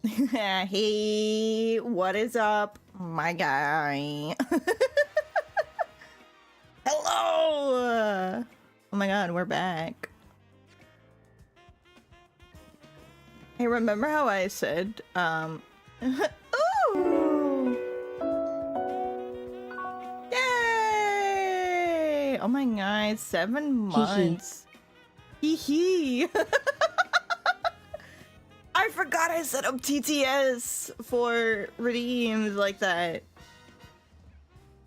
Hey, what is up, my guy? Hello! Oh my god, we're back. Hey, remember how I said, ooh! Yay! Oh my god, 7 months. Hee hee. I forgot I set up TTS for redeems like that.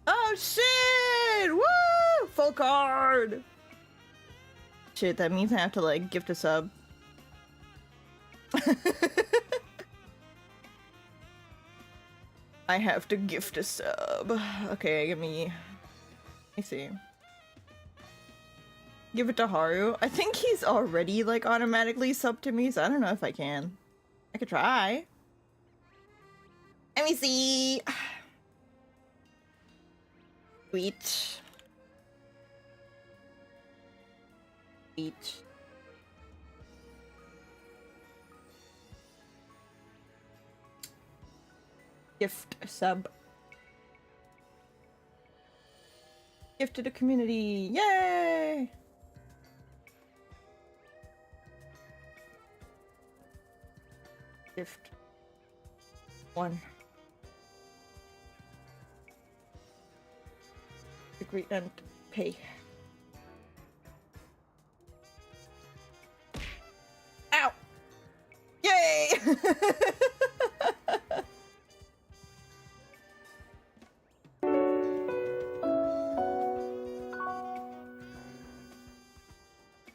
Oh shit! Woo! Full card! Shit, that means I have to like gift a sub. I have to gift a sub. Okay, let me see. Give it to Haru. I think he's already like automatically subbed to me, so I don't know if I can. I could try. Let me see. Sweet. Sweet. Gift sub. Gift to the community. Yay! Gift. 1. Agree and pay. Ow! Yay!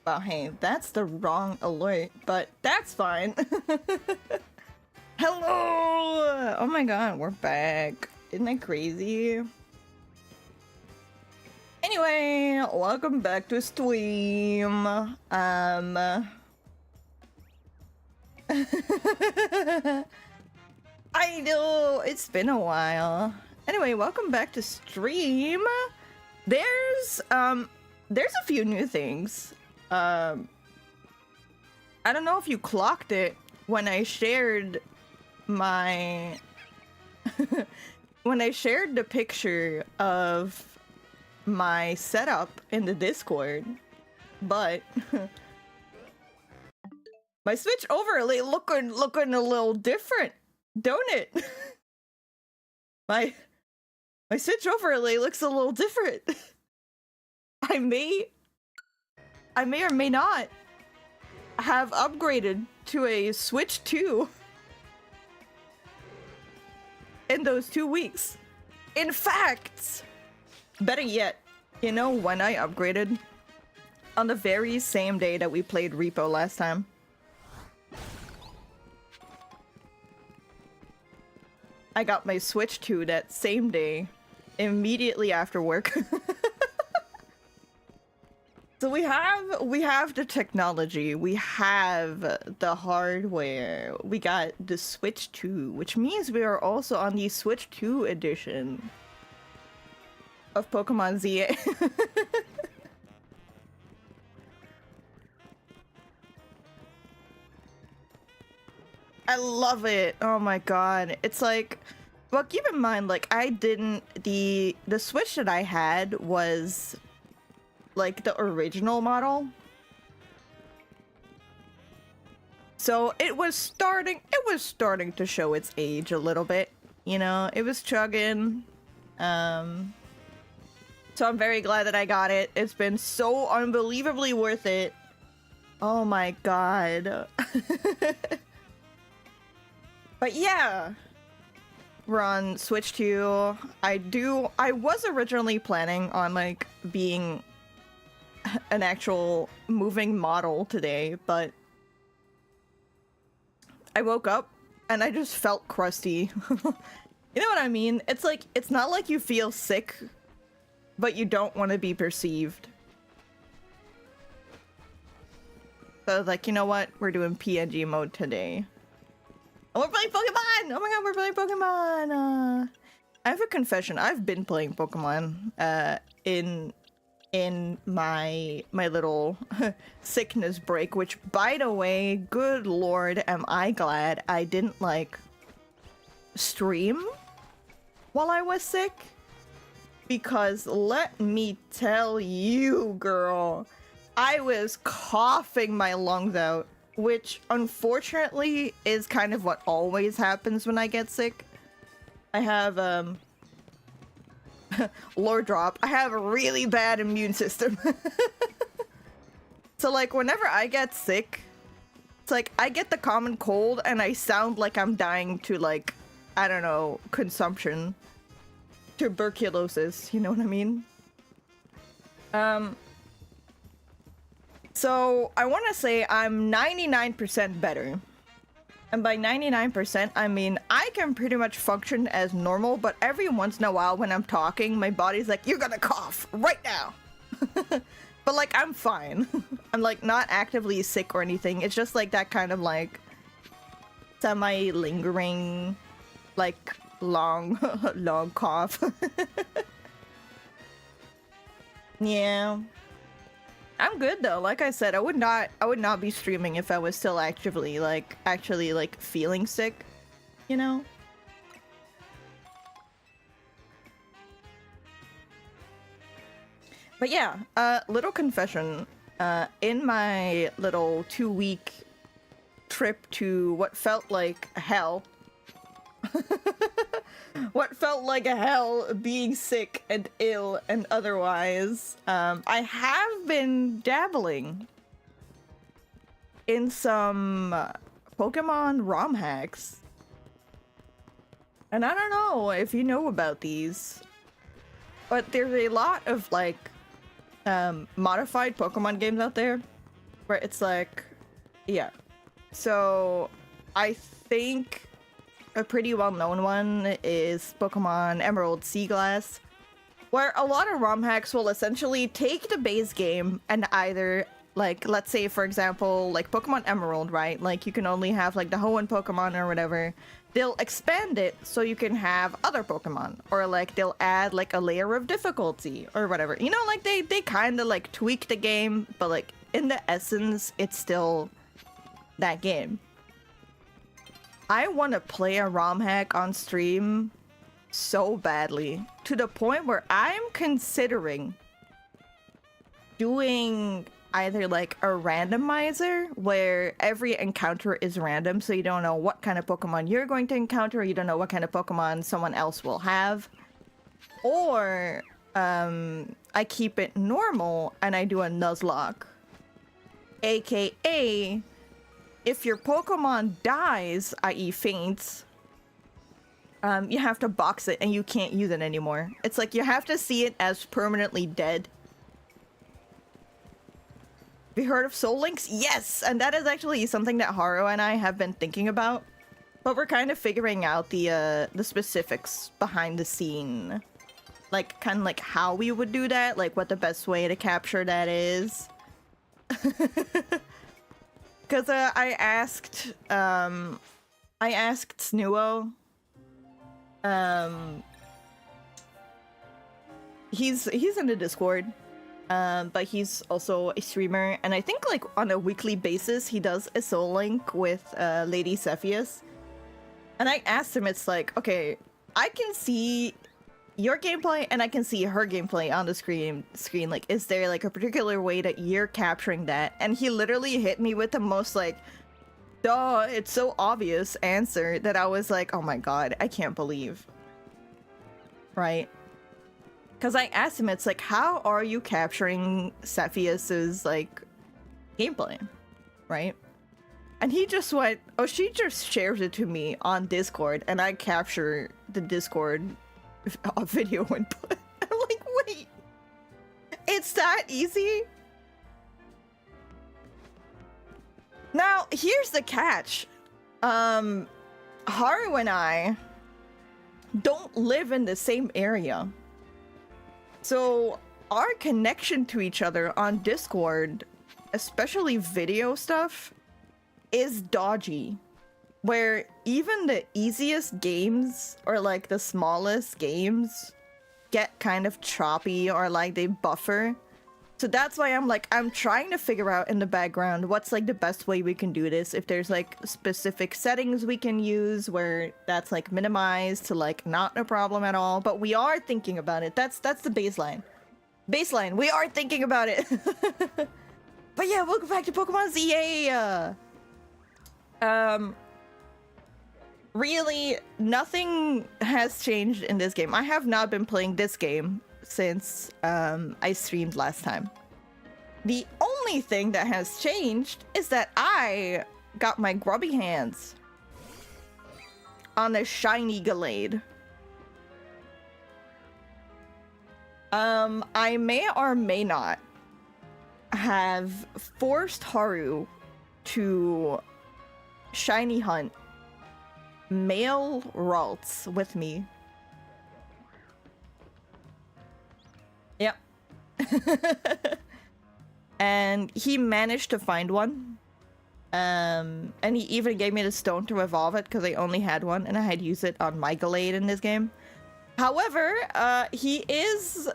Well, hey, that's the wrong alert, but that's fine. Hello! Oh my god, we're back. Isn't that crazy? Anyway, welcome back to stream. I know, it's been a while. Anyway, welcome back to stream. There's a few new things. I don't know if you clocked it when I shared my when I shared the picture of my setup in the Discord, but my Switch overlay looking a little different, don't it? my Switch overlay looks a little different. I may or may not have upgraded to a Switch 2 in those 2 weeks. In fact, better yet, you know when I upgraded? On the very same day that we played Repo last time. I got my Switch 2 that same day, immediately after work. So we have the technology, we have the hardware, we got the Switch 2, which means we are also on the Switch 2 edition of Pokemon ZA. I love it. Oh my god. It's like, well, keep in mind, like, the Switch that I had was like the original model. So it was starting to show its age a little bit, you know, it was chugging. So I'm very glad that I got it. It's been so unbelievably worth it. Oh my god. But yeah, we're on Switch 2. I was originally planning on like being an actual moving model today, but I woke up and I just felt crusty. You know what I mean? It's like, it's not like you feel sick, but you don't want to be perceived. So I was like, you know what? We're doing PNG mode today. And we're playing Pokemon! Oh my god, we're playing Pokemon! I have a confession. I've been playing Pokemon in in my little sickness break, which, by the way, good lord, am I glad I didn't like stream while I was sick, because let me tell you, girl, I was coughing my lungs out, which unfortunately is kind of what always happens when I get sick. I have lore drop, I have a really bad immune system. So like whenever I get sick, it's like I get the common cold and I sound like I'm dying to, like, I don't know, consumption. Tuberculosis, you know what I mean? So I want to say I'm 99% better. And by 99%, I mean I can pretty much function as normal, but every once in a while when I'm talking, my body's like, you're gonna cough right now. But like, I'm fine. I'm like not actively sick or anything. It's just like that kind of like semi-lingering, like long cough. Yeah. I'm good though. Like I said, I would not be streaming if I was still actually feeling sick, you know? But yeah, little confession. In my little 2-week trip to what felt like hell. What felt like a hell, being sick and ill and otherwise, I have been dabbling in some Pokemon ROM hacks. And I don't know if you know about these, but there's a lot of like modified Pokemon games out there where it's like, yeah. So I think a pretty well-known one is Pokemon Emerald Sea Glass, where a lot of ROM hacks will essentially take the base game and either, like, let's say for example, like Pokemon Emerald, right? Like you can only have like the Hoenn Pokemon or whatever. They'll expand it so you can have other Pokemon, or like they'll add like a layer of difficulty or whatever. You know, like they kind of like tweak the game, but like in the essence, it's still that game. I want to play a ROM hack on stream so badly, to the point where I'm considering doing either like a randomizer where every encounter is random, so you don't know what kind of Pokemon you're going to encounter, you don't know what kind of Pokemon someone else will have, or I keep it normal and I do a Nuzlocke, aka if your Pokemon dies, i.e. faints, you have to box it and you can't use it anymore. It's like you have to see it as permanently dead. Have you heard of Soul Links? Yes! And that is actually something that Haru and I have been thinking about. But we're kind of figuring out the specifics behind the scene. Like, kind of like how we would do that, like what the best way to capture that is. Because I asked Snuo. He's in the Discord, but he's also a streamer, and I think like on a weekly basis he does a Soul Link with Lady Cepheus. And I asked him, it's like, okay, I can see your gameplay and I can see her gameplay on the screen. Like, is there like a particular way that you're capturing that? And he literally hit me with the most like, duh, it's so obvious answer that I was like, oh my god, I can't believe. Right? Because I asked him, it's like, how are you capturing Cepheus's like gameplay? Right? And he just went, oh, she just shares it to me on Discord and I capture the Discord video input. I'm like, wait, it's that easy? Now, here's the catch. Haru and I don't live in the same area. So our connection to each other on Discord, especially video stuff, is dodgy. Where even the easiest games, or like the smallest games, get kind of choppy or like they buffer. So that's why I'm trying to figure out in the background what's like the best way we can do this. If there's like specific settings we can use where that's like minimized to like not a problem at all. But we are thinking about it. That's the baseline. Baseline, we are thinking about it. But yeah, welcome back to Pokemon ZA. Really, nothing has changed in this game. I have not been playing this game since I streamed last time. The only thing that has changed is that I got my grubby hands on a shiny Gallade. I may or may not have forced Haru to shiny hunt male Ralts with me. Yep. And he managed to find one. And he even gave me the stone to evolve it because I only had one and I had used it on my Gallade in this game. However, he is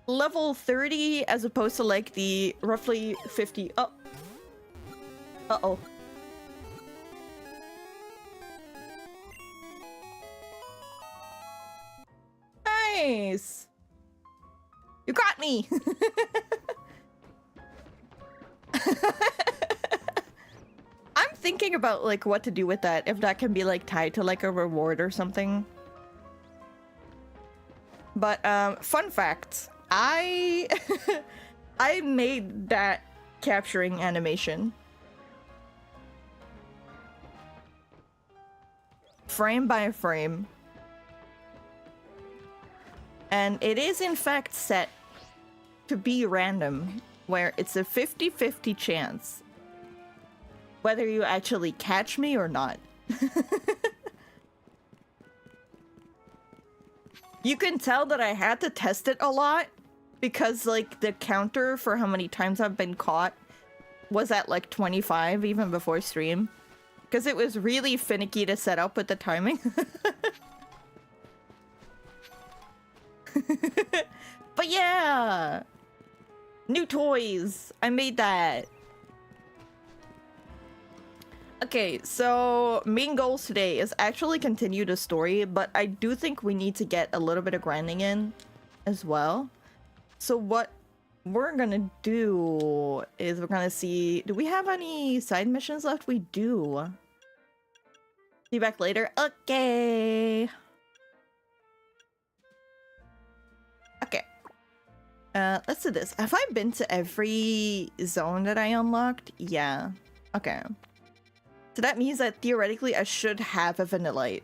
level 30 as opposed to like the roughly 50. Oh. Uh-oh. Nice. You got me. I'm thinking about like what to do with that, if that can be like tied to like a reward or something. But fun fact, I I made that capturing animation frame by frame. And it is in fact set to be random, where it's a 50-50 chance whether you actually catch me or not. You can tell that I had to test it a lot because like the counter for how many times I've been caught was at like 25 even before stream. Because it was really finicky to set up with the timing. But yeah! New toys! I made that! Okay, so main goals today is actually continue the story, but I do think we need to get a little bit of grinding in as well. So what we're gonna do is we're gonna see... Do we have any side missions left? We do. See you back later. Okay! Okay. Let's do this. Have I been to every zone that I unlocked? Yeah. Okay. So that means that theoretically I should have a Vanillite.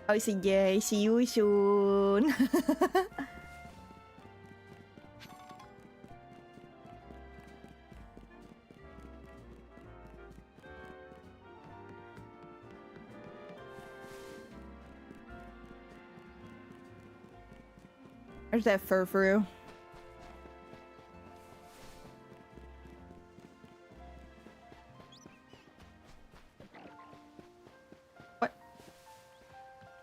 I say yay, see you soon. There's that Furfuru. What?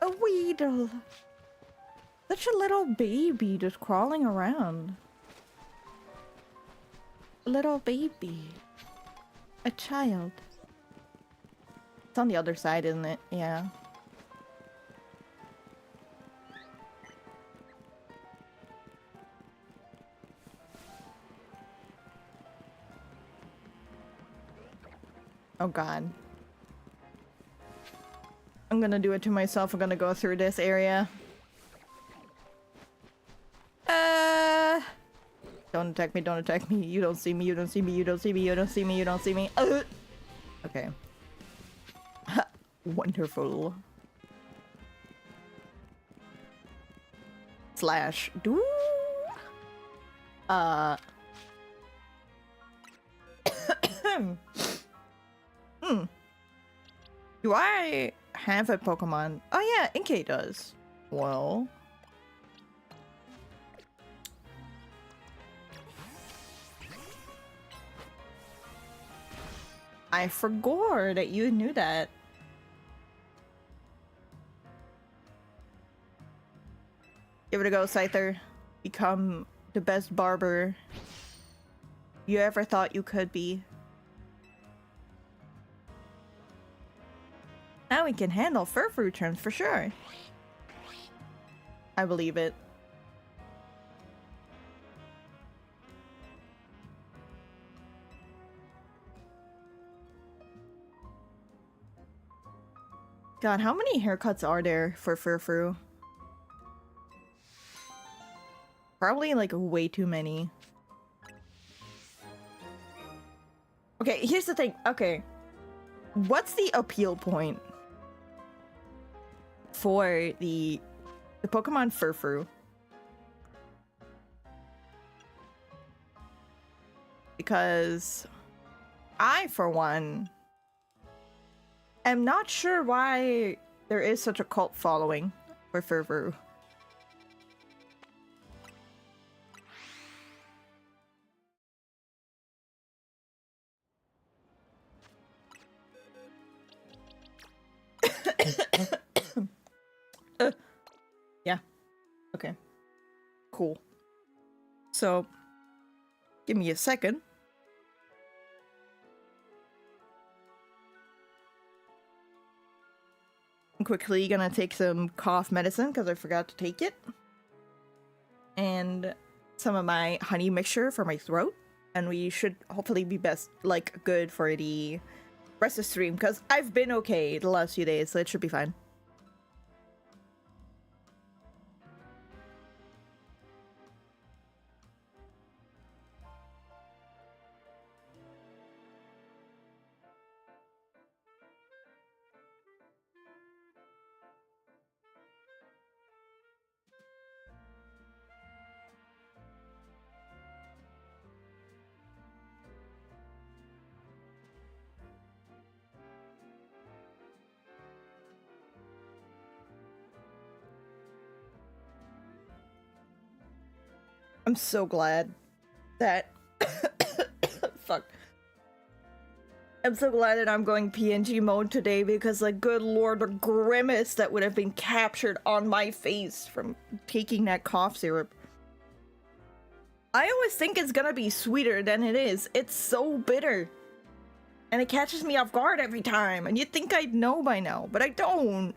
A Weedle. Such a little baby just crawling around. A little baby. A child. It's on the other side, isn't it? Yeah. Oh god. I'm gonna do it to myself. I'm gonna go through this area. Don't attack me, don't attack me. You don't see me, you don't see me, you don't see me, you don't see me, you don't see me. Okay. Wonderful. Slash. Do. Do I have a Pokemon? Oh yeah, Inkay does. Well. I forgot that you knew that. Give it a go, Scyther. Become the best barber you ever thought you could be. Now we can handle fur trims for sure. I believe it. God, how many haircuts are there for fur? Probably like way too many. Okay, here's the thing. Okay. What's the appeal point for the Pokemon Furfru? Because I, for one, am not sure why there is such a cult following for Furfru. Yeah. Okay. Cool. So, give me a second. I'm quickly gonna take some cough medicine because I forgot to take it. And some of my honey mixture for my throat. And we should hopefully be good for the rest of the stream because I've been okay the last few days, so it should be fine. I'm so glad that fuck. I'm so glad that I'm going PNG mode today because, like, good lord, the grimace that would have been captured on my face from taking that cough syrup. I always think it's gonna be sweeter than it is. It's so bitter. And it catches me off guard every time. And you'd think I'd know by now, but I don't.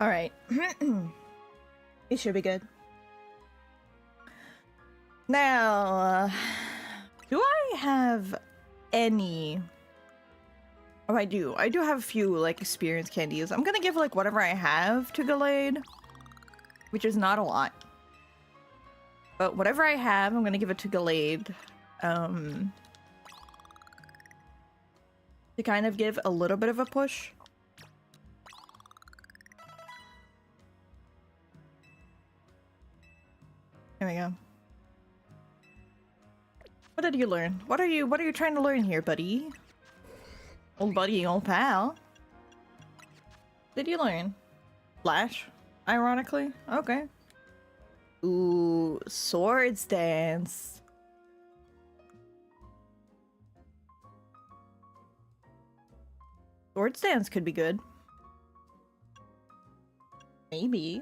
Alright. It should be good. Now, do I have any... Oh, I do. I do have a few, like, experience candies. I'm gonna give, like, whatever I have to Gallade, which is not a lot. But whatever I have, I'm gonna give it to Gallade. To kind of give a little bit of a push. There we go. What did you learn? What are you trying to learn here, buddy? Old buddy, old pal. What did you learn? Flash? Ironically? Okay. Ooh, swords dance. Swords dance could be good. Maybe.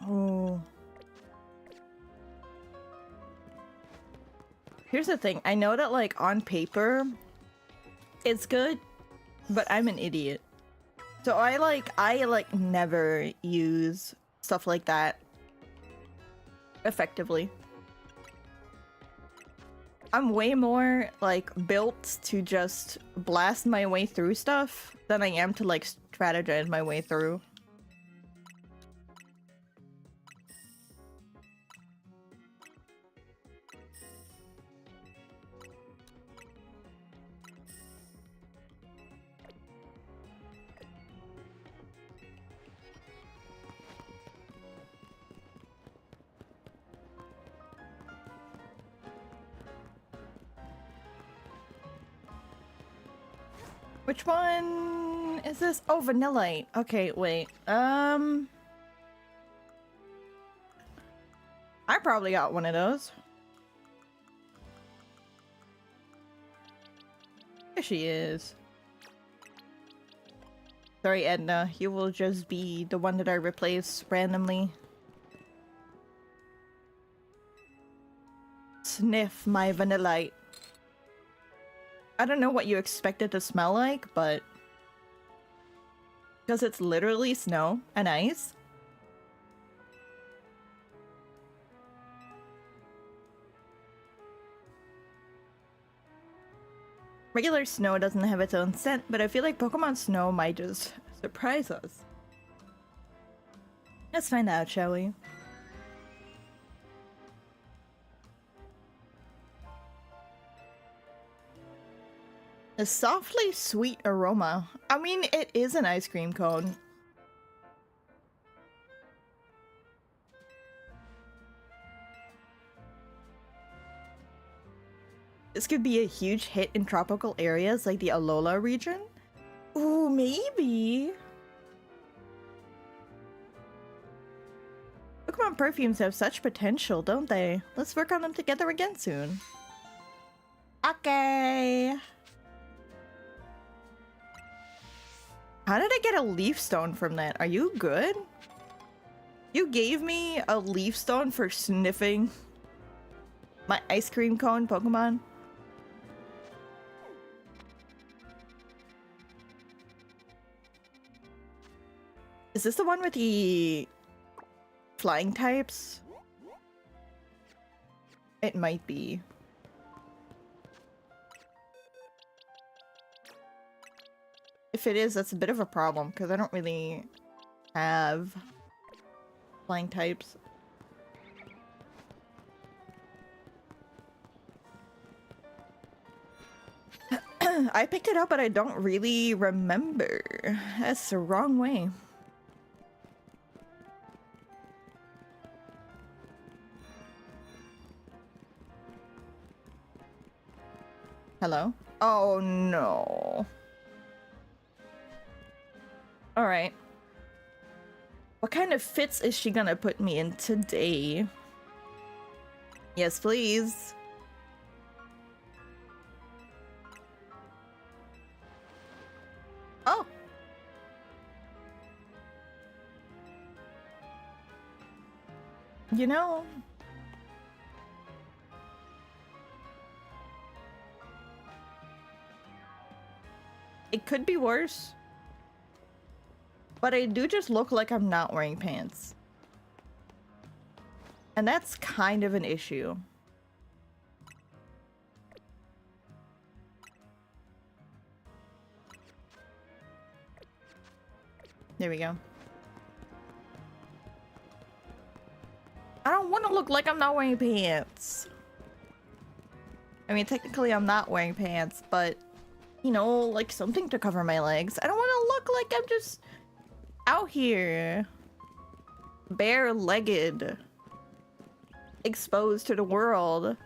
Oh. Here's the thing. I know that, like, on paper, it's good, but I'm an idiot. So I never use stuff like that effectively. I'm way more, like, built to just blast my way through stuff than I am to, like, strategize my way through. Which one is this? Oh, Vanillite. Okay, wait. I probably got one of those. There she is. Sorry, Edna. You will just be the one that I replace randomly. Sniff my Vanillite. I don't know what you expect it to smell like, but because it's literally snow and ice. Regular snow doesn't have its own scent, but I feel like Pokemon Snow might just surprise us. Let's find out, shall we? A softly sweet aroma. I mean, it is an ice cream cone. This could be a huge hit in tropical areas like the Alola region. Ooh, maybe. Pokemon perfumes have such potential, don't they? Let's work on them together again soon. Okay. How did I get a leaf stone from that? Are you good? You gave me a leaf stone for sniffing my ice cream cone Pokemon? Is this the one with the flying types? It might be. If it is, that's a bit of a problem, because I don't really have flying types. I picked it up, but I don't really remember. That's the wrong way. Hello? Oh no. Alright. What kind of fits is she gonna put me in today? Yes, please. Oh! You know... it could be worse. But I do just look like I'm not wearing pants. And that's kind of an issue. There we go. I don't want to look like I'm not wearing pants. I mean, technically I'm not wearing pants, but, you know, like something to cover my legs. I don't want to look like I'm just out here, bare-legged, exposed to the world.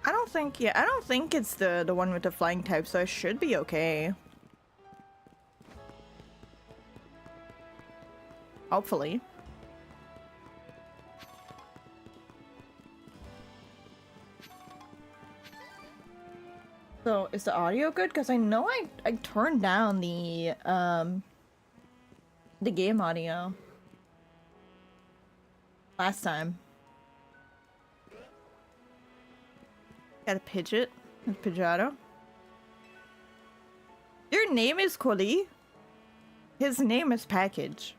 I don't think it's the one with the flying type, so I should be okay. Hopefully. So, is the audio good? Because I know I turned down the game audio last time. Got a Pidgeot. A Pidgeotto. Your name is Koli? His name is Package.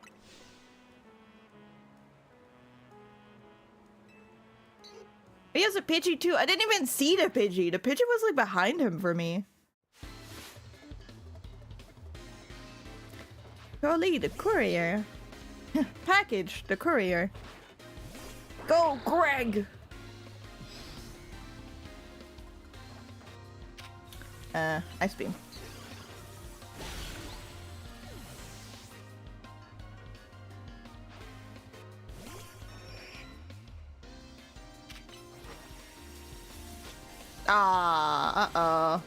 He has a Pidgey too. I didn't even see the Pidgey. The Pidgey was like behind him for me. Koli, the courier. Package, the courier. Go, Greg! Ice beam. Ah, uh-oh.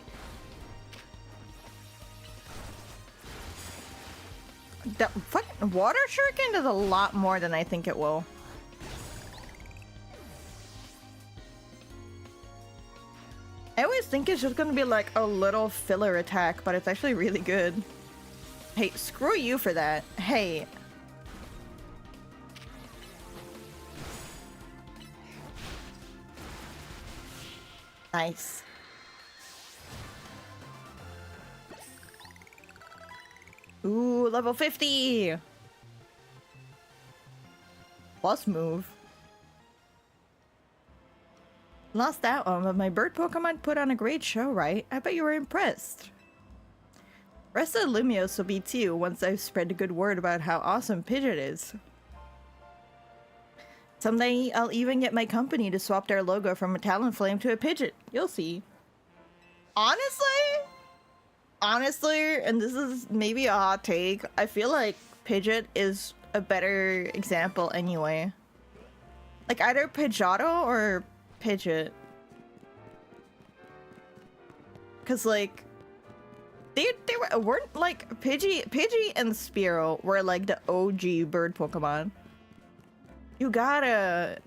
The fucking water shuriken does a lot more than I think it will. I always think it's just gonna be like a little filler attack, but it's actually really good. Hey, screw you for that. Hey. Nice. Ooh, level 50! Plus move. Lost that one, but my bird Pokemon put on a great show, right? I bet you were impressed. Rest of Lumios will be too once I've spread a good word about how awesome Pidgeot is. Someday I'll even get my company to swap their logo from a Talonflame to a Pidgeot. You'll see. Honestly, and this is maybe a hot take, I feel like Pidgeot is a better example anyway. Like either Pidgeotto or Pidgeot. Cause like they weren't like Pidgey and Spearow were like the OG bird Pokemon. You gotta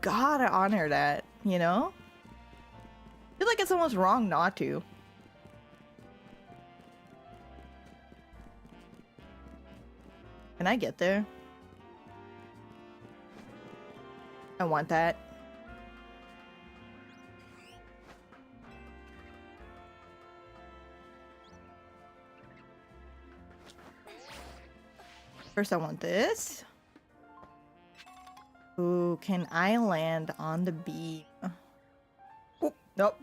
honor that, you know? I feel like it's almost wrong not to. Can I get there? I want that. First I want this. Ooh, can I land on the beam? Oh, nope.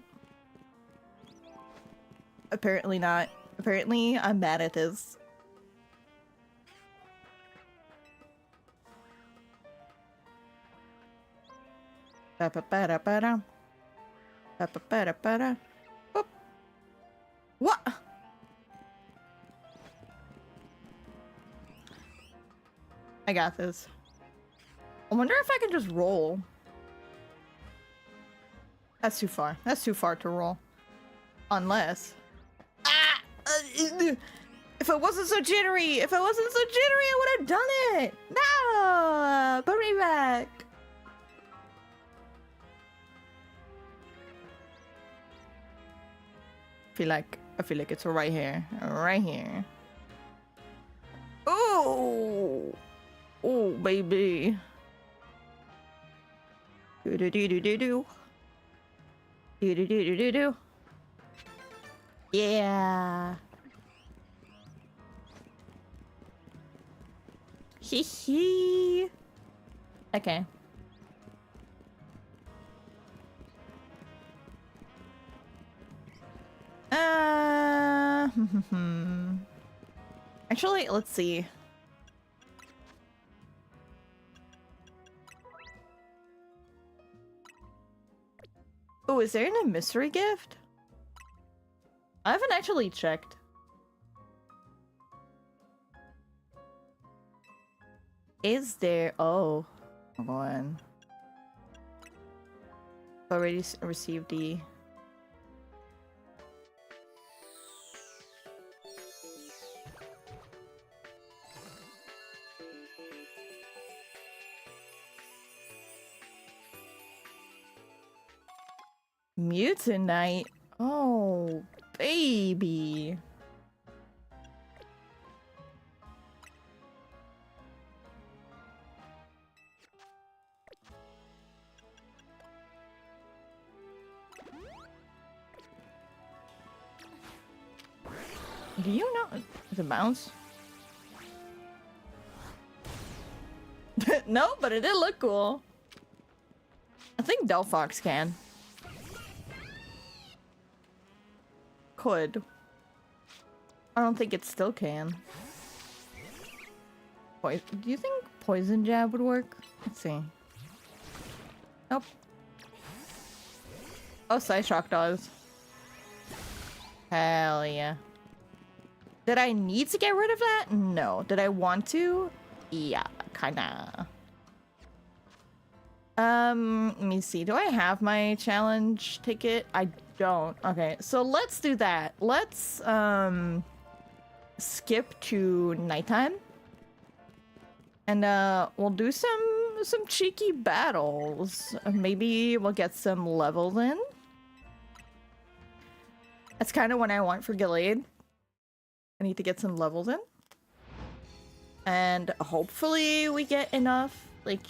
Apparently not. Apparently I'm bad at this. Ba-ba-ba-da-ba-da. Ba-ba-ba-da-ba-da. Boop. What? I got this. I wonder if I can just roll. That's too far. That's too far to roll. Unless... Ah! If I wasn't so jittery! If I wasn't so jittery, I would have done it! No! Put me back! I feel like it's right here. Right here. Oh! Oh, baby. Do-do-do-do-do-do. Do-do-do-do-do-do. Yeah. Hee hee. Okay. Actually, let's see. Oh, is there a mystery gift? I haven't actually checked. Is there? Oh, hold on. Already received the... Mutinite? Oh, baby. Do you know? Does it bounce? No, but it did look cool. I think Delphox can. Could. I don't think it still can. Do you think Poison Jab would work? Let's see. Nope. Oh, Psyshock does. Hell yeah. Did I need to get rid of that? No. Did I want to? Yeah, kinda. Let me see. Do I have my challenge ticket? I don't. Okay, so let's do that. Let's, skip to nighttime. And, we'll do some cheeky battles. Maybe we'll get some levels in. That's kind of what I want for Gallade. I need to get some levels in. And hopefully we get enough, like,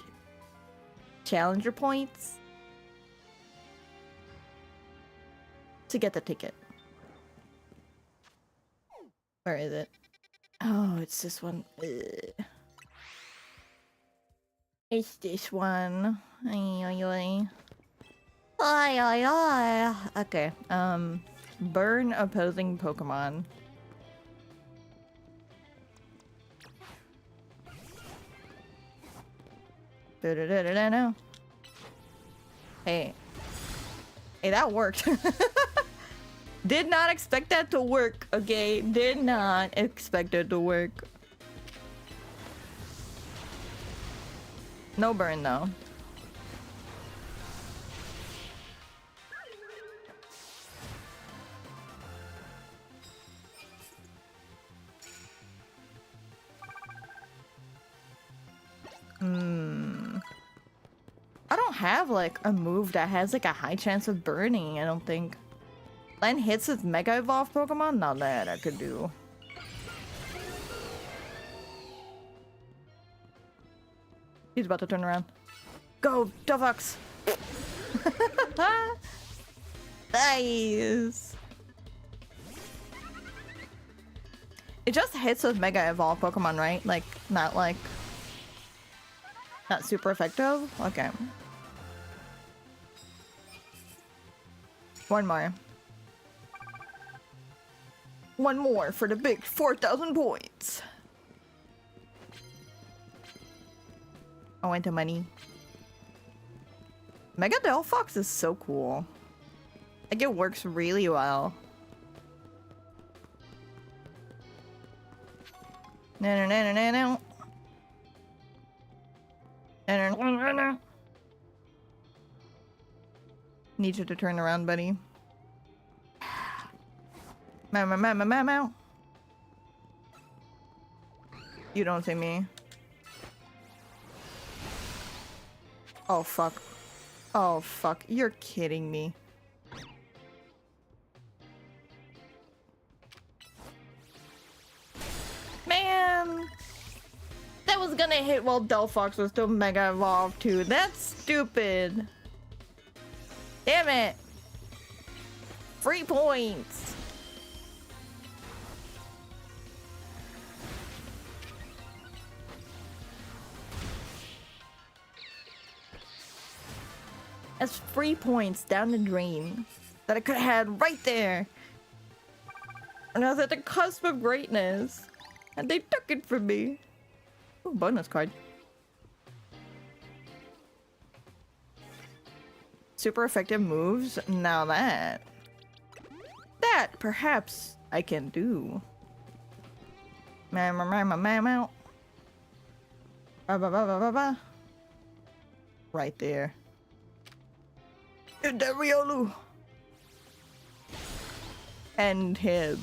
challenger points to get the ticket. Where is it? Oh, it's this one. Ugh. It's this one. Ay, ay, ay. Ay, ay, ay. Okay. Burn opposing Pokemon. No. Hey. Hey, that worked. Did not expect that to work, okay? Did not expect it to work. No burn, though. I don't have, like, a move that has, like, a high chance of burning, I don't think. Land hits with Mega Evolved Pokemon? Not that I could do. He's about to turn around. Go, Delphox! Nice! It just hits with Mega Evolved Pokemon, right? Like, not like... Not super effective? Okay. One more. One more for the big 4,000 points. I went to money. Mega Delphox is so cool. Like, it works really well. No. No. Need you to turn around, buddy. Meow. You don't see me. Oh, fuck. Oh, fuck. You're kidding me. Man! That was gonna hit while Delphox was still Mega Evolved, too. That's stupid. Damn it! 3 points! That's 3 points down the drain that I could have had right there. And I was at the cusp of greatness. And they took it from me. Ooh, bonus card. Super effective moves. Now that perhaps I can do. Meow. Right there. Riolu. And him.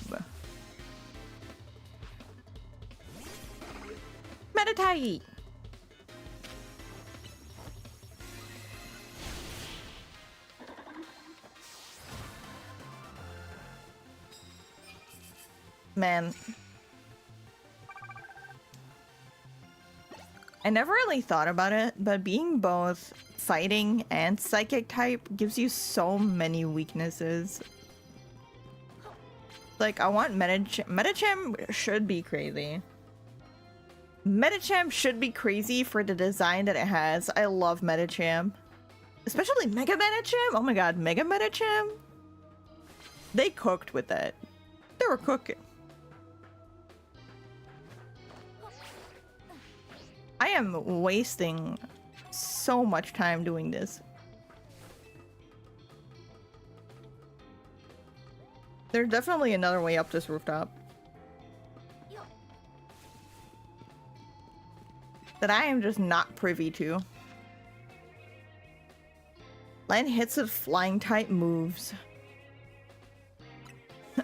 Meditate. Man. I never really thought about it, but being both fighting and psychic type gives you so many weaknesses. Like, I want Metacham should be crazy. Metacham should be crazy for the design that it has. I love Metacham. Especially Mega Metacham. Oh my god, Mega Metacham. They cooked with that. They were cooking. I am wasting so much time doing this. There's definitely another way up this rooftop. That I am just not privy to. Land hits with flying type moves. I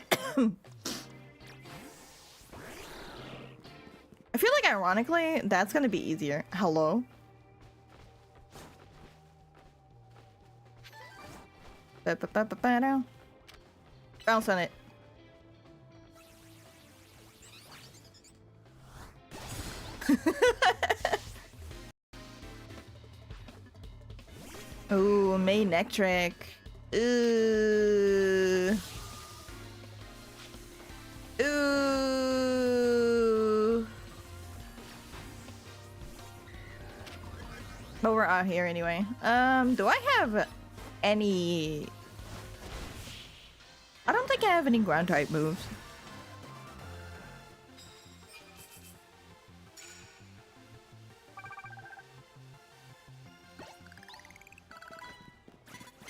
feel like ironically, that's gonna be easier. Hello? Bounce on it. Ooh, May neck trick. Ooh. Ooh. But we're out here anyway. Do I have any... I don't think I have any ground type moves.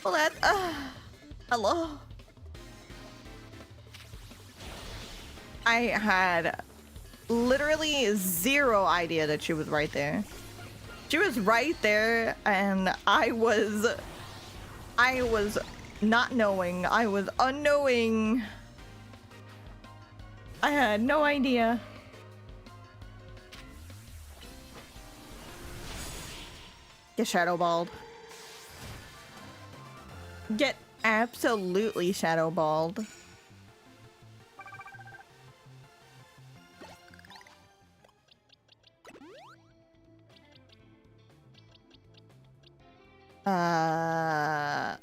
Well, that, hello? I had literally zero idea that she was right there. She was right there, and I was not knowing. I was unknowing. I had no idea. Get shadow balled. Get absolutely shadow balled.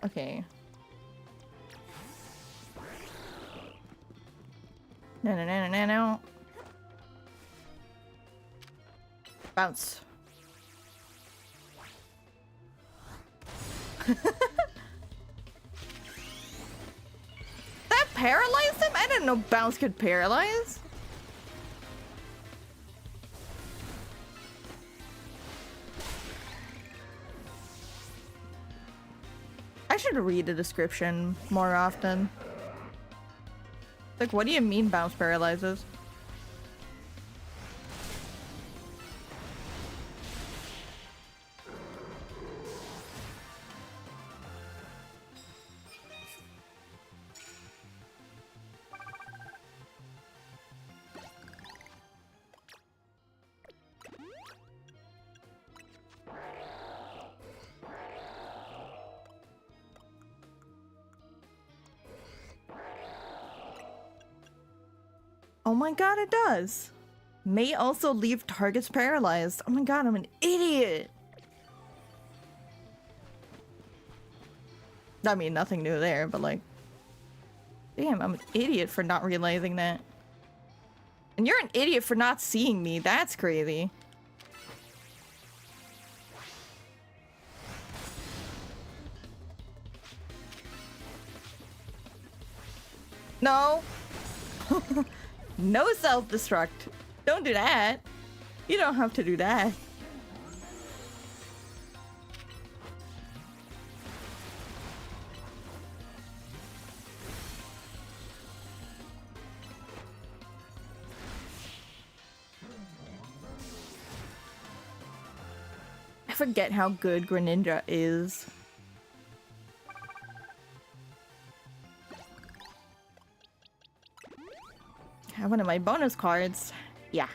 Okay. No. Bounce. That paralyzed him? I didn't know bounce could paralyze. I should read the description more often. Like, what do you mean bounce paralyzes? Oh my god, it does. May also leave targets paralyzed. Oh my god, I'm an idiot. I mean, nothing new there, but like... Damn, I'm an idiot for not realizing that. And you're an idiot for not seeing me. That's crazy. No. No self-destruct. Don't do that. You don't have to do that. I forget how good Greninja is. Have one of my bonus cards. Yeah.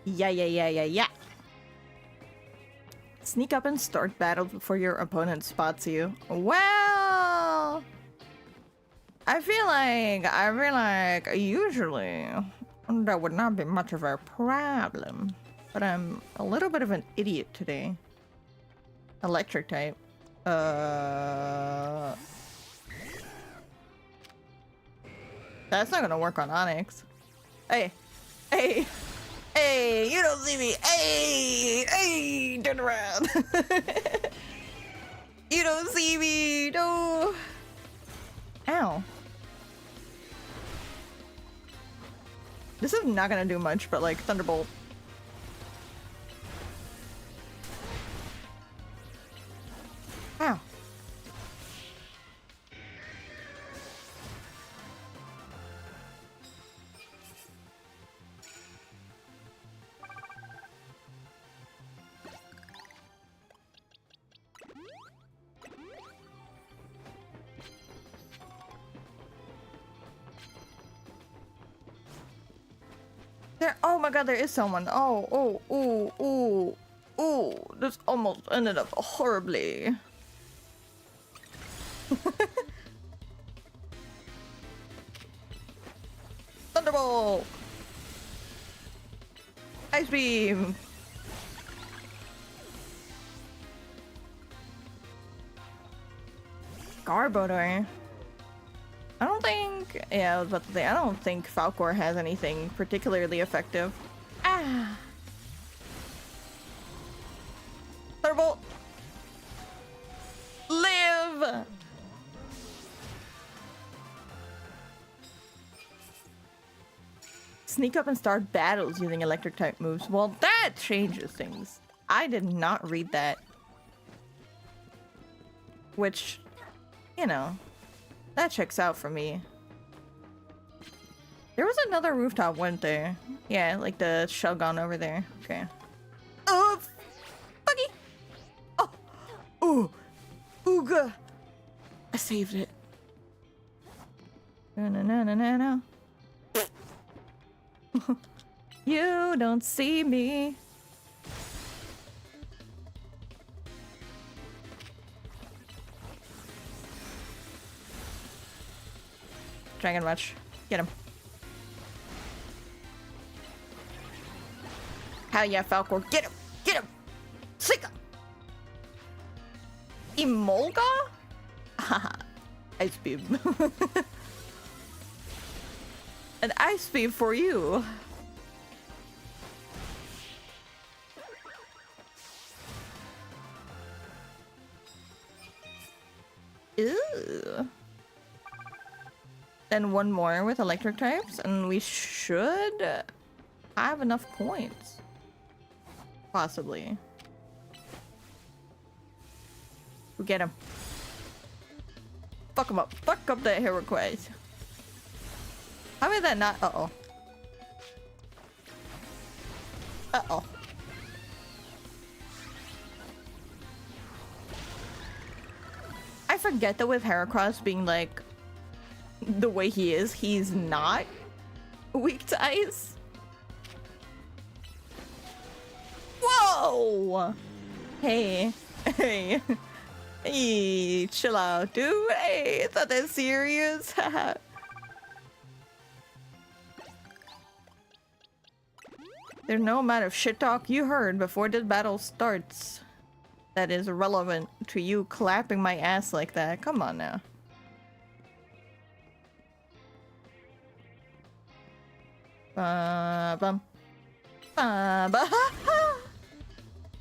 Yeah. Sneak up and start battle before your opponent spots you. Well, I feel like usually that would not be much of a problem. But I'm a little bit of an idiot today. Electric type. That's not gonna work on Onyx. Hey, hey, hey! You don't see me. Hey, hey! Turn around. You don't see me. No. Ow. This is not gonna do much, but like Thunderbolt. Ow. There, oh my god, there is someone. Oh, this almost ended up horribly. Thunderbolt! Ice beam! Garbodor. I don't think... Yeah, I was about to say, I don't think Falcor has anything particularly effective. Ah! Thunderbolt! Live! Sneak up and start battles using electric type moves. Well, that changes things. I did not read that. Which, you know, that checks out for me. There was another rooftop, wasn't there? Yeah, like the Shelgon over there. Okay. Oh, buggy! Oh, ooh, ooga! I saved it. No. You don't see me. Dragon Rush. Get him. Hell yeah, Falcor. Get him! Get him! Sick him! Emolga? Haha. Ice beam. An ice beam for you. Ew. Then one more with electric types, and we should have enough points. Possibly. We'll get him. Fuck him up. Fuck up that hero quest. How is that not? Uh-oh. Uh-oh. I forget that with Heracross being like the way he is, he's not weak to ice. Whoa! Hey. Hey. Hey, chill out, dude. Hey, it's not that serious. There's no amount of shit talk you heard before this battle starts that is relevant to you clapping my ass like that. Come on now. Bum.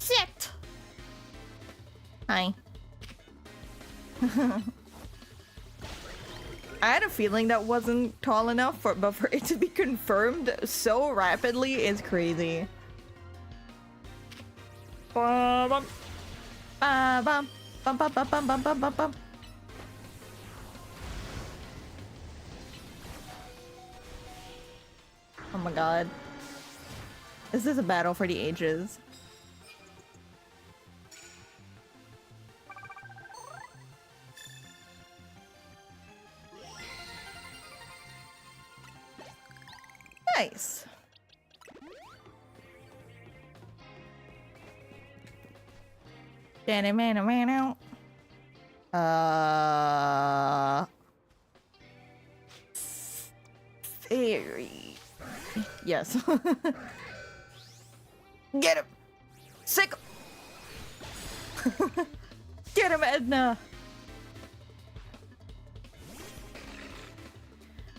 Shit. Hi. I had a feeling that wasn't tall enough but for it to be confirmed so rapidly is crazy. Bum. Bum. Bum. Oh my god. This is a battle for the ages. Nice. Very. Yes. Get him! Sick him! Get him, Edna!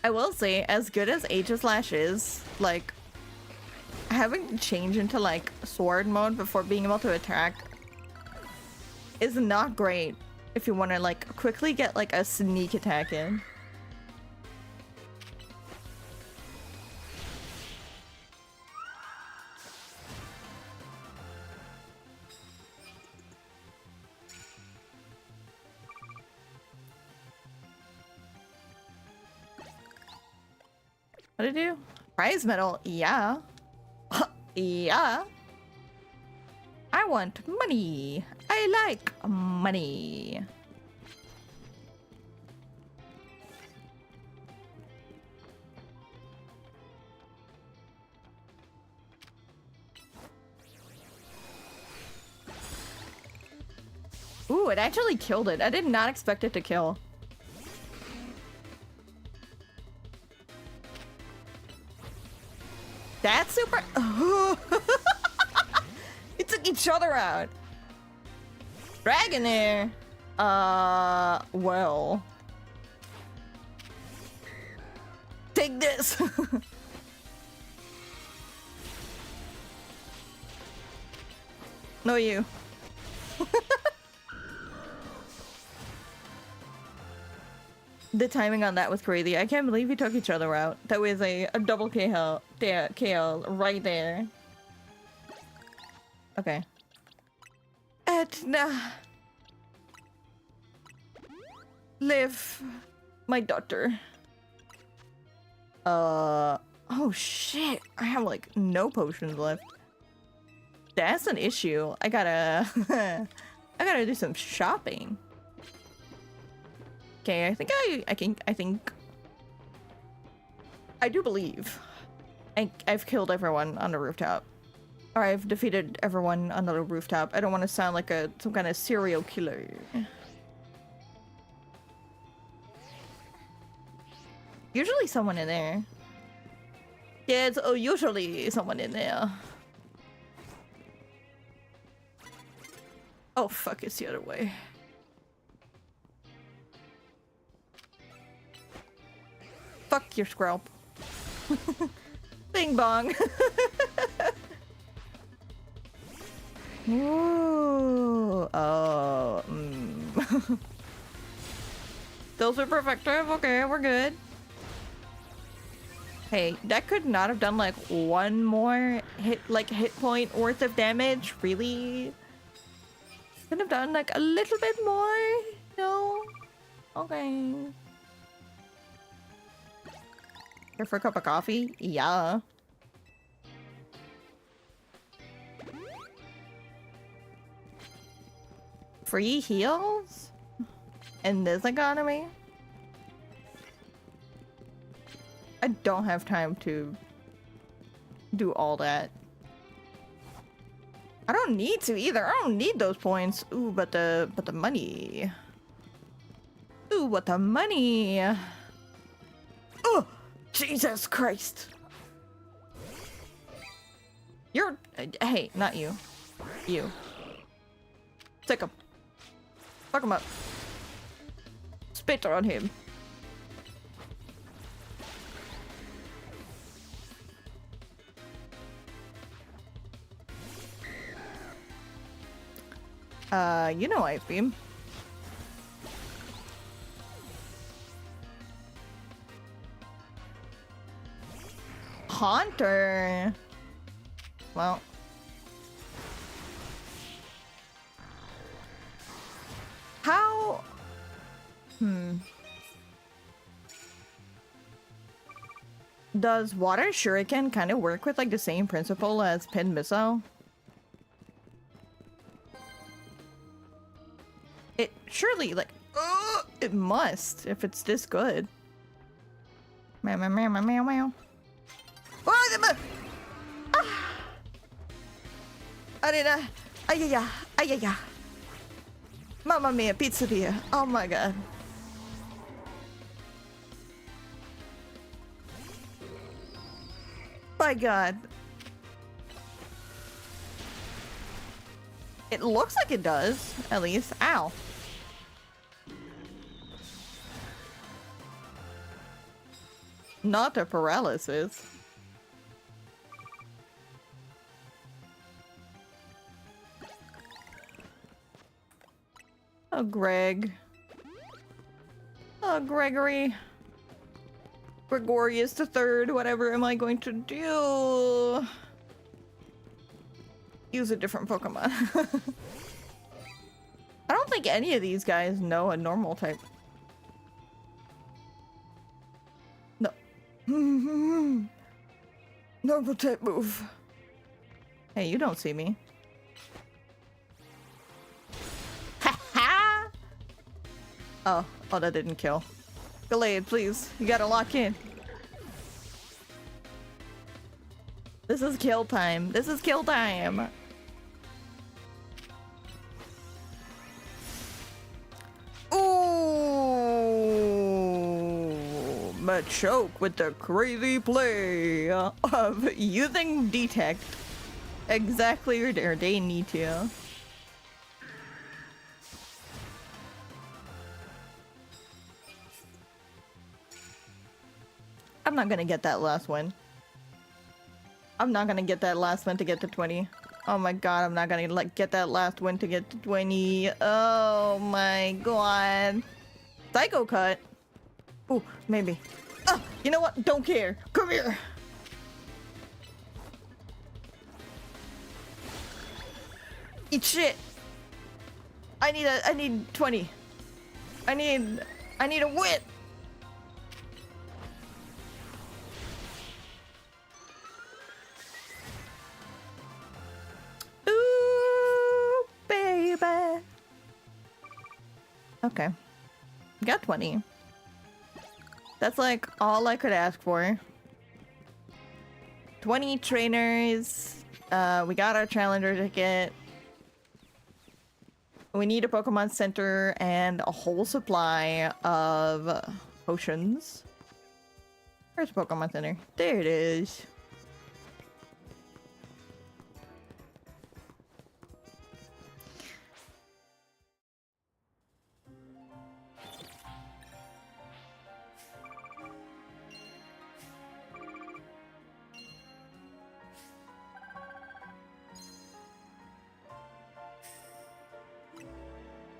I will say, as good as Aegislash is, like, having to change into, like, sword mode before being able to attack is not great if you want to, like, quickly get, like, a sneak attack in. What did it do? Prize medal? Yeah. Yeah. I want money. I like money. Ooh, it actually killed it. I did not expect it to kill. That's super. It took each other out. Dragonair. Well. Take this. No, you. The timing on that was crazy. I can't believe we took each other out. That was a double KO right there. Okay. Edna. Live, my daughter. Oh shit. I have like no potions left. That's an issue. I gotta I gotta do some shopping. Okay, I think I do believe I've killed everyone on the rooftop. Or I've defeated everyone on the rooftop. I don't want to sound like some kind of serial killer. Usually someone in there. Yeah, it's usually someone in there. Oh fuck, it's the other way. Fuck your scrap. Bing bong. Ooh. Oh. Still super effective. Okay, we're good. Hey, that could not have done like one more hit point worth of damage. Really? Could have done like a little bit more. No. Okay. Here for a cup of coffee? Yeah. Free heals? In this economy? I don't have time to do all that. I don't need to either. I don't need those points. Ooh, but the money. Ooh, but the money. Oh! Jesus Christ. You're... hey, not you. You. Take him. Fuck him up. Spit on him. You know Ice Beam. Haunter. Well. How? Does Water Shuriken kind of work with like the same principle as Pin Missile? It surely like, it must if it's this good. Meow meow meow meow meow meow. Arena, ayaya, ayaya. Mamma mia, pizzeria. Oh my god. My god. It looks like it does, at least. Ow. Not a paralysis. Oh, Greg. Oh, Gregory. Gregorius the Third, whatever am I going to do? Use a different Pokemon. I don't think any of these guys know a normal type. No. Normal type move. Hey, you don't see me. Oh, that didn't kill. Gallade, please. You gotta lock in. This is kill time. This is kill time. Ooh, Machoke with the crazy play of using detect exactly where they need to. I'm not gonna get that last one. I'm not gonna get that last one to get to 20. Oh my god, I'm not gonna get that last one to get to 20. Oh my god. Psycho cut. Ooh, maybe. Oh, you know what? Don't care. Come here. Eat shit. I need 20. I need a win. Ooh, baby. Okay. Got 20. That's like all I could ask for. 20 trainers. We got our challenger ticket. We need a Pokemon Center and a whole supply of potions. Where's Pokemon Center? There it is.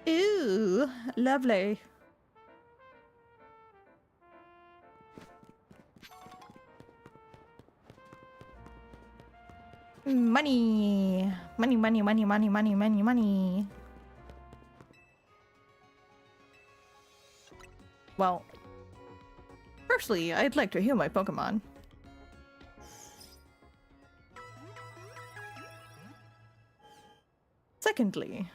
Ooh, lovely. Money. Money, money, money, money, money, money, money. Well, firstly, I'd like to heal my Pokemon. Secondly,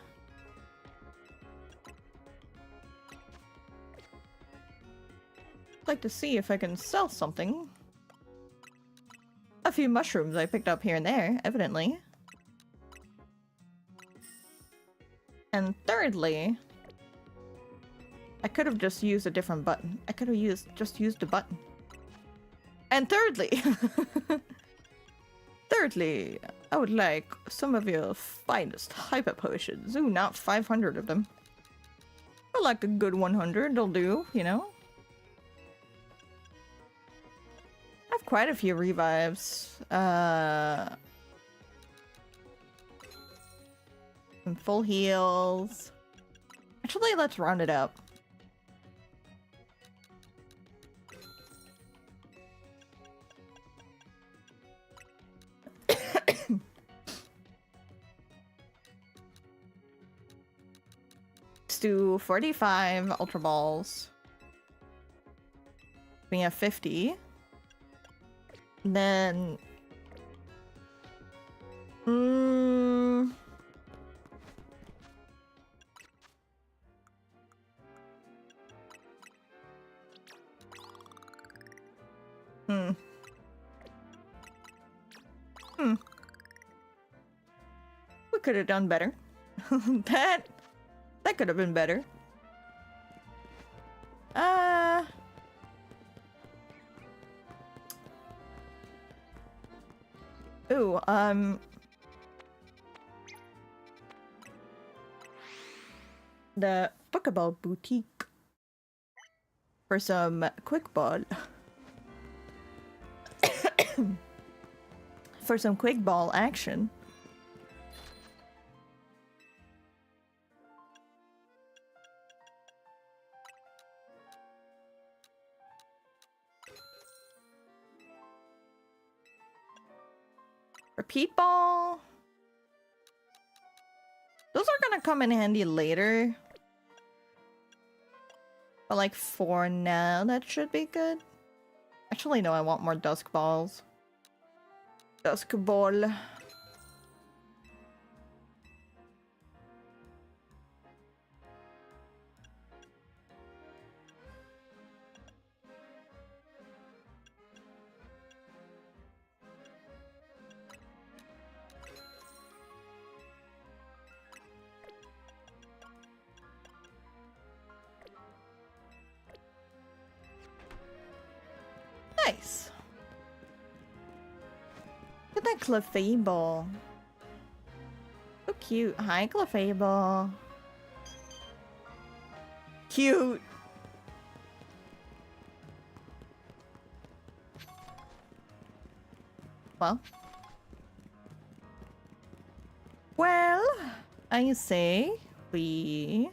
I'd like to see if I can sell something. A few mushrooms I picked up here and there, evidently. And thirdly, I could have just used a different button. I could have just used a button. And thirdly, I would like some of your finest hyper potions. Ooh, not 500 of them. I like a good 100, they'll do, you know? I have quite a few revives. And full heals. Actually, let's round it up. Let's do 45 Ultra Balls. We have 50. Then... We could have done better. That could have been better. Ooh, the Pokeball Boutique for some quick ball. for some quick ball action. Repeat ball. Those are gonna come in handy later. But like for now, that should be good. Actually, no, I want more dusk balls. Dusk ball. Nice. Look at that Clefable. So cute. Hi, Clefable. Cute. Well, I say we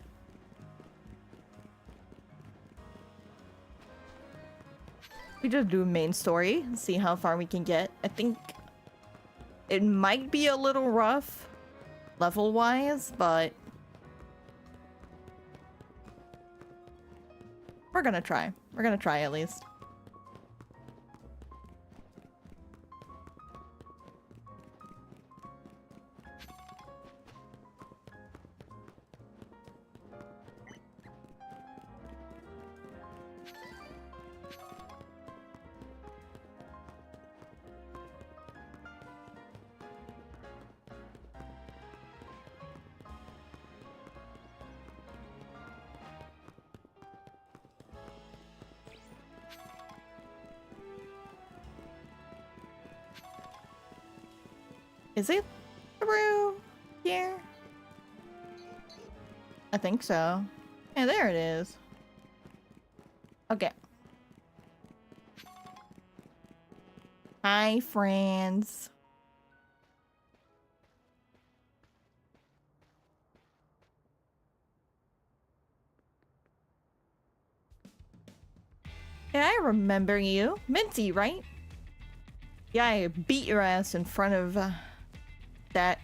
just do main story, see how far we can get. I think it might be a little rough level-wise, but we're gonna try. We're gonna try at least. Is it through here? I think so. Yeah, there it is. Okay. Hi, friends. Yeah, I remember you. Minty, right? Yeah, I beat your ass in front of that.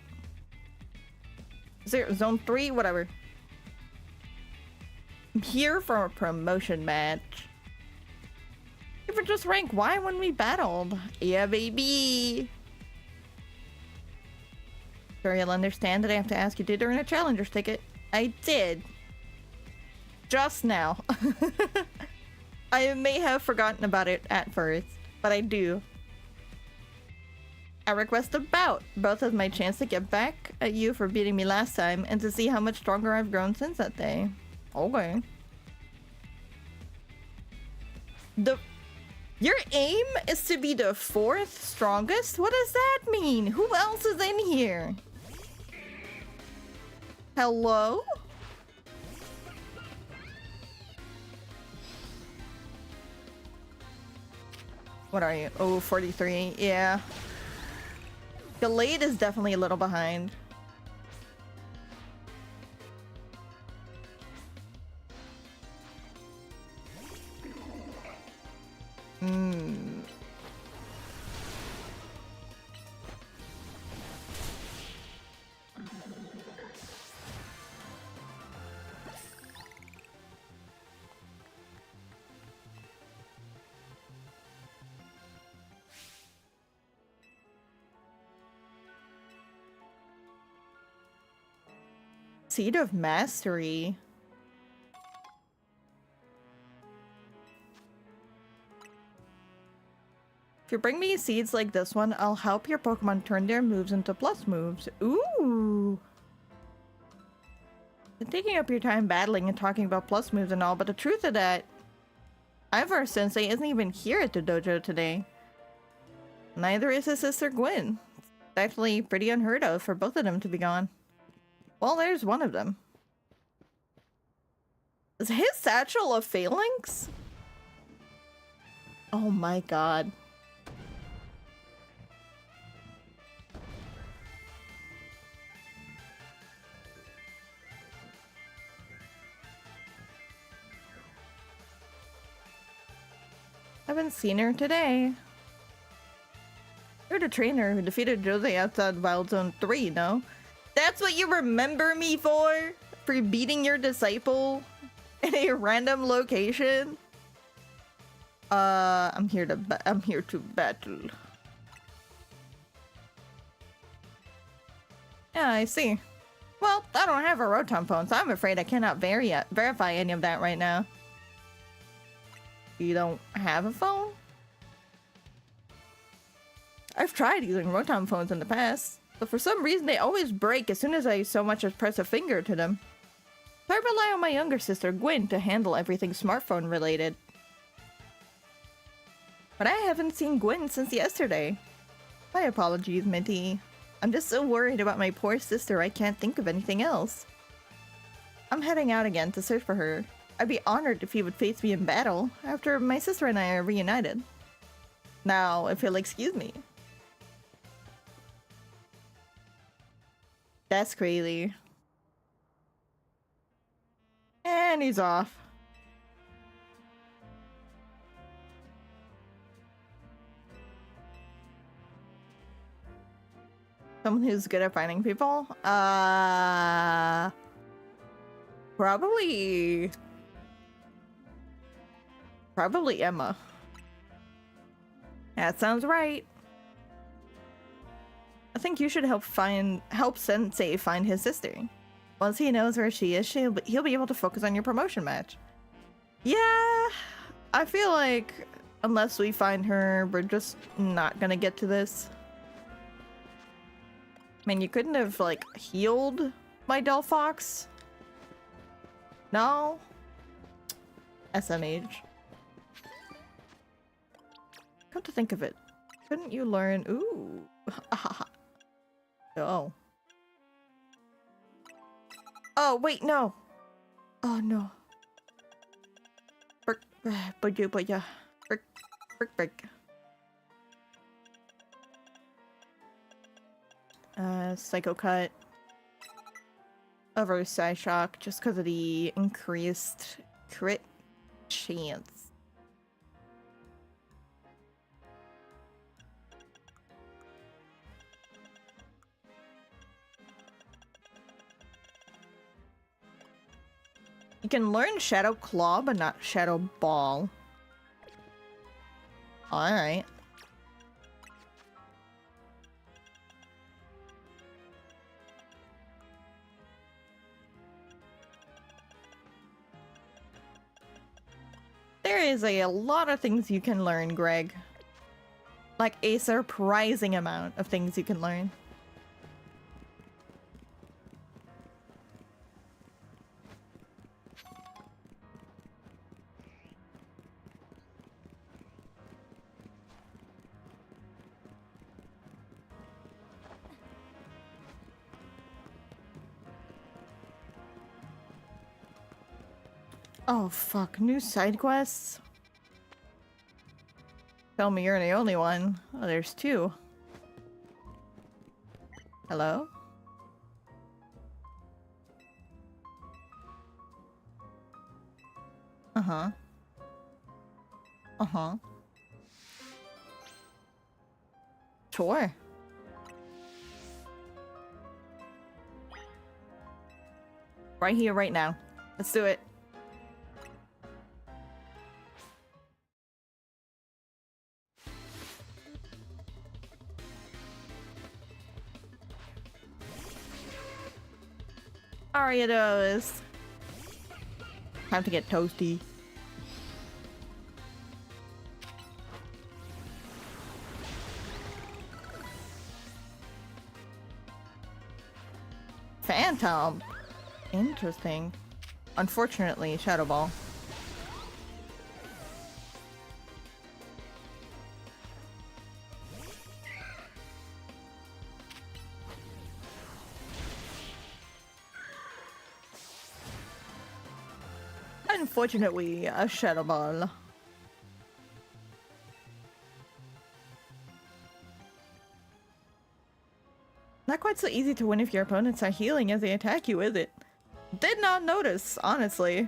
Zone 3? Whatever. I'm here for a promotion match. You were just rank Y when we battled. Yeah, baby. Sure, you'll understand that I have to ask you to earn a challenger's ticket. I did. Just now. I may have forgotten about it at first, but I do. I request a bout, both as my chance to get back at you for beating me last time and to see how much stronger I've grown since that day. Okay. Your aim is to be the 4th strongest? What does that mean? Who else is in here? Hello? What are you? Oh, 43. Yeah. Gallade is definitely a little behind. Seed of Mastery. If you bring me seeds like this one, I'll help your Pokemon turn their moves into plus moves. Ooh! You're taking up your time battling and talking about plus moves and all, but the truth of that, Ivor Sensei isn't even here at the dojo today. Neither is his sister Gwen. It's actually pretty unheard of for both of them to be gone. Well, there's one of them. Is his satchel a phalanx? Oh my god. Haven't seen her today. You're the trainer who defeated Jose outside Wild Zone 3, no? That's what you remember me for? For beating your disciple in a random location? I'm here to battle. Yeah, I see. Well, I don't have a Rotom phone, so I'm afraid I cannot verify any of that right now. You don't have a phone? I've tried using Rotom phones in the past, but for some reason they always break as soon as I so much as press a finger to them. So I rely on my younger sister, Gwen, to handle everything smartphone related. But I haven't seen Gwen since yesterday. My apologies, Minty. I'm just so worried about my poor sister I can't think of anything else. I'm heading out again to search for her. I'd be honored if you would face me in battle after my sister and I are reunited. Now, if you'll excuse me. That's crazy. And he's off. Someone who's good at finding people? Probably Emma. That sounds right. I think you should help Sensei find his sister. Once he knows where she is, he'll be able to focus on your promotion match. Yeah, I feel like unless we find her, we're just not gonna get to this. I mean, you couldn't have, like, healed my Delphox? No? SMH. Come to think of it, couldn't you learn— ooh. Oh. Oh, wait, no. Oh, no. Frick. Psycho Cut. Over Side Shock just because of the increased crit chance. You can learn Shadow Claw, but not Shadow Ball. Alright. There is a lot of things you can learn, Greg. Like a surprising amount of things you can learn. Oh fuck, new side quests? Tell me you're the only one. Oh, there's two. Hello? Uh-huh. Uh-huh. Sure. Right here, right now. Let's do it. Ariados. Time to get toasty. Phantom. Interesting. Unfortunately, Shadow Ball. Unfortunately, a Shadow Ball. Not quite so easy to win if your opponents are healing as they attack you, is it? Did not notice, honestly.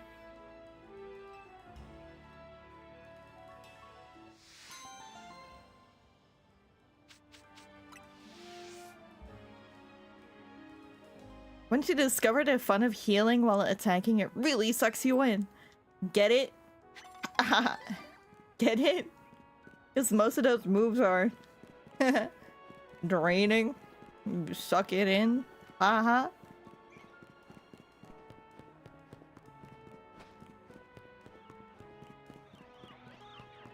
Once you discover the fun of healing while attacking, it really sucks you in. Get it? Get it? Because most of those moves are draining. You suck it in.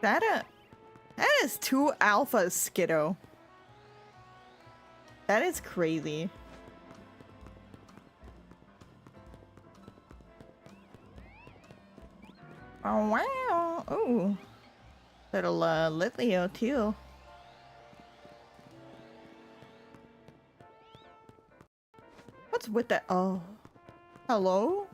That is 2 alpha Skiddo. That is crazy. Oh wow! Ooh, little Litleo too. What's with that? Oh, hello.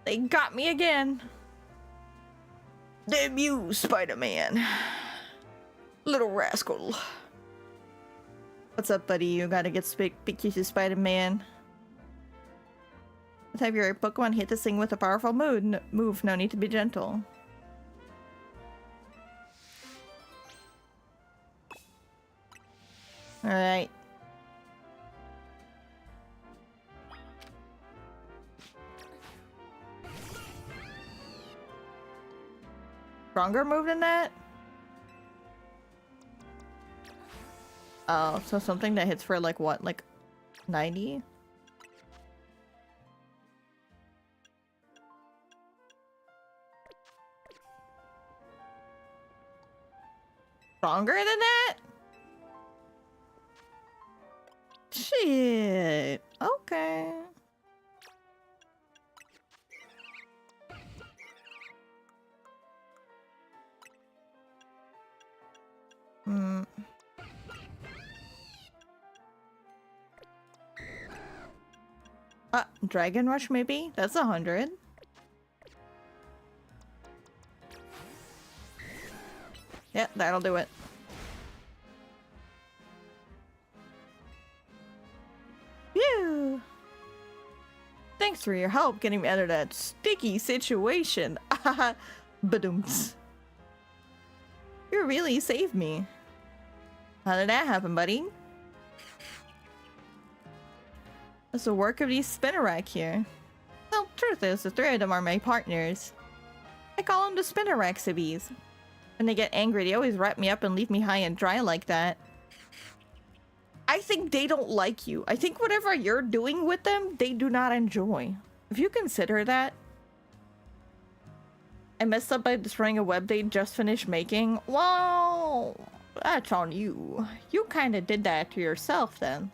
They got me again. Damn you, Spider-Man. Little rascal. What's up, buddy? You gotta get picky to Spider-Man. Let's have your Pokemon hit this thing with a powerful move. No need to be gentle. Alright. Stronger move than that? Oh, so something that hits for like what? Like 90? Stronger than that? Shit. Okay. Dragon Rush maybe? That's 100. Yeah, that'll do it. Phew! Thanks for your help getting me out of that sticky situation. Badoomts. You really saved me. How did that happen, buddy? It's the work of these Spinnerack here. Well, truth is, the 3 of them are my partners. I call them the Spinnerack Sibbies. When they get angry, they always wrap me up and leave me high and dry like that. I think they don't like you. I think whatever you're doing with them, they do not enjoy. If you consider that. I messed up by destroying a web they just finished making. Well, that's on you. You kinda did that to yourself then.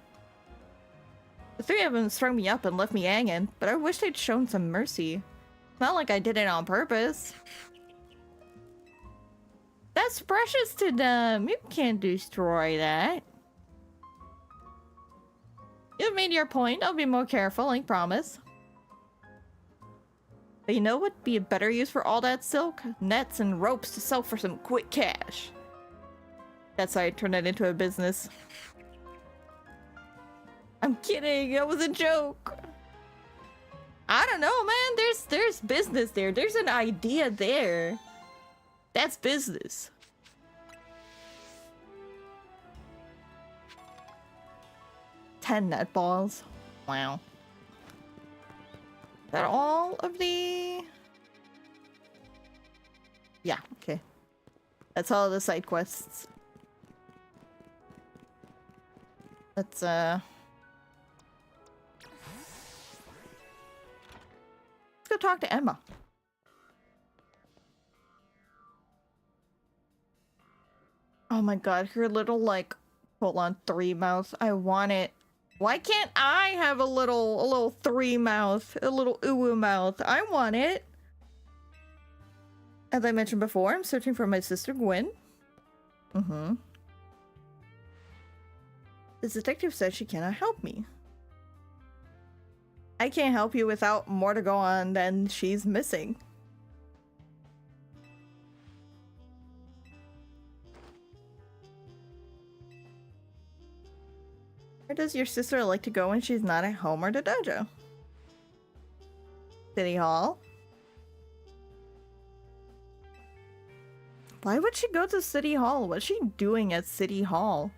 The 3 of them strung me up and left me hanging, but I wish they'd shown some mercy. It's not like I did it on purpose. That's precious to them. You can't destroy that. You've made your point. I'll be more careful, I promise. But you know what would be a better use for all that silk? Nets and ropes to sell for some quick cash. That's how I turned it into a business. I'm kidding, that was a joke. I don't know, man. There's business there. There's an idea there. That's business. $10 net balls. Wow. Is that all of the... Yeah, okay. That's all of the side quests. Let's go talk to Emma. Oh my god, her little, like, hold on, 3 mouth. I want it. Why can't I have a little 3 mouth? A little uwu mouth. I want it. As I mentioned before, I'm searching for my sister Gwen. The detective said she cannot help me. I can't help you without more to go on than she's missing. Where does your sister like to go when she's not at home or the dojo? City Hall. Why would she go to City Hall? What's she doing at City Hall?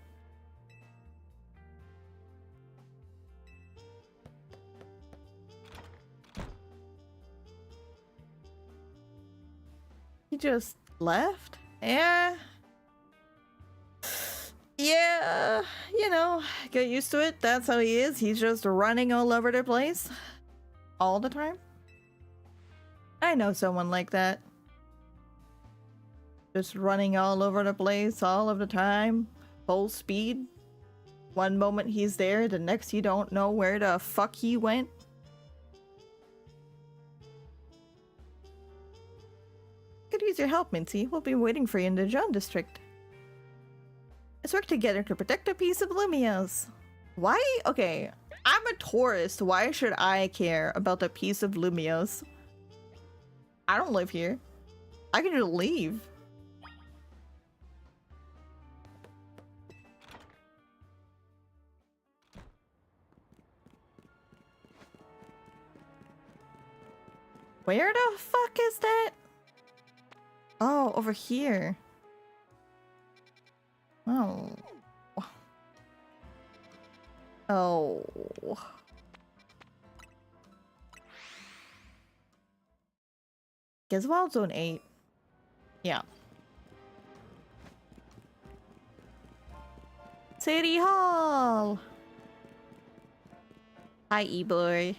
He just left? Yeah. Yeah, you know, get used to it. That's how he is. He's just running all over the place. All the time. I know someone like that. Just running all over the place all of the time. Full speed. One moment he's there, the next you don't know where the fuck he went. Could use your help, Minty. We'll be waiting for you in the John district. Let's work together to protect a piece of Lumios. Why? Okay, I'm a tourist. Why should I care about a piece of Lumios? I don't live here. I can just leave. Where the fuck is that? Oh, over here. Oh. Oh. Griswold Zone 8. Yeah. City Hall! Hi, E-boy.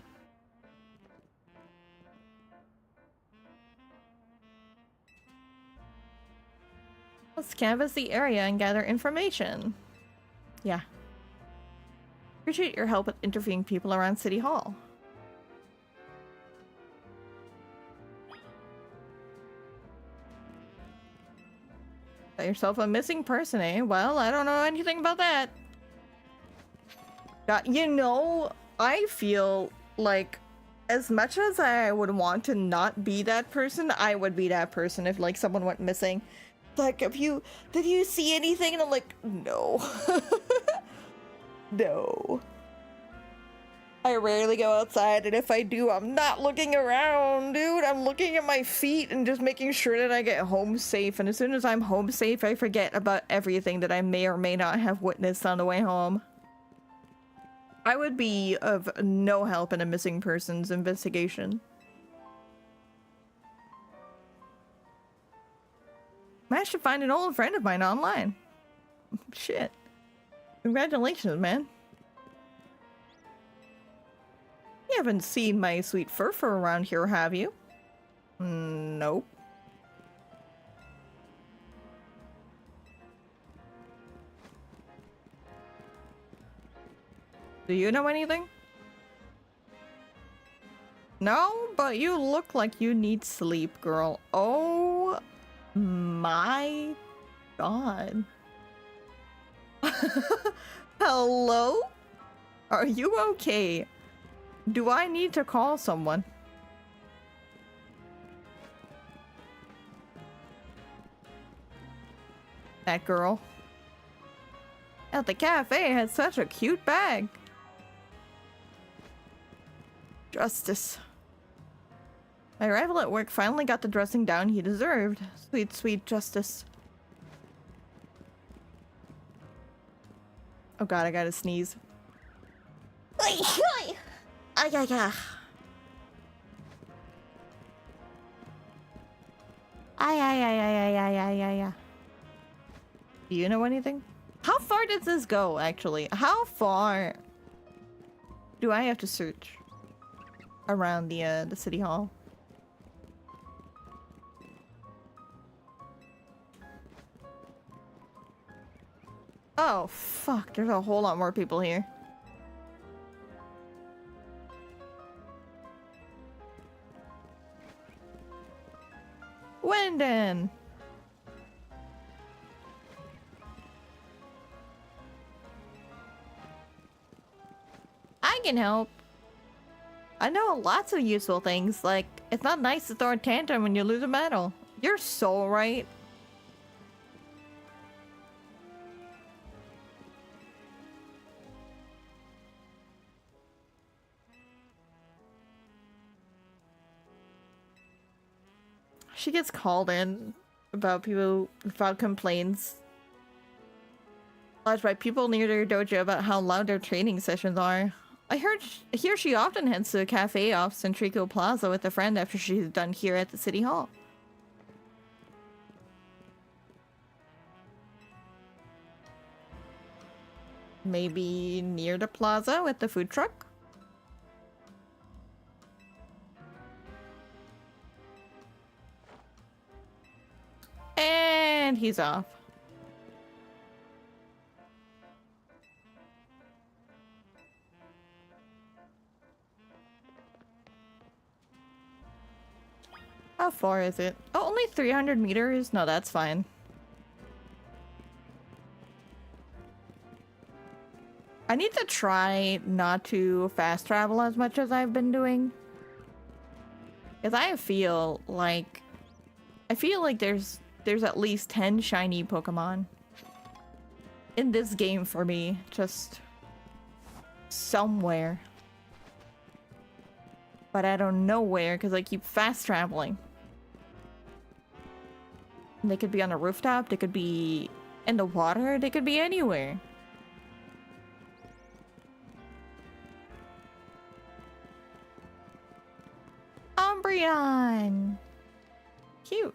Let's canvass the area and gather information. Yeah. Appreciate your help with interviewing people around City Hall. Got yourself a missing person, eh? Well, I don't know anything about that. You know, I feel like as much as I would want to not be that person, I would be that person if like someone went missing. Like, did you see anything? And I'm like, no. No. I rarely go outside, and if I do, I'm not looking around, dude. I'm looking at my feet and just making sure that I get home safe. And as soon as I'm home safe, I forget about everything that I may or may not have witnessed on the way home. I would be of no help in a missing persons investigation. Managed to find an old friend of mine online. Shit. Congratulations, man. You haven't seen my sweet furfur around here, have you? Nope. Do you know anything? No, but you look like you need sleep, girl. Oh my god. Hello? Are you okay? Do I need to call someone? That girl at the cafe had such a cute bag. Justice. My rival at work finally got the dressing down he deserved. Sweet, sweet justice. Oh god, I gotta sneeze. Ay, ay, ay. Ay. Do you know anything? How far does this go, actually? How far do I have to search around the city hall? Oh, fuck. There's a whole lot more people here. Wendon! I can help. I know lots of useful things, like it's not nice to throw a tantrum when you lose a battle. You're so right. She gets called in. about people about complaints lodged by people near their dojo about how loud their training sessions are. I hear she often heads to a cafe off Centrico Plaza with a friend after she's done here at the city hall. Maybe near the plaza with the food truck? And he's off. How far is it? Oh, only 300 meters? No, that's fine. I need to try not to fast travel as much as I've been doing. Because I feel like there's at least 10 shiny Pokemon in this game for me. Just somewhere. But I don't know where because I keep fast traveling. They could be on a rooftop, they could be in the water, they could be anywhere. Umbreon! Cute.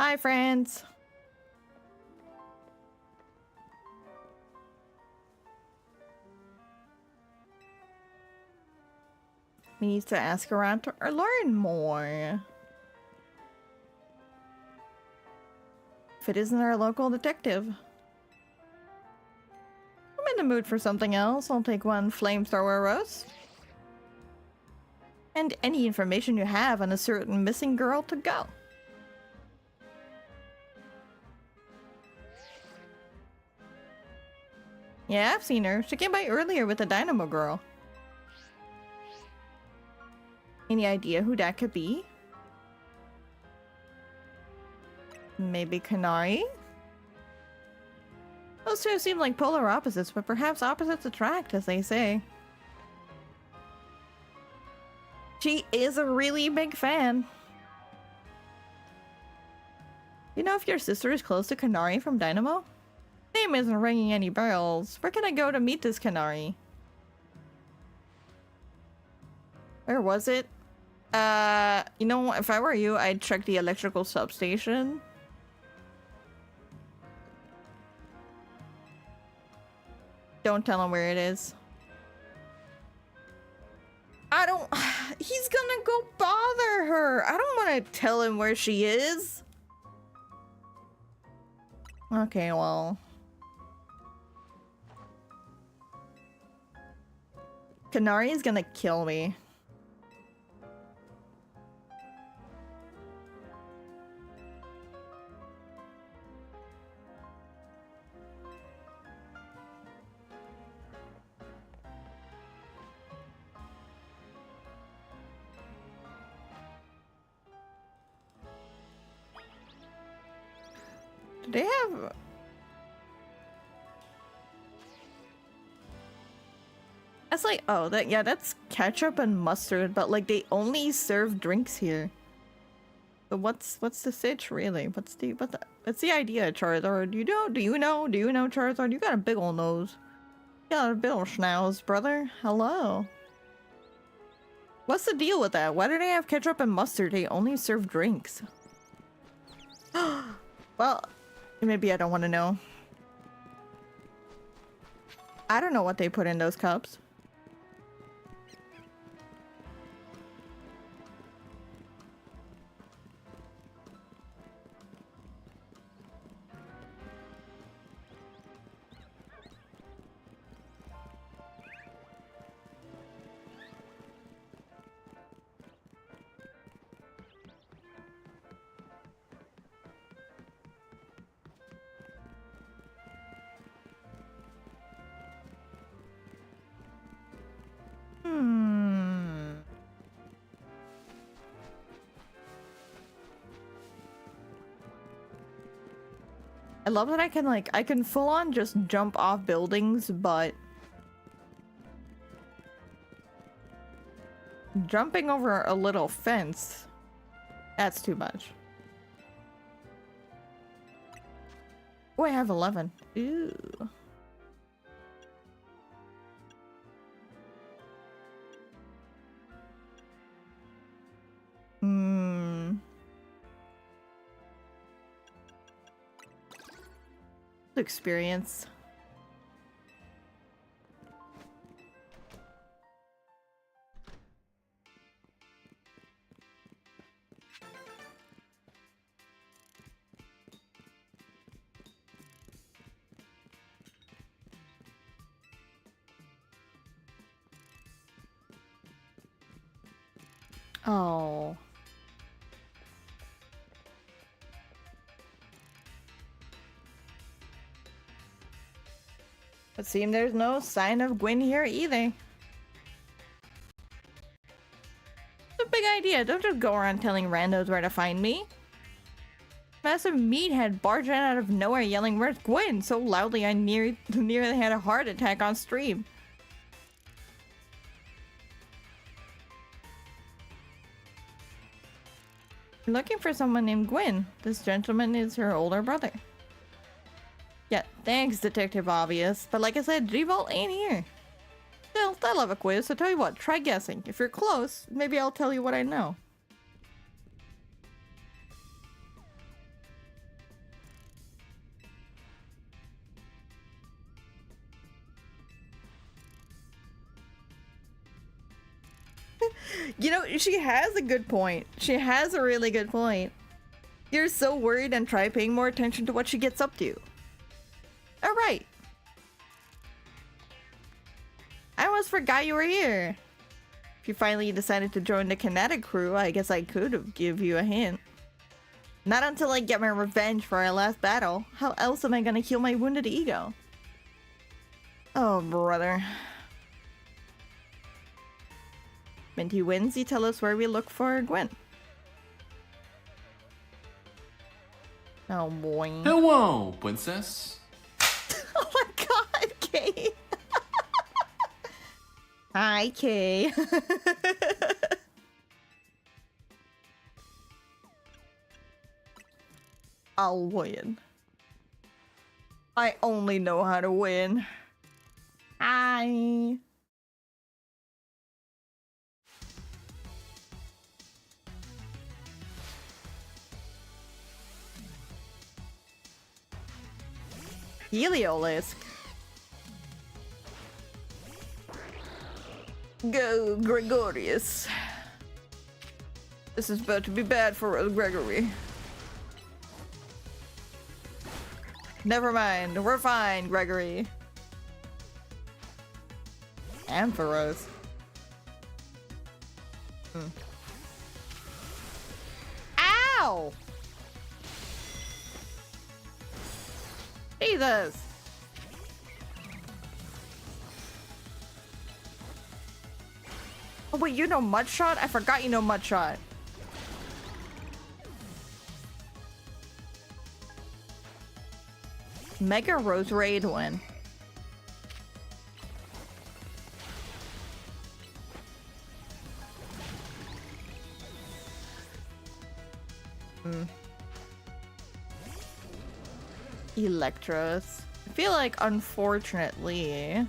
Hi, friends. We need to ask around to learn more. If it isn't our local detective. I'm in the mood for something else. I'll take one flamethrower rose. And any information you have on a certain missing girl to go. Yeah, I've seen her. She came by earlier with the Dynamo girl. Any idea who that could be? Maybe Kanari? Those two seem like polar opposites, but perhaps opposites attract, as they say. She is a really big fan. You know if your sister is close to Kanari from Dynamo? Name isn't ringing any bells. Where can I go to meet this Kanari? Where was it? You know, if I were you, I'd check the electrical substation. Don't tell him where it is. I don't... He's gonna go bother her. I don't want to tell him where she is. Okay, well... Kanari is gonna kill me. Do they have... That's like, oh, yeah, that's ketchup and mustard, but like they only serve drinks here. So what's the sitch really? What's the idea, Charizard? Do you know, Charizard? You got a big ol' nose. You got a big ol' schnauz, brother. Hello. What's the deal with that? Why do they have ketchup and mustard? They only serve drinks. Well, maybe I don't want to know. I don't know what they put in those cups. I love that I can full on just jump off buildings, but Jumping over a little fence. That's too much. Oh, I have 11. Ooh. Experience. Oh. It seems there's no sign of Gwen here either. It's a big idea. Don't just go around telling randos where to find me. Massive meathead barged in out of nowhere yelling, "Where's Gwen?" so loudly I nearly had a heart attack on stream. I'm looking for someone named Gwen. This gentleman is her older brother. Yeah, thanks, Detective Obvious. But like I said, G-Vault ain't here. Still, they'll have a quiz, so tell you what, try guessing. If you're close, maybe I'll tell you what I know. You know, she has a good point. She has a really good point. You're so worried and try paying more attention to what she gets up to. Alright. I almost forgot you were here. If you finally decided to join the Kinetic crew, I guess I could have give you a hint. Not until I get my revenge for our last battle. How else am I gonna heal my wounded ego? Oh, brother. Minty wins, you tell us where we look for Gwen. Oh boy. Hello, princess. Oh my god, Kay. Hi, Kay. I'll win. I only know how to win. Hi. Heliolisk. Go, Gregorius. This is about to be bad for us, Gregory. Never mind, we're fine, Gregory. Ampharos. Ow! Jesus! Oh wait, you know Mudshot? I forgot you know Mudshot. Mega Rose Raid win. Electros. I feel like, unfortunately,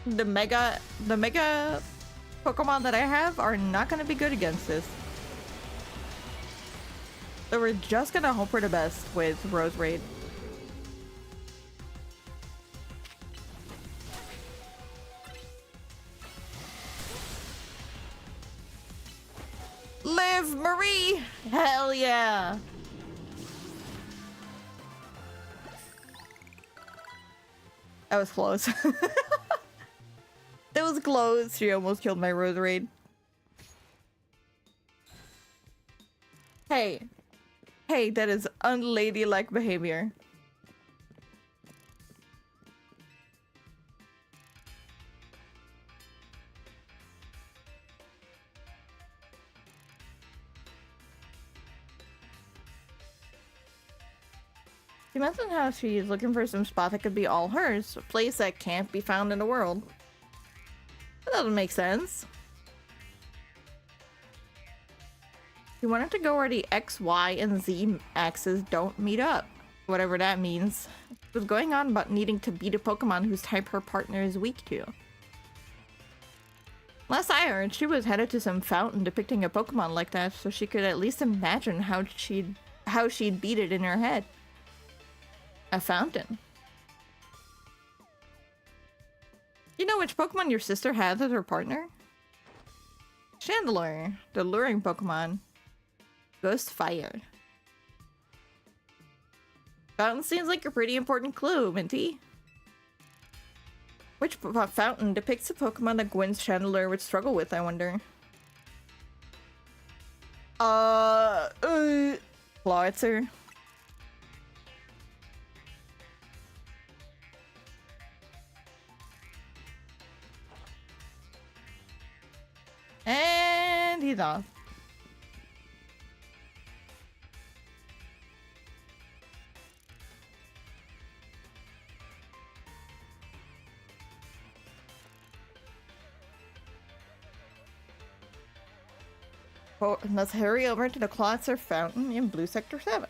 the mega Pokemon that I have are not gonna be good against this. So we're just gonna hope for the best with Rose Raid. Live, Marie! Hell yeah! That was close. That was close. She almost killed my Rose Raid. Hey. Hey, that is unladylike behavior. She mentioned how she's looking for some spot that could be all hers, a place that can't be found in the world. doesn't make sense. You wanted to go where the X, Y, and Z axes don't meet up. Whatever that means. It was going on about needing to beat a Pokemon whose type her partner is weak to. Last I heard, she was headed to some fountain depicting a Pokemon like that, so she could at least imagine how she'd beat it in her head. A fountain. You know which Pokemon your sister has as her partner? Chandler, the luring Pokemon. Ghost Fire. Fountain seems like a pretty important clue, Minty. Which fountain depicts a Pokemon that Gwen's Chandler would struggle with, I wonder? Clawitzer. And he's off. Oh, let's hurry over to the Clawitzer Fountain in Blue Sector 7.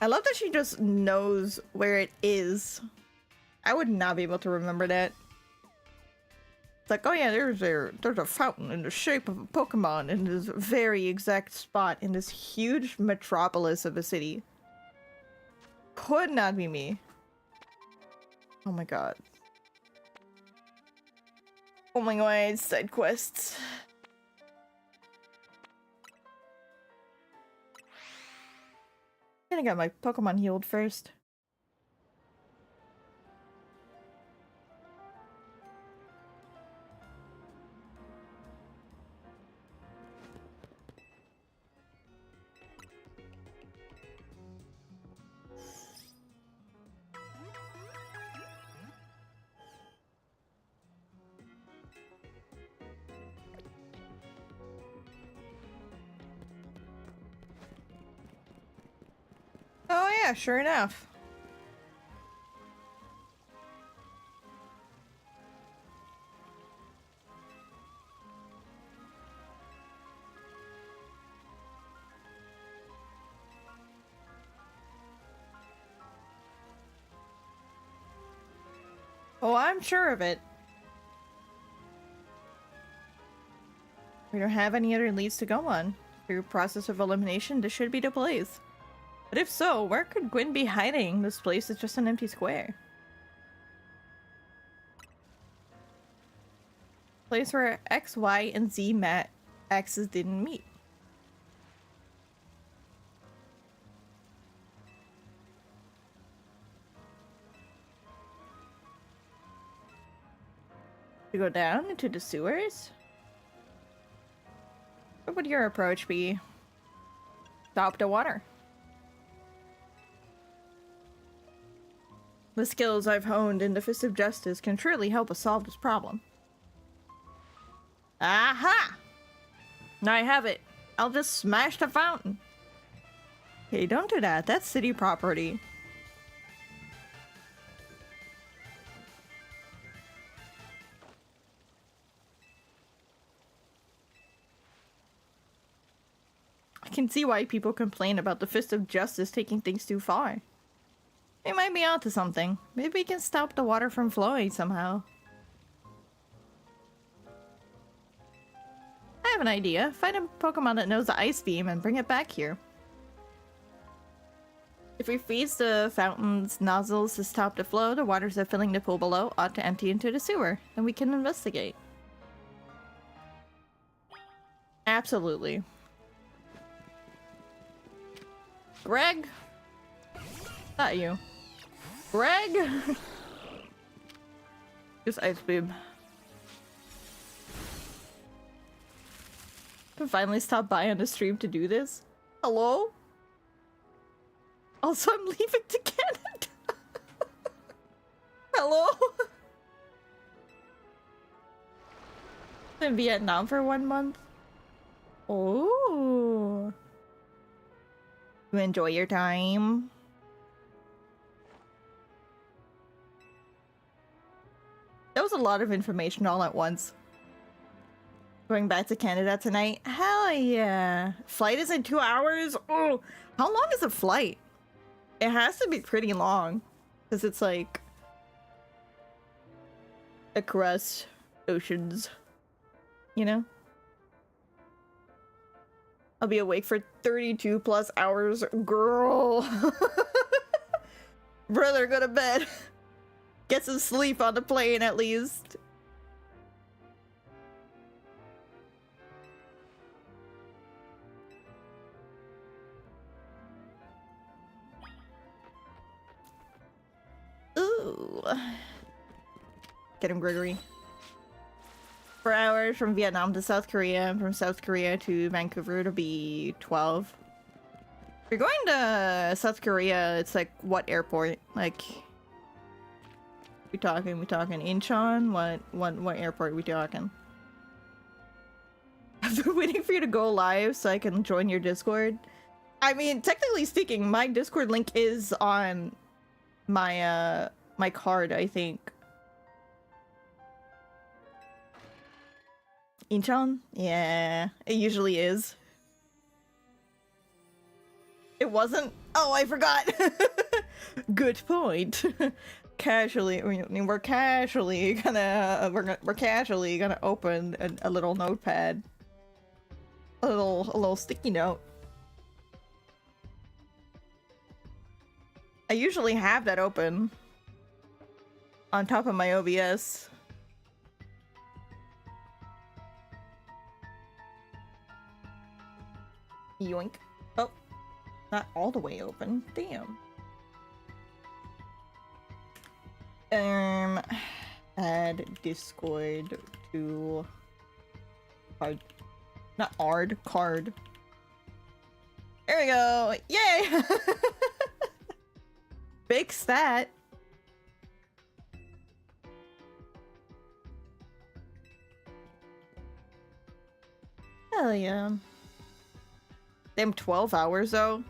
I love that she just knows where it is. I would not be able to remember that. It's like, oh yeah, there's a fountain in the shape of a Pokemon in this very exact spot in this huge metropolis of a city. Could not be me. Oh my god. Oh my god, side quests. I'm gonna get my Pokemon healed first. Oh yeah, sure enough. Oh, I'm sure of it. We don't have any other leads to go on. Through process of elimination, this should be the place. But if so, where could Gwen be hiding? This place is just an empty square. Place where X, Y, and Z axes didn't meet. To go down into the sewers? What would your approach be? Stop the water. The skills I've honed in the Fist of Justice can truly help us solve this problem. Aha! I have it. I'll just smash the fountain. Hey, don't do that. That's city property. I can see why people complain about the Fist of Justice taking things too far. They might be onto something. Maybe we can stop the water from flowing somehow. I have an idea. Find a Pokemon that knows the Ice Beam and bring it back here. If we freeze the fountain's nozzles to stop the flow, the waters that are filling the pool below ought to empty into the sewer, and we can investigate. Absolutely. Greg? Not you. Greg? Just Ice Beam. I finally stopped by on the stream to do this. Hello? Also, I'm leaving to Canada. Hello? In Vietnam for 1 month. Oh. You enjoy your time? lot of information all at once. Going back to Canada tonight? Hell yeah. Flight is in 2 hours? Oh, how long is a flight? It has to be pretty long. Because it's like... across oceans. You know? I'll be awake for 32 plus hours. Girl! Brother, go to bed. Get some sleep on the plane at least. Ooh. Get him, Gregory. 4 hours from Vietnam to South Korea, and from South Korea to Vancouver to be 12. If you're going to South Korea, it's like what airport? Like, we talking Incheon? What airport we talking? I've been waiting for you to go live so I can join your Discord. I mean, technically speaking, my Discord link is on my my card, I think. Incheon? Yeah, it usually is. It wasn't? Oh, I forgot. Good point. We're casually gonna open a little notepad, a little sticky note. I usually have that open on top of my OBS. Yoink. Oh, not all the way open. Damn. Add Discord to card. Not ARD, card. There we go. Yay! Fix that. Hell yeah. Damn, 12 hours though.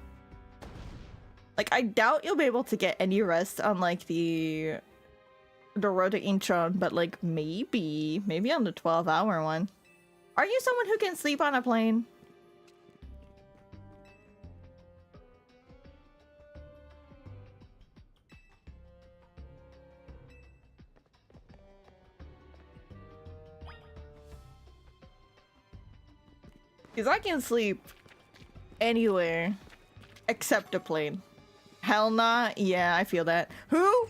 Like, I doubt you'll be able to get any rest on like the road to Incheon, but like maybe on the 12-hour one. Are you someone who can sleep on a plane? Because I can sleep anywhere except a plane. Hell nah. Yeah, I feel that. Who?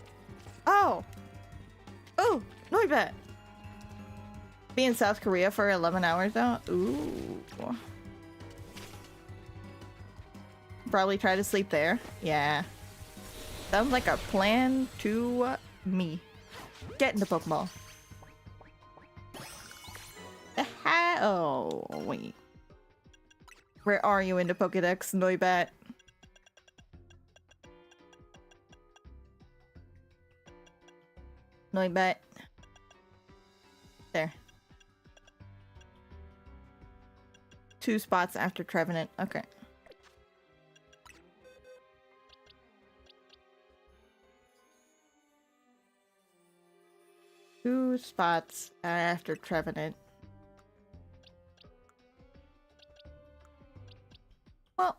Oh. Oh, Nightbot. Be in South Korea for 11 hours though? Ooh. Probably try to sleep there. Yeah. Sounds like a plan to me. Get in the Pokeball. Oh, wait. Where are you in the Pokedex, Nightbot? Nightbot. There. 2 spots after Trevenant. Okay. Two spots after Trevenant. Well.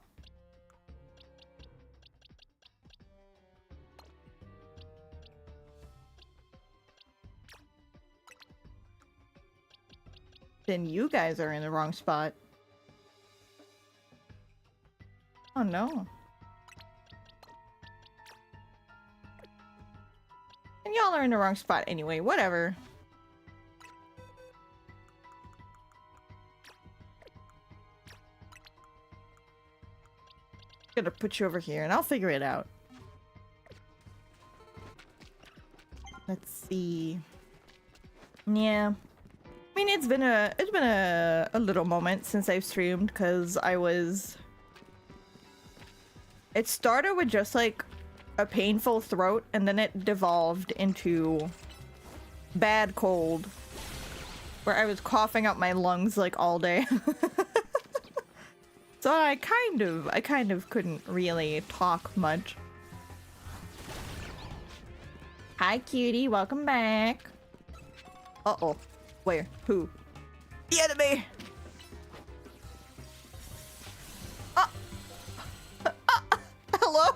Then you guys are in the wrong spot. Oh no. And y'all are in the wrong spot anyway, whatever. Gonna put you over here and I'll figure it out. Let's see. Yeah. I mean, it's been a little moment since I've streamed because it started with just like a painful throat and then it devolved into bad cold where I was coughing out my lungs like all day. So I kind of couldn't really talk much. Hi cutie, welcome back. Uh-oh. Where? Who? The enemy! Hello?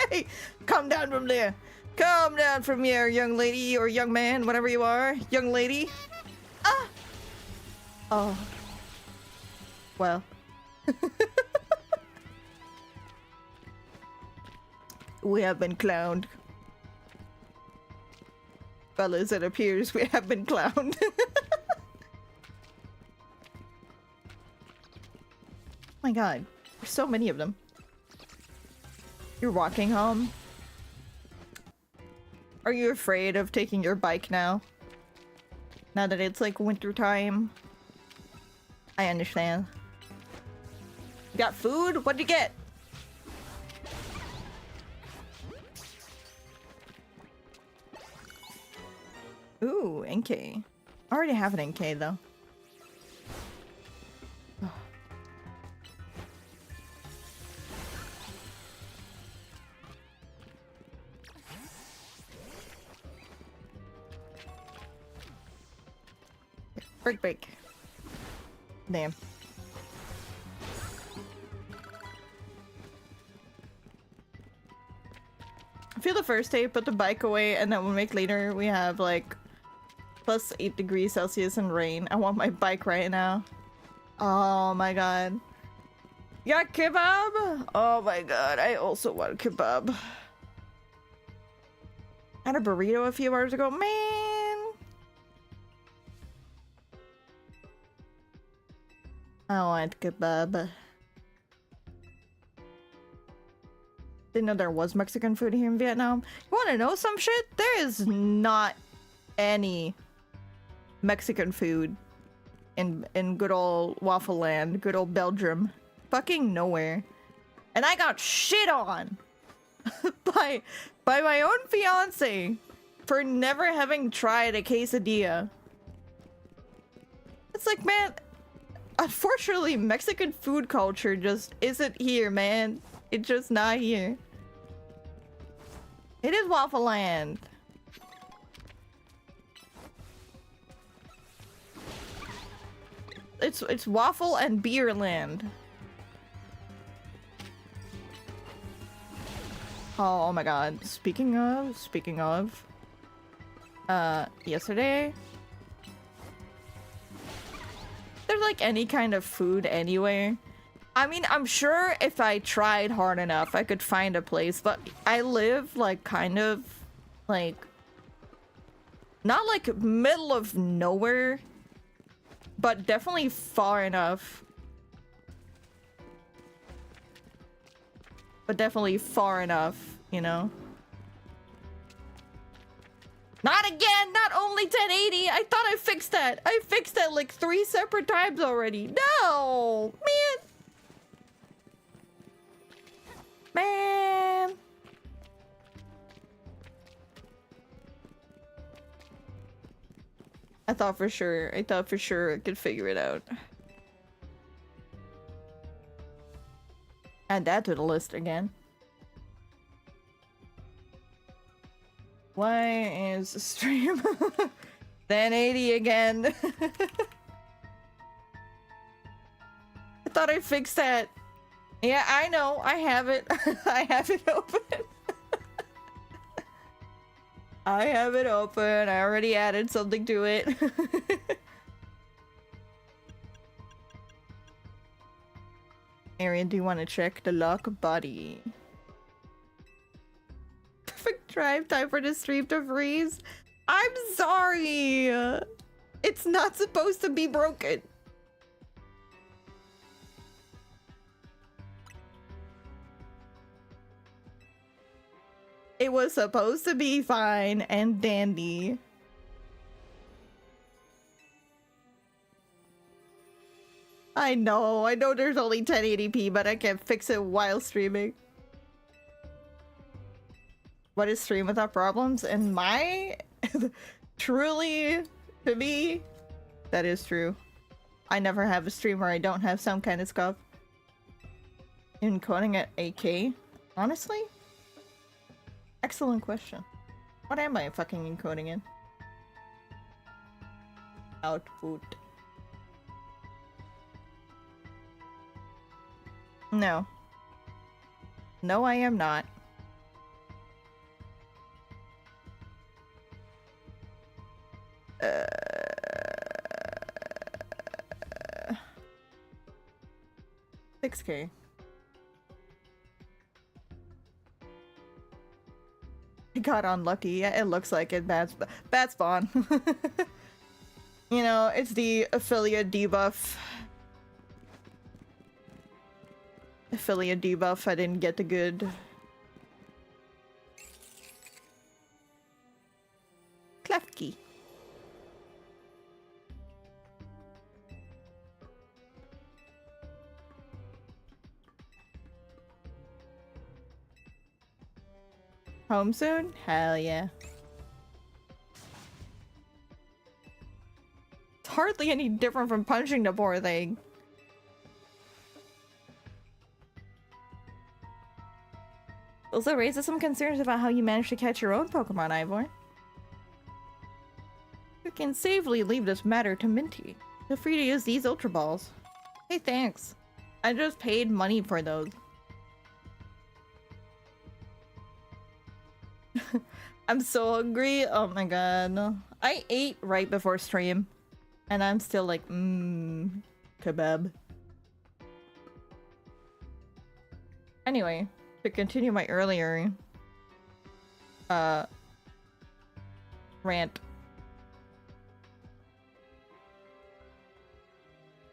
Hey, come down from there. Come down from here, young lady or young man, whatever you are. Young lady. Ah! Oh. Well. We have been clowned. Fellas, it appears we have been clowned. My god, there's so many of them. You're walking home? Are you afraid of taking your bike now? Now that it's like winter time? I understand. You got food? What'd you get? Ooh, NK. I already have an NK though. Break. Damn. I feel the first day, put the bike away, and then we'll make later we have like plus 8 degrees Celsius and rain. I want my bike right now. Oh my god. You got kebab? Oh my god, I also want kebab. I had a burrito a few hours ago. Man! I want kebab. Didn't know there was Mexican food here in Vietnam. You wanna know some shit? There is not any Mexican food in good old Waffle Land, good old Belgium. Fucking nowhere. And I got shit on by my own fiance for never having tried a quesadilla. It's like, man, unfortunately, Mexican food culture just isn't here, man. It's just not here. It is Waffle Land. It's waffle and beer land. Oh my god. Speaking of, yesterday, there's like any kind of food anywhere. I mean, I'm sure if I tried hard enough, I could find a place, but I live like kind of like not like middle of nowhere, but definitely far enough. But definitely far enough, you know? Not again! Not only 1080! I thought I fixed that! I fixed that like 3 separate times already! No! Man! I thought for sure I could figure it out. Add that to the list again. Why is the stream 1080 again? I thought I fixed that. Yeah, I know. I have it. I have it open. I have it open. I already added something to it. Arian, do you want to check the lock body? Perfect drive time for the stream to freeze. I'm sorry. It's not supposed to be broken. It was supposed to be fine and dandy. I know there's only 1080p, but I can't fix it while streaming. What is stream without problems? And my... truly, to me, that is true. I never have a stream where I don't have some kind of scuff. Encoding at 8K? Honestly? Excellent question. What am I fucking encoding in? Output. No. No, I am not. Uh... 6K. I got unlucky. Yeah, it looks like it. Bad spawn. You know, it's the affiliate debuff. Affiliate debuff. I didn't get the good. Cleft key. Home soon? Hell yeah. It's hardly any different from punching the poor thing. Also raises some concerns about how you managed to catch your own Pokemon, Ivor. You can safely leave this matter to Minty. Feel free to use these Ultra Balls. Hey, thanks. I just paid money for those. I'm so hungry. Oh my god. I ate right before stream. And I'm still like, kebab. Anyway, to continue my earlier rant.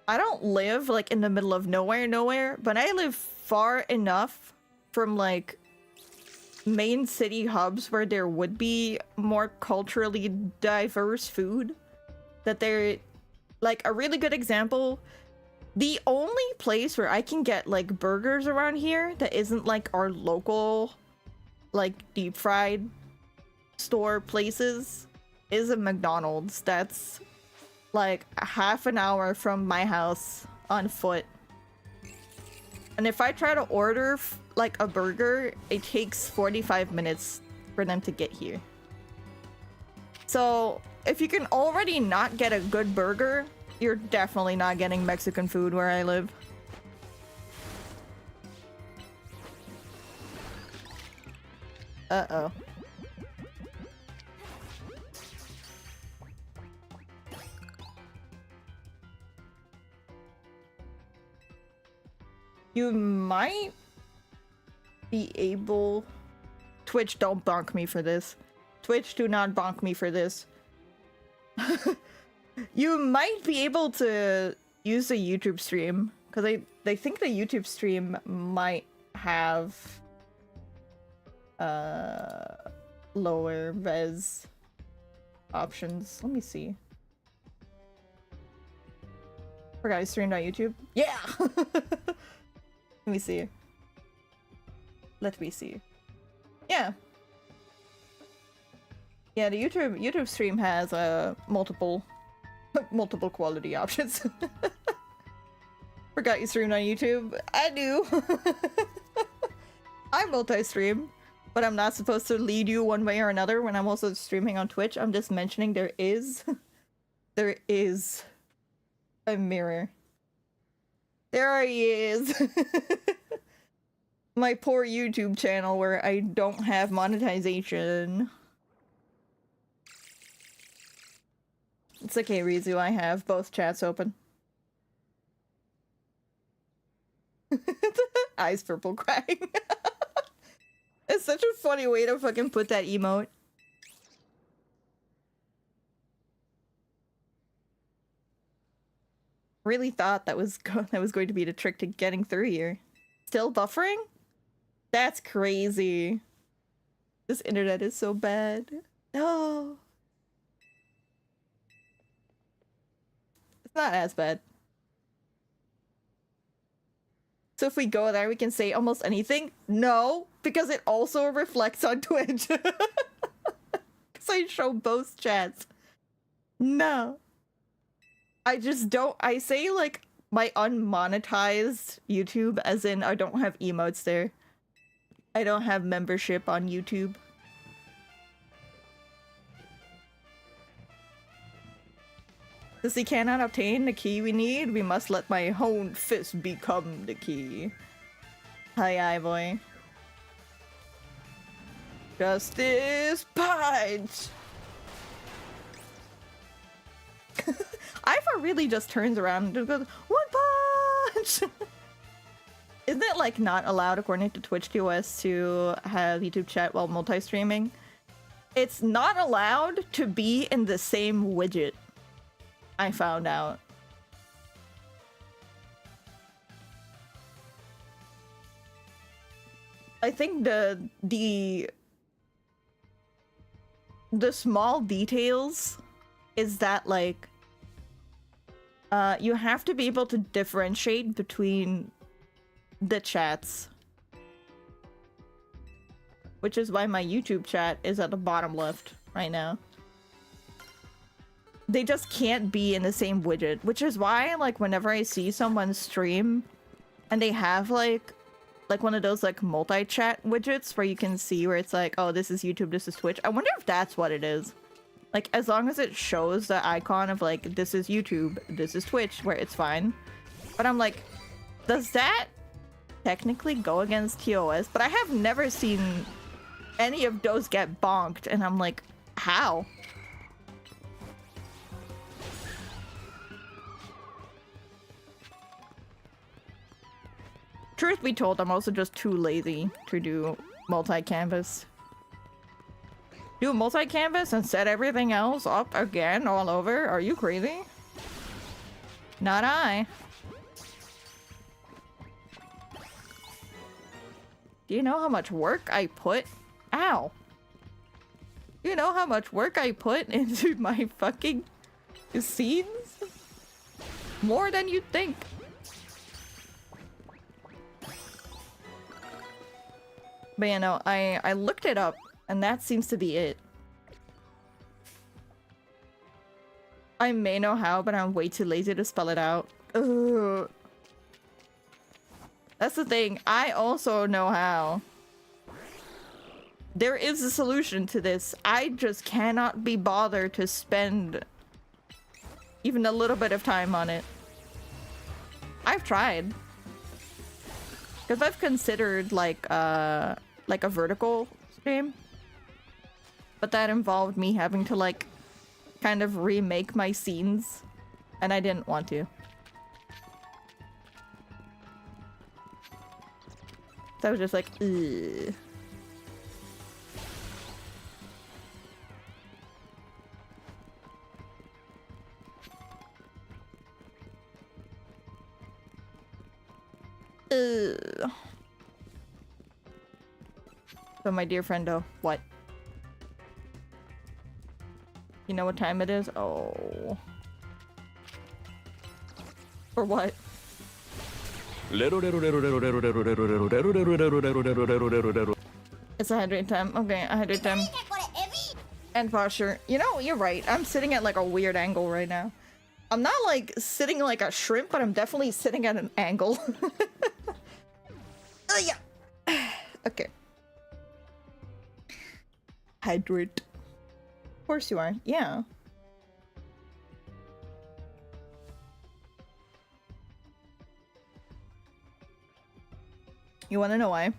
I don't live like in the middle of nowhere, but I live far enough from like main city hubs where there would be more culturally diverse food that they're like a really good example. The only place where I can get like burgers around here that isn't like our local like deep fried store places is a McDonald's that's like a half an hour from my house on foot. And if I try to order like a burger, it takes 45 minutes for them to get here. So if you can already not get a good burger, you're definitely not getting Mexican food where I live. Uh-oh. You might be able... Twitch, don't bonk me for this. Twitch, do not bonk me for this. You might be able to use a YouTube stream, because they think the YouTube stream might have lower res options. Let me see. Forgot I streamed on YouTube. Yeah! Let me see. Let me see. Yeah. Yeah, the YouTube stream has multiple quality options. Forgot you streamed on YouTube. I do. I multi-stream, but I'm not supposed to lead you one way or another when I'm also streaming on Twitch. I'm just mentioning there is a mirror. There he is. My poor YouTube channel where I don't have monetization. It's okay, Rizu, I have both chats open. Eyes purple crying. It's such a funny way to fucking put that emote. Really thought that was going to be the trick to getting through here. Still buffering? That's crazy. This internet is so bad. No. It's not as bad. So if we go there, we can say almost anything? No, because it also reflects on Twitch. Because I show both chats. No. I just don't. I say like my unmonetized YouTube, as in I don't have emotes there. I don't have membership on YouTube. Since he cannot obtain the key we need, we must let my own fist become the key. Aye, boy. Justice Punch! Ivar really just turns around and goes, one punch! Isn't it like not allowed according to Twitch TOS to have YouTube chat while multi-streaming? It's not allowed to be in the same widget. I found out. I think the small details is that like you have to be able to differentiate between the chats, which is why my YouTube chat is at the bottom left right now. They just can't be in the same widget, which is why like whenever I see someone stream and they have like one of those like multi-chat widgets where you can see where it's like, oh, this is YouTube, this is Twitch. I wonder if that's what it is. Like, as long as it shows the icon of like, this is YouTube, this is Twitch, where it's fine. But I'm like, does that technically go against TOS? But I have never seen any of those get bonked, and I'm like, how? Truth be told, I'm also just too lazy to do multi-canvas. Do multi-canvas and set everything else up again all over? Are you crazy? Not I. Do you know how much work I put? Ow. Do you know how much work I put into my fucking scenes? More than you'd think. But you know, I looked it up, and that seems to be it. I may know how, but I'm way too lazy to spell it out. Ugh. That's the thing, I also know how. There is a solution to this. I just cannot be bothered to spend even a little bit of time on it. I've tried. Because I've considered like a vertical stream, but that involved me having to like kind of remake my scenes, and I didn't want to. So I was just like, ugh. Ugh. So my dear friendo, what? You know what time it is? Oh. Or what? It's a hydrate time. Okay, a hydrate time. And posture. You know, you're right. I'm sitting at like a weird angle right now. I'm not like sitting like a shrimp, but I'm definitely sitting at an angle. Yeah. Okay. Hydrate. Of course you are. Yeah. You wanna know why?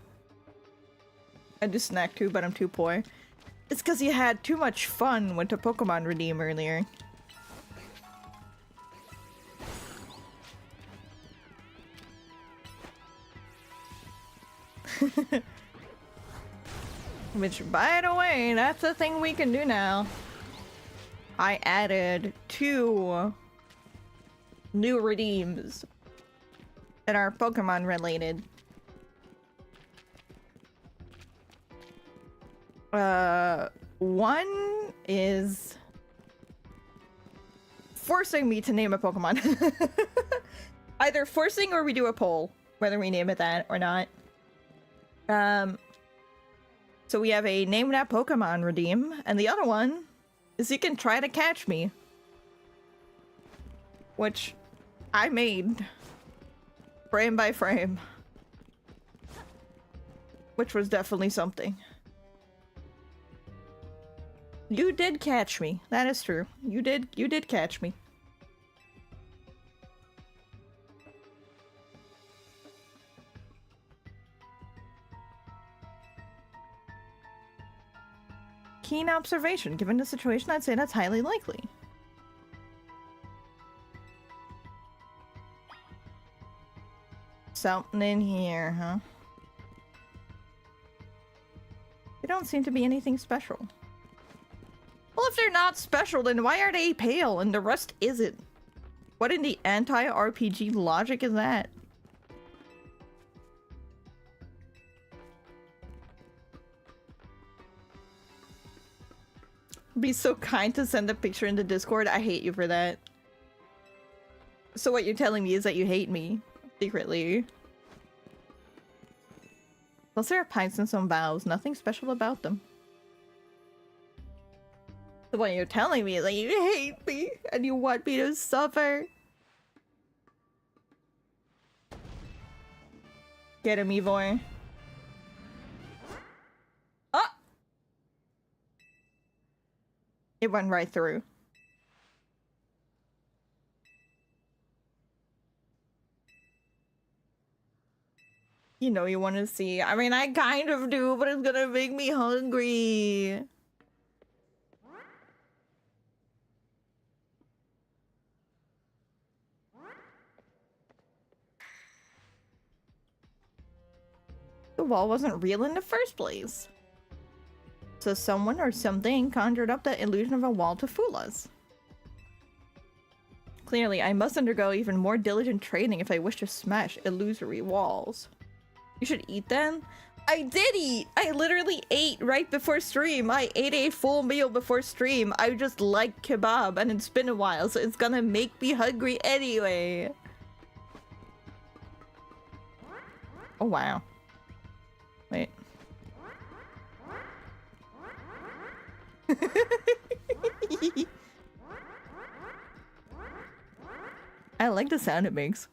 I do snack too, but I'm too poor. It's because you had too much fun with the Pokemon Redeem earlier. Which, by the way, that's a thing we can do now. I added 2 new redeems that are Pokemon related. One is forcing me to name a Pokemon. Either forcing or we do a poll, whether we name it that or not. So we have a name that Pokemon redeem, and the other one is you can try to catch me. Which I made frame by frame. Which was definitely something. You did catch me. That is true. You did catch me. keen observation. Given the situation, I'd say that's highly likely. Something in here, huh? They don't seem to be anything special. Well, if they're not special, then why are they pale and the rest isn't? What in the anti-RPG logic is that? Be so kind to send a picture in the Discord. I hate you for that. So what you're telling me is that you hate me secretly. Plus there are pipes and some valves. Nothing special about them. So what you're telling me is that you hate me and you want me to suffer. Get him, Evor. Oh! It went right through. You know you want to see. I mean, I kind of do, but it's gonna make me hungry. The wall wasn't real in the first place. So someone or something conjured up the illusion of a wall to fool us. Clearly, I must undergo even more diligent training if I wish to smash illusory walls. You should eat then? I did eat! I literally ate right before stream. I ate a full meal before stream. I just like kebab and it's been a while, so it's gonna make me hungry anyway. Oh wow. Wait. I like the sound it makes.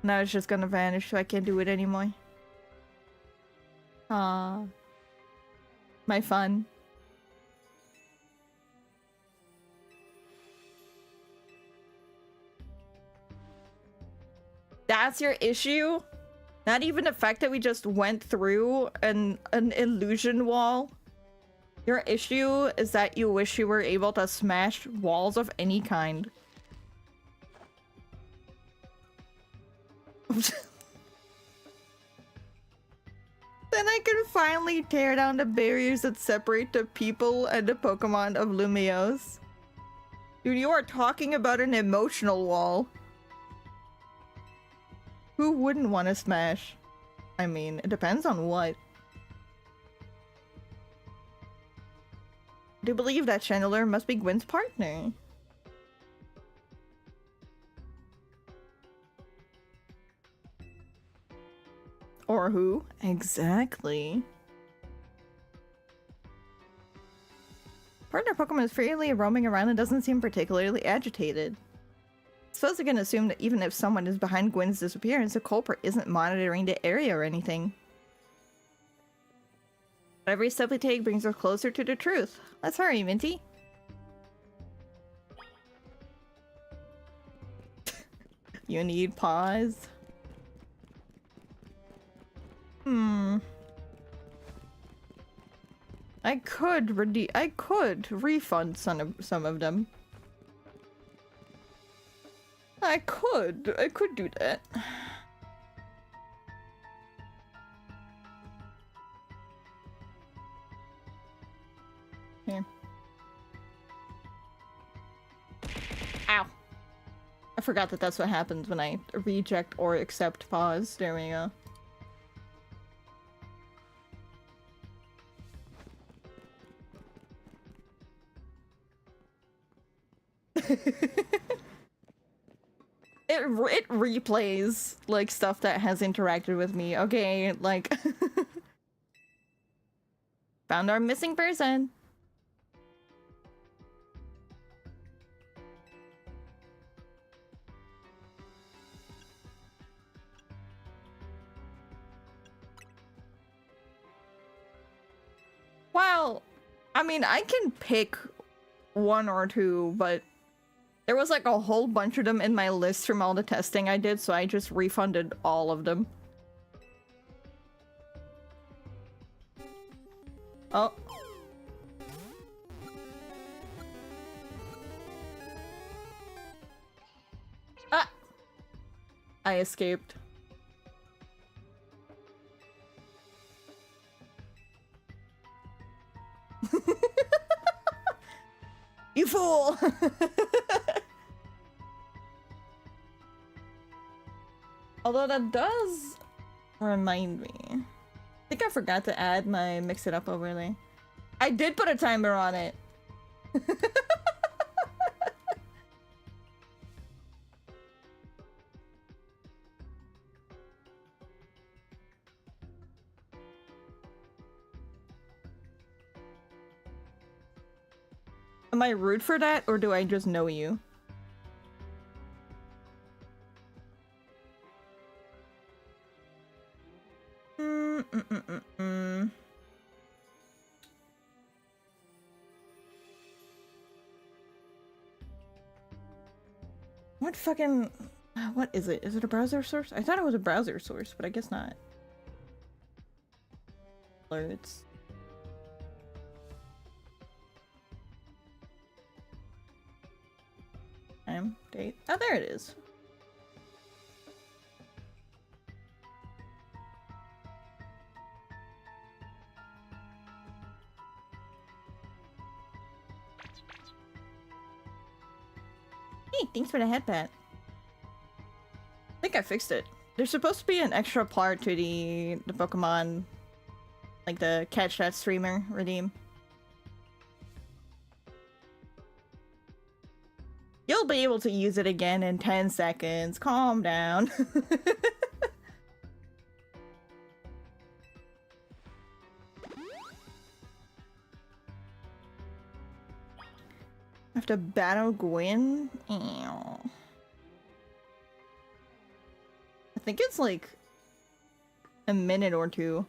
Now it's just gonna vanish, so I can't do it anymore. Ah, my fun. That's your issue? Not even the fact that we just went through an illusion wall? Your issue is that you wish you were able to smash walls of any kind. Then I can finally tear down the barriers that separate the people and the Pokemon of Lumiose. Dude, you are talking about an emotional wall. Who wouldn't want to smash? I mean, it depends on what. I do believe that Chandler must be Gwen's partner. Or who? Exactly. Partner Pokemon is freely roaming around and doesn't seem particularly agitated. I suppose I can assume that even if someone is behind Gwen's disappearance, the culprit isn't monitoring the area or anything. Every step we take brings us closer to the truth. Let's hurry, Minty. You need pause. I could refund some of them. I could do that. Here. Ow. I forgot that that's what happens when I reject or accept pause. There we go. It replays like stuff that has interacted with me. Okay, like found our missing person. Well, I mean, I can pick one or two, but There was like a whole bunch of them in my list from all the testing I did, so I just refunded all of them. Oh. Ah! I escaped. You fool! Although that does remind me. I think I forgot to add my mix it up overlay. I did put a timer on it. Am I rude for that, or do I just know you? What fucking... What is it? Is it a browser source? I thought it was a browser source, but I guess not. Alerts. Time, date. Oh, there it is. Hey, thanks for the headband. I think I fixed it. There's supposed to be an extra part to the Pokemon, like the catch that streamer redeem. You'll be able to use it again in 10 seconds. Calm down. I have to battle Gwyn? Ew. I think it's like a minute or two.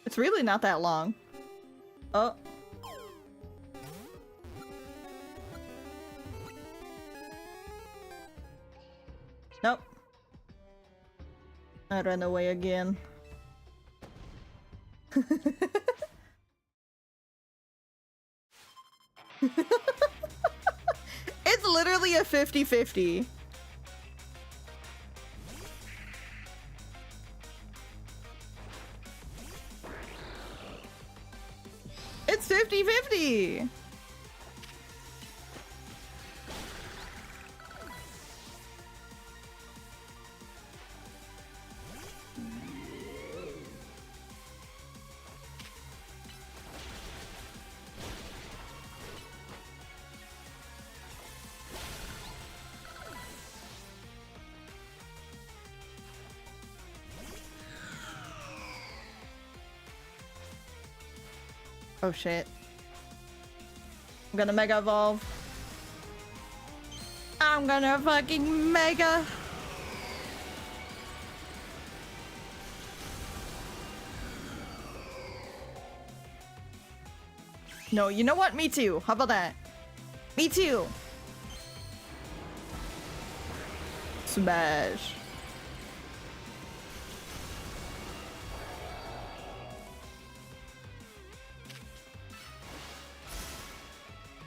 It's really not that long. Oh. Nope. I ran away again. It's literally a 50-50. It's 50-50. Oh shit. I'm gonna Mega Evolve. I'm gonna fucking Mega. No, you know what? Me too. How about that? Me too. Smash.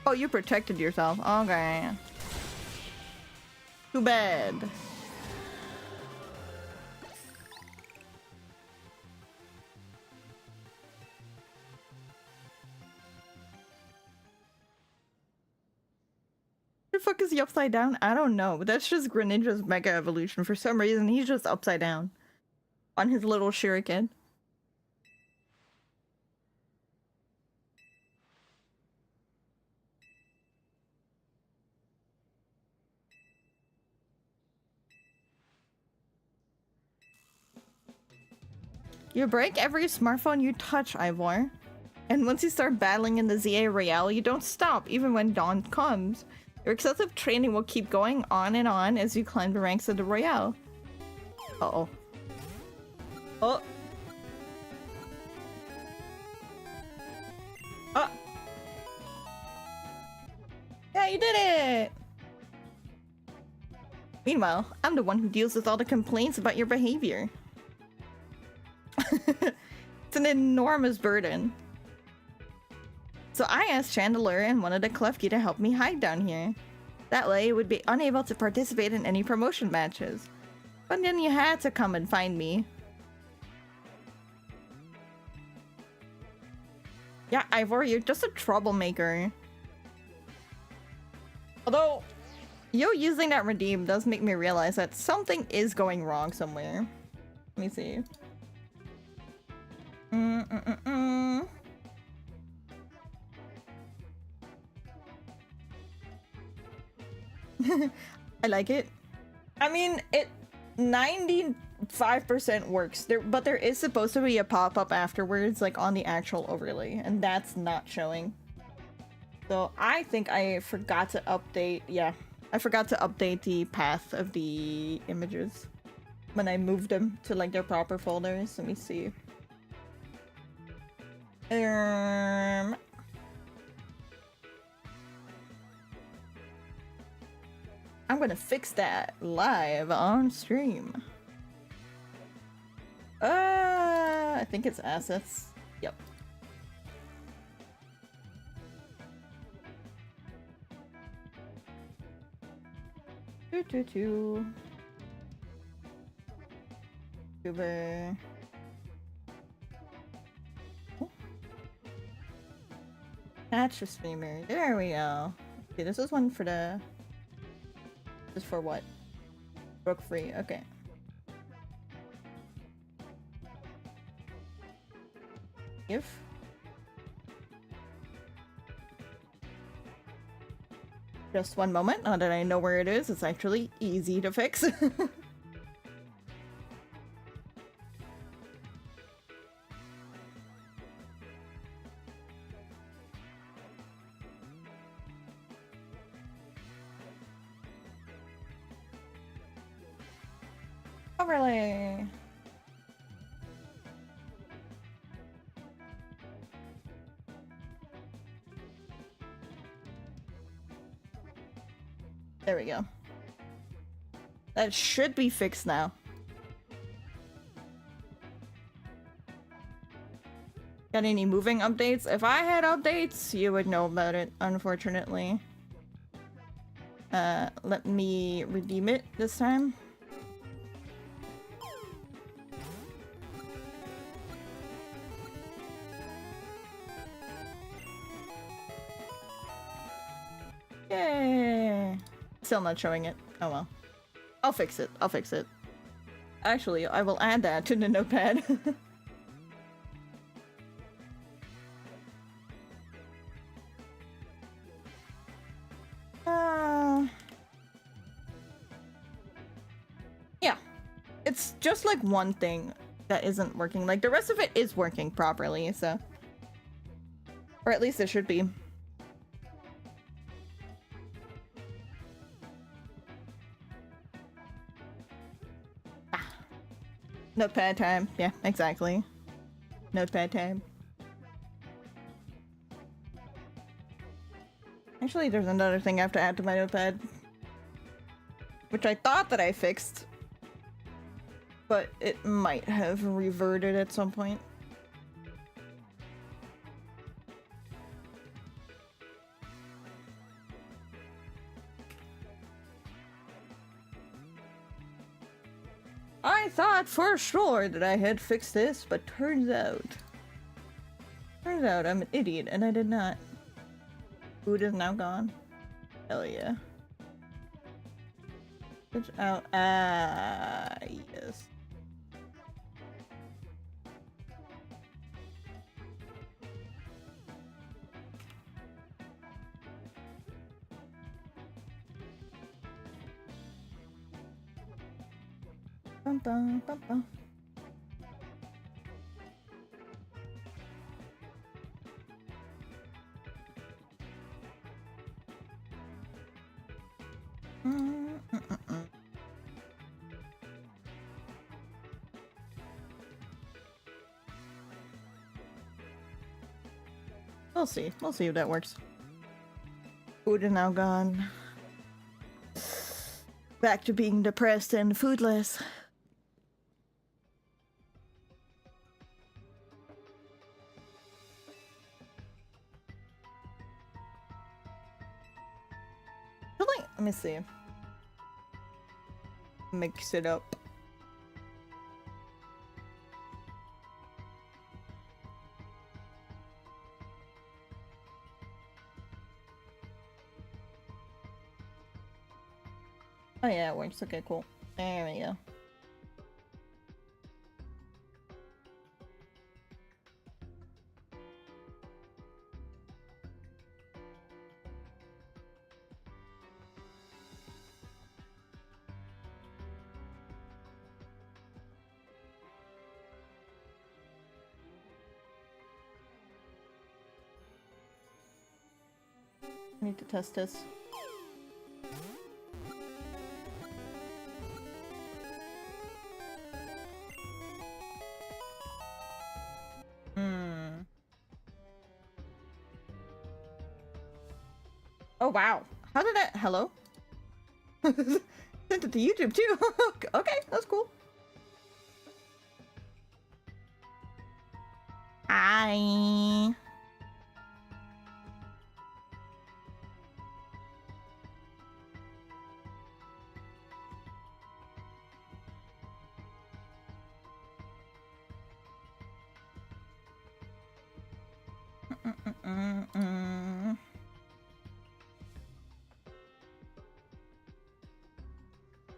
Oh, you protected yourself. Okay. Too bad. The fuck is he upside down? I don't know, but that's just Greninja's Mega Evolution. For some reason, he's just upside down on his little shuriken. You break every smartphone you touch, Ivor. And once you start battling in the ZA Royale, you don't stop, even when dawn comes. Your excessive training will keep going on and on as you climb the ranks of the Royale. Uh-oh. Oh! Oh! Yeah, you did it! Meanwhile, I'm the one who deals with all the complaints about your behavior. It's an enormous burden. So I asked Chandler and one of the Klefki to help me hide down here. That way, I would be unable to participate in any promotion matches. But then you had to come and find me. Yeah, Ivor, you're just a troublemaker. Although, you using that redeem does make me realize that something is going wrong somewhere. Let me see. I like it. I mean, it 95% works. But there is supposed to be a pop-up afterwards, like on the actual overlay, and that's not showing. So I think I forgot to update. Yeah, I forgot to update the path of the images when I moved them to like their proper folders. Let me see. I'm gonna fix that live on stream. I think it's assets. Yep. VTuber. Catch a streamer. There we go. Okay, this is one for the... This is for what? Book free. Okay. If... Just one moment. Now that I know where it is, it's actually easy to fix. Overlay. There we go. That should be fixed now. Got any moving updates? If I had updates, you would know about it, unfortunately. Let me redeem it this time. Yay! Still not showing it. Oh well. I'll fix it. I'll fix it. Actually, I will add that to the notepad. Yeah. It's just like one thing that isn't working. Like the rest of it is working properly, so. Or at least it should be. Notepad time. Yeah, exactly. Notepad time. Actually, there's another thing I have to add to my notepad. Which I thought that I fixed. But it might have reverted at some point. I thought for sure that I had fixed this, but turns out I'm an idiot and I did not. Food is now gone. Hell yeah. Switch out. Yes. Bum, bum, bum, bum. We'll see. We'll see if that works. Food is now gone. Back to being depressed and foodless. Really? Let me see. Mix it up. Oh yeah, it works. Okay, cool. There we go. I need to test this. Oh wow. How did that— hello? Sent it to YouTube too. Okay, that's cool. Hi.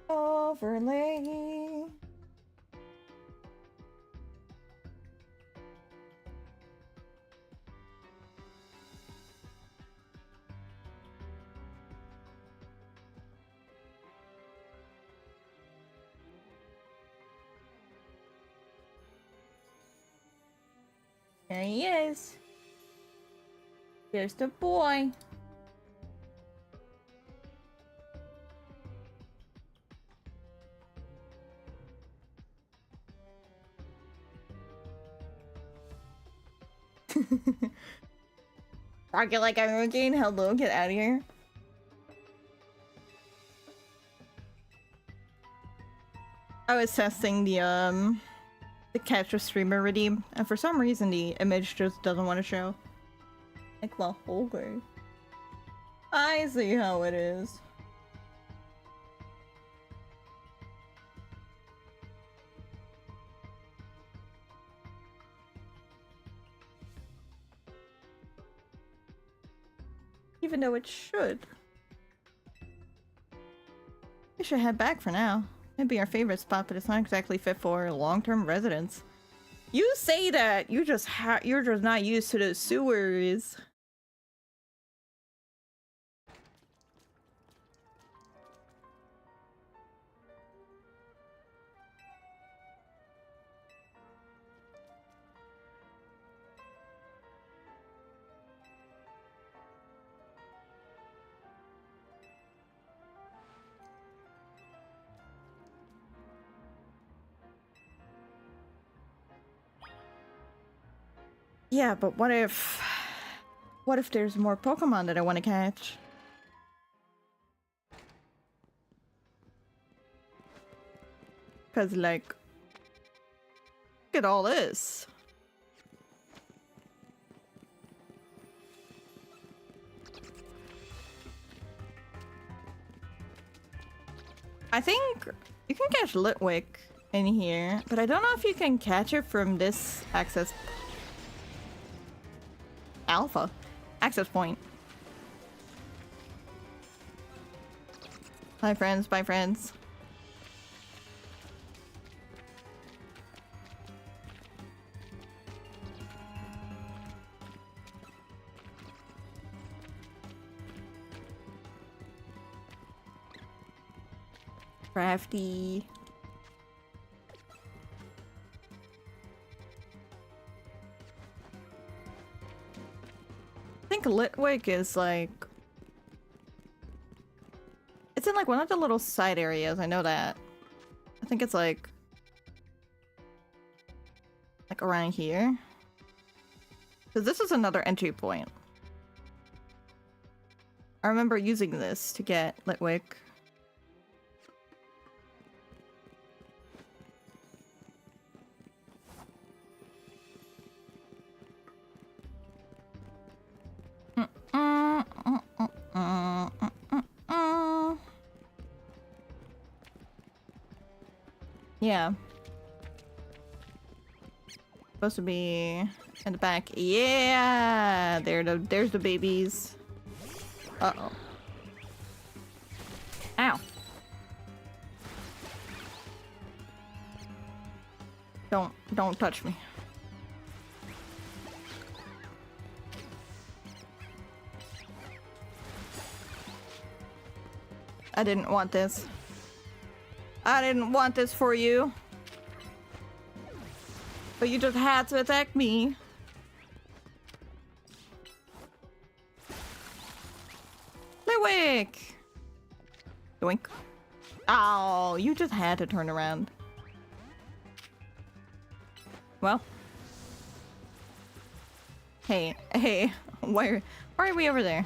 Overlay. There he is. There's the boy. Rocket like I'm working. Hello, get out of here. I was testing the catch a streamer redeem, and for some reason the image just doesn't want to show. Like, well, okay. I see how it is. Even though it should. We should head back for now. It'd be our favorite spot, but it's not exactly fit for long-term residents. You say that! You're just not used to the sewers. Yeah, but what if there's more Pokemon that I want to catch? Cause like, look at all this. I think you can catch Litwick in here, but I don't know if you can catch it from this access access point. Bye friends, bye friends. Crafty. I think Litwick is like... it's in like one of the little side areas, I know that. I think it's like around here. Because this is another entry point. I remember using this to get Litwick. Yeah. Supposed to be in the back. Yeah! There's the babies. Uh-oh. Ow. Don't touch me. I didn't want this. I didn't want this for you. But you just had to attack me. Litwick! Doink. Oh, you just had to turn around. Well. Hey, why are we over there?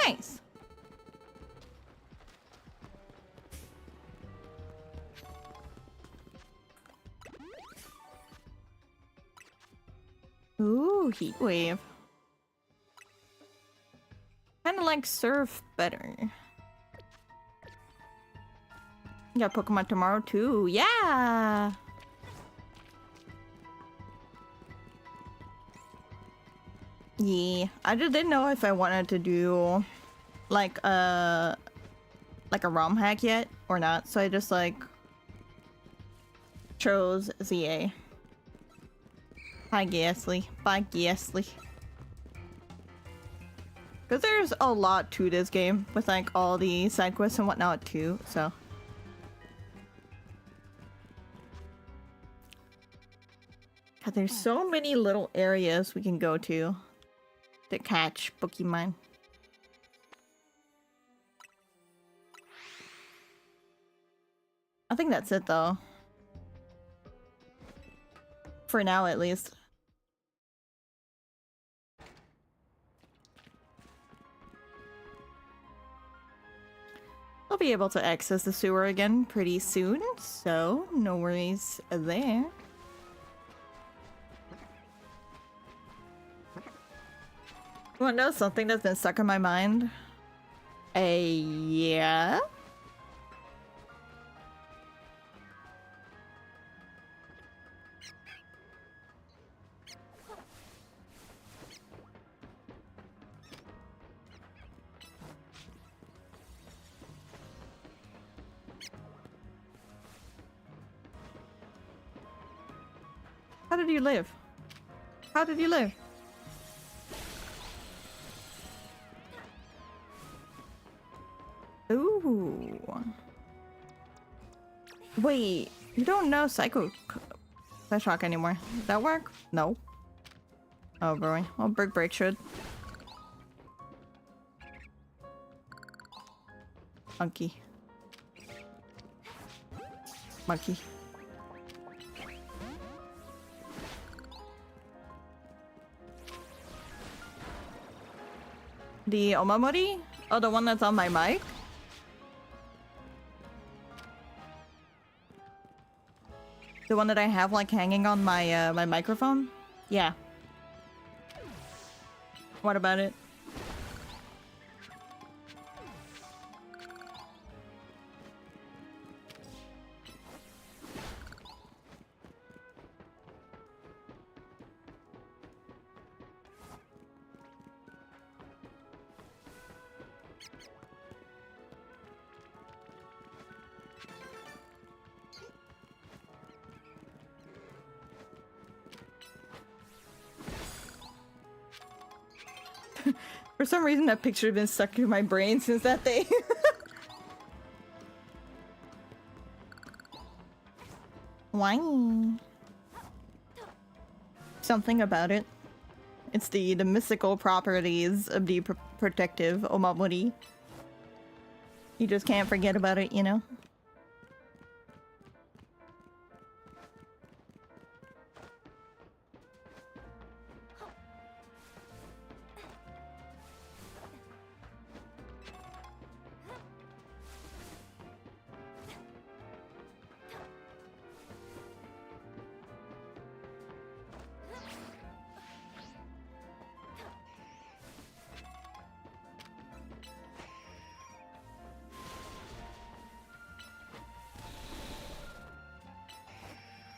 Nice. Ooh, heat wave. Kinda like surf better. You got Pokemon tomorrow too. Yeah. Yeah, I just didn't know if I wanted to do like a ROM hack yet or not, so I just like chose ZA. Bye Ghastly. Bye Ghastly. Because there's a lot to this game with like all the side quests and whatnot too, so. God, there's so many little areas we can go to catch Pokemon. I think that's it though. For now at least. I'll be able to access the sewer again pretty soon, so no worries there. You wanna know something that's been stuck in my mind? Yeah? How did you live? How did you live? Ooh. Wait, you don't know Psycho Shock anymore. Does that work? No. Oh boy. Well, Brick Break should. Monkey. Monkey. The Omamori? Oh, the one that's on my mic? The one that I have like hanging on my my microphone? Yeah. What about it? For some reason that picture has been stuck in my brain since that day. Why? Something about it. It's the mystical properties of the protective Omamori. You just can't forget about it, you know?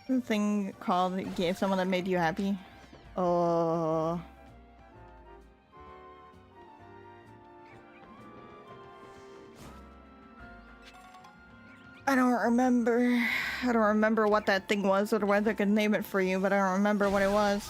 The thing called that you gave someone that made you happy? Oh. I don't remember. I don't remember what that thing was, otherwise I could name it for you, but I don't remember what it was.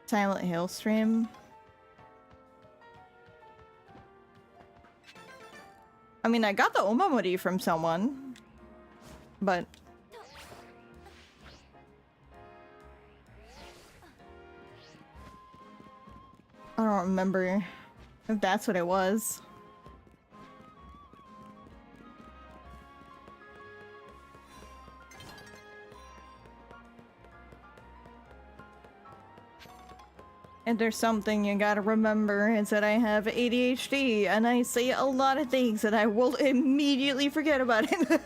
Silent Hill stream. I mean, I got the Omamori from someone, but I don't remember if that's what it was. And there's something you gotta remember, is that I have ADHD and I say a lot of things that I will immediately forget about it.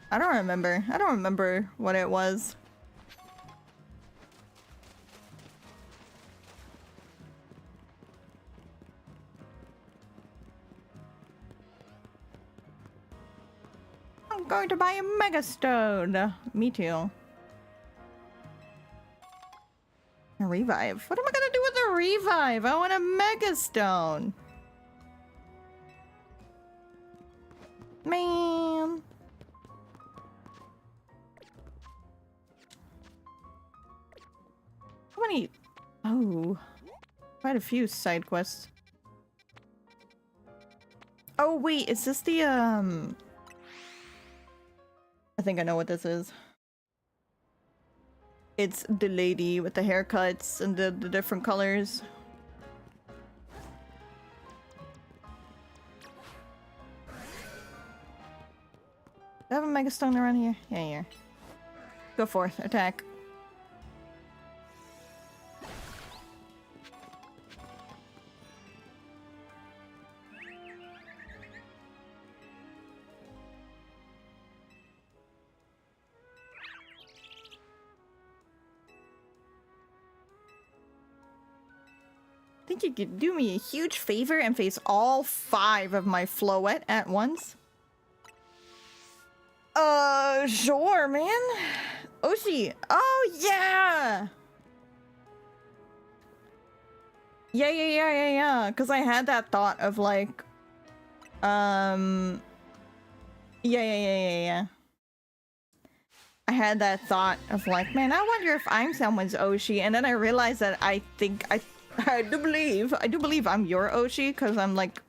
I don't remember. I don't remember what it was. I'm going to buy a Mega Stone. Me too. A revive. What am I gonna do with a revive? I want a Mega Stone. Man. How many? Oh, quite a few side quests. Oh wait, is this the I think I know what this is. It's the lady with the haircuts and the different colors. Do I have a Mega Stone around here? Yeah, here. Go forth, attack. Think you could do me a huge favor and face all 5 of my Floette at once? Sure, man. Oshi. Oh, yeah! Yeah. Because I had that thought of, like, yeah. I had that thought of, like, man, I wonder if I'm someone's Oshi, and then I realized that I do believe I'm your Oshi, because I'm, like,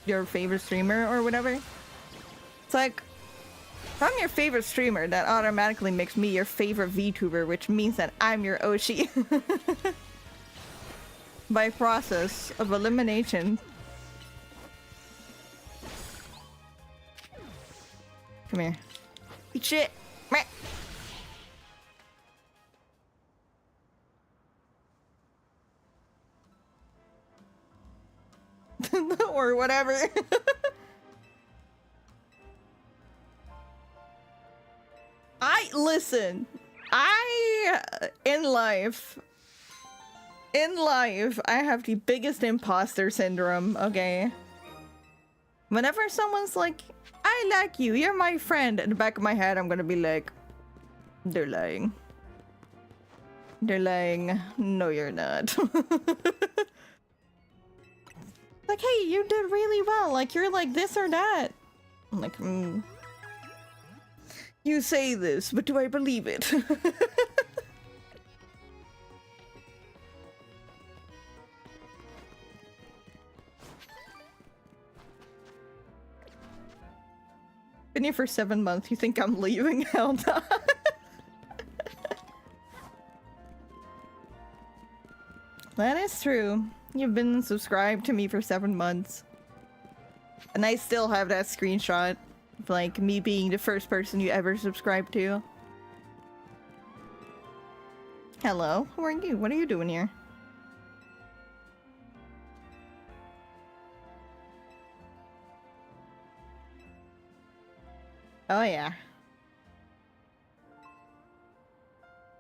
your favorite streamer or whatever. It's like, if I'm your favorite streamer, that automatically makes me your favorite VTuber, which means that I'm your Oshi. By process of elimination. Come here. Eat shit! Meh. Or whatever. Listen, in life, I have the biggest imposter syndrome, okay? Whenever someone's like, I like you, you're my friend, in the back of my head, I'm gonna be like, they're lying. They're lying. No, you're not. Like, hey, you did really well. Like, you're like this or that. I'm like, You say this, but do I believe it? Been here for 7 months. You think I'm leaving? Hell no. That is true. You've been subscribed to me for 7 months. And I still have that screenshot of, like, me being the first person you ever subscribed to. Hello, who are you? What are you doing here? Oh yeah.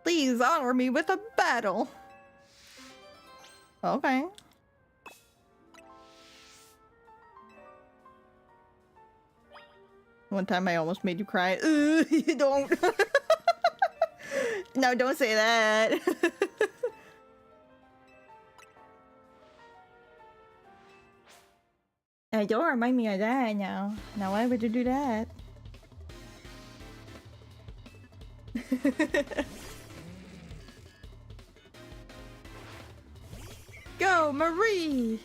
Please honor me with a battle. Okay. One time I almost made you cry. You don't. No, don't say that. Don't remind me of that now. Now why would you do that? Go, Marie!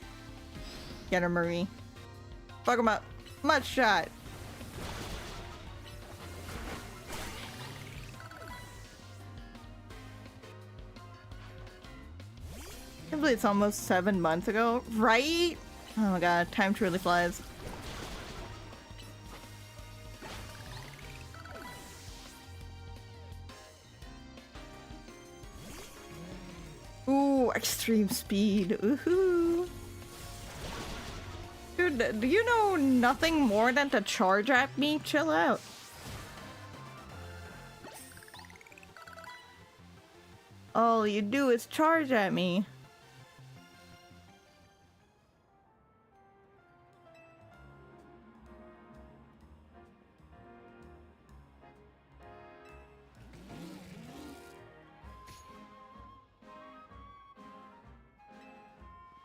Get her, Marie. Fuck him up. Much shot. I can't believe it's almost 7 months ago, right? Oh my god, time truly flies. Ooh, extreme speed. Ooh. Dude, do you know nothing more than to charge at me? Chill out. All you do is charge at me.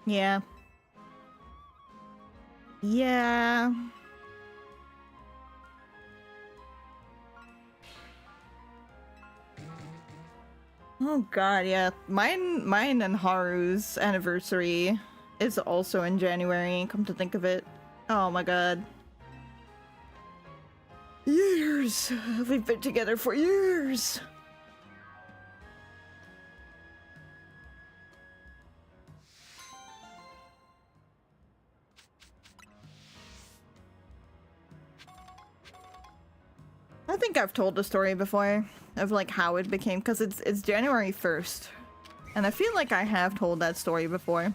Yeah. Yeah. Oh god, yeah. Mine and Haru's anniversary is also in January, come to think of it. Oh my god. Years! We've been together for years! I think I've told the story before of like how it became, because it's January 1st. And I feel like I have told that story before.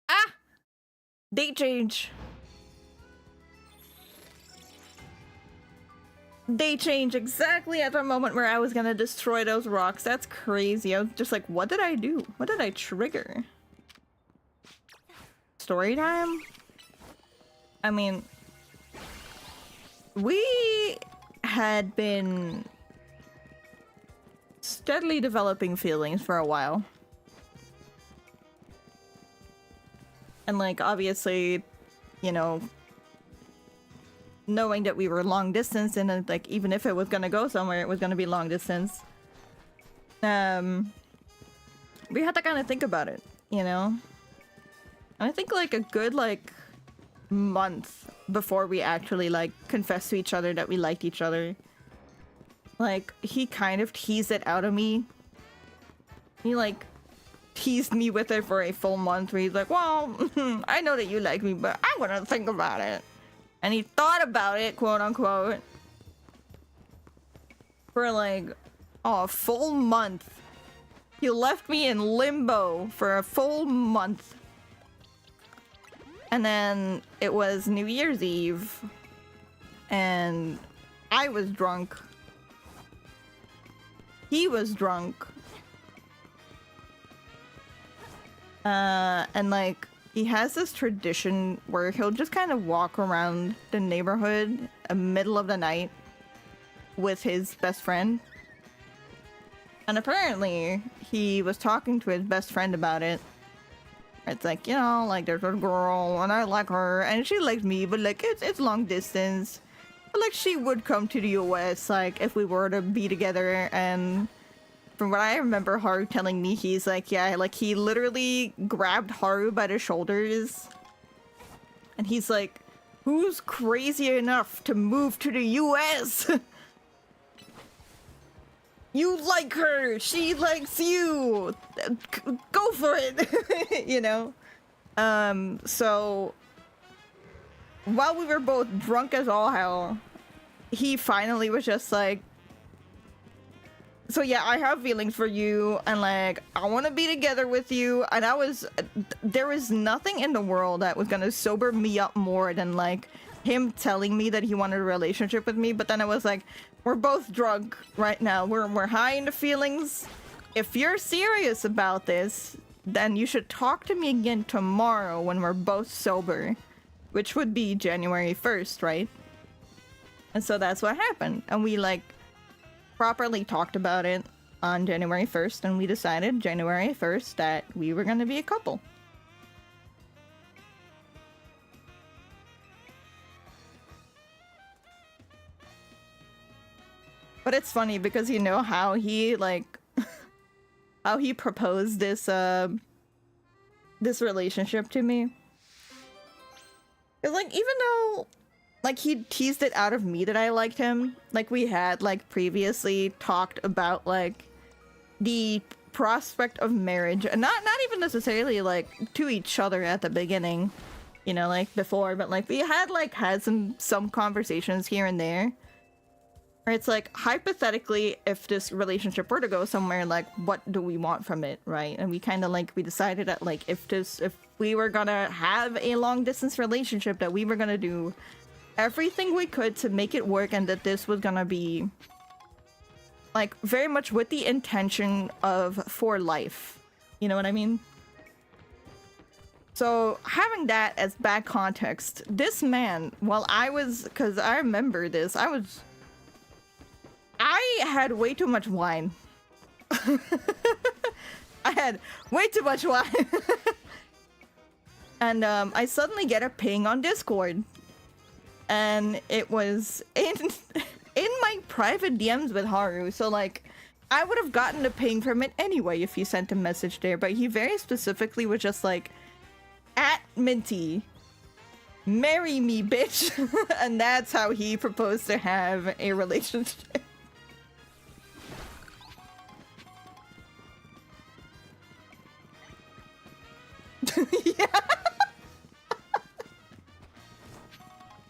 Ah! Date change! Date change exactly at the moment where I was gonna destroy those rocks. That's crazy. I was just like, what did I do? What did I trigger? Story time? I mean... we had been steadily developing feelings for a while. And like, obviously, you know, knowing that we were long distance and like, even if it was gonna go somewhere, it was gonna be long distance. We had to kind of think about it, you know? And I think like a good like month before we actually like confessed to each other that we liked each other, like he kind of teased it out of me. He like teased me with it for a full month where he's like, well, I know that you like me, but I'm gonna think about it. And he thought about it, quote unquote, for like a full month. He left me in limbo for a full month. And then it was New Year's Eve, and I was drunk. He was drunk. And like, he has this tradition where he'll just kind of walk around the neighborhood in the middle of the night with his best friend. And apparently, he was talking to his best friend about it. It's like, you know, like there's a girl and I like her and she likes me, but like it's long distance. But like she would come to the US like if we were to be together. And from what I remember Haru telling me, he's like, yeah, like he literally grabbed Haru by the shoulders and he's like, who's crazy enough to move to the US? You like her, she likes you, go for it. You know? So while we were both drunk as all hell, he finally was just like, So yeah, I have feelings for you, and like I want to be together with you, and there was nothing in the world that was gonna sober me up more than like him telling me that he wanted a relationship with me. But then I was like, we're both drunk right now, we're high in the feelings. If you're serious about this, then you should talk to me again tomorrow when we're both sober, which would be January 1st, right? And so that's what happened, and we like properly talked about it on January 1st, and we decided January 1st that we were gonna be a couple. But it's funny because you know how he like how he proposed this this relationship to me. It's like, even though like he teased it out of me that I liked him, like we had like previously talked about like the prospect of marriage, and not even necessarily like to each other at the beginning, you know, like before, but like we had some conversations here and there where it's like, hypothetically, if this relationship were to go somewhere, like what do we want from it, right? And we kind of like, we decided that like if we were gonna have a long distance relationship, that we were gonna do everything we could to make it work, and that this was gonna be like very much with the intention of for life, you know what I mean? So having that as back context, this man, while I was, because I remember this, I had way too much wine. I had way too much wine. And I suddenly get a ping on Discord, and it was in my private DMs with Haru. So like, I would have gotten a ping from it anyway if he sent a message there, but he very specifically was just like, at Minty, marry me, bitch. And that's how he proposed to have a relationship. Yeah.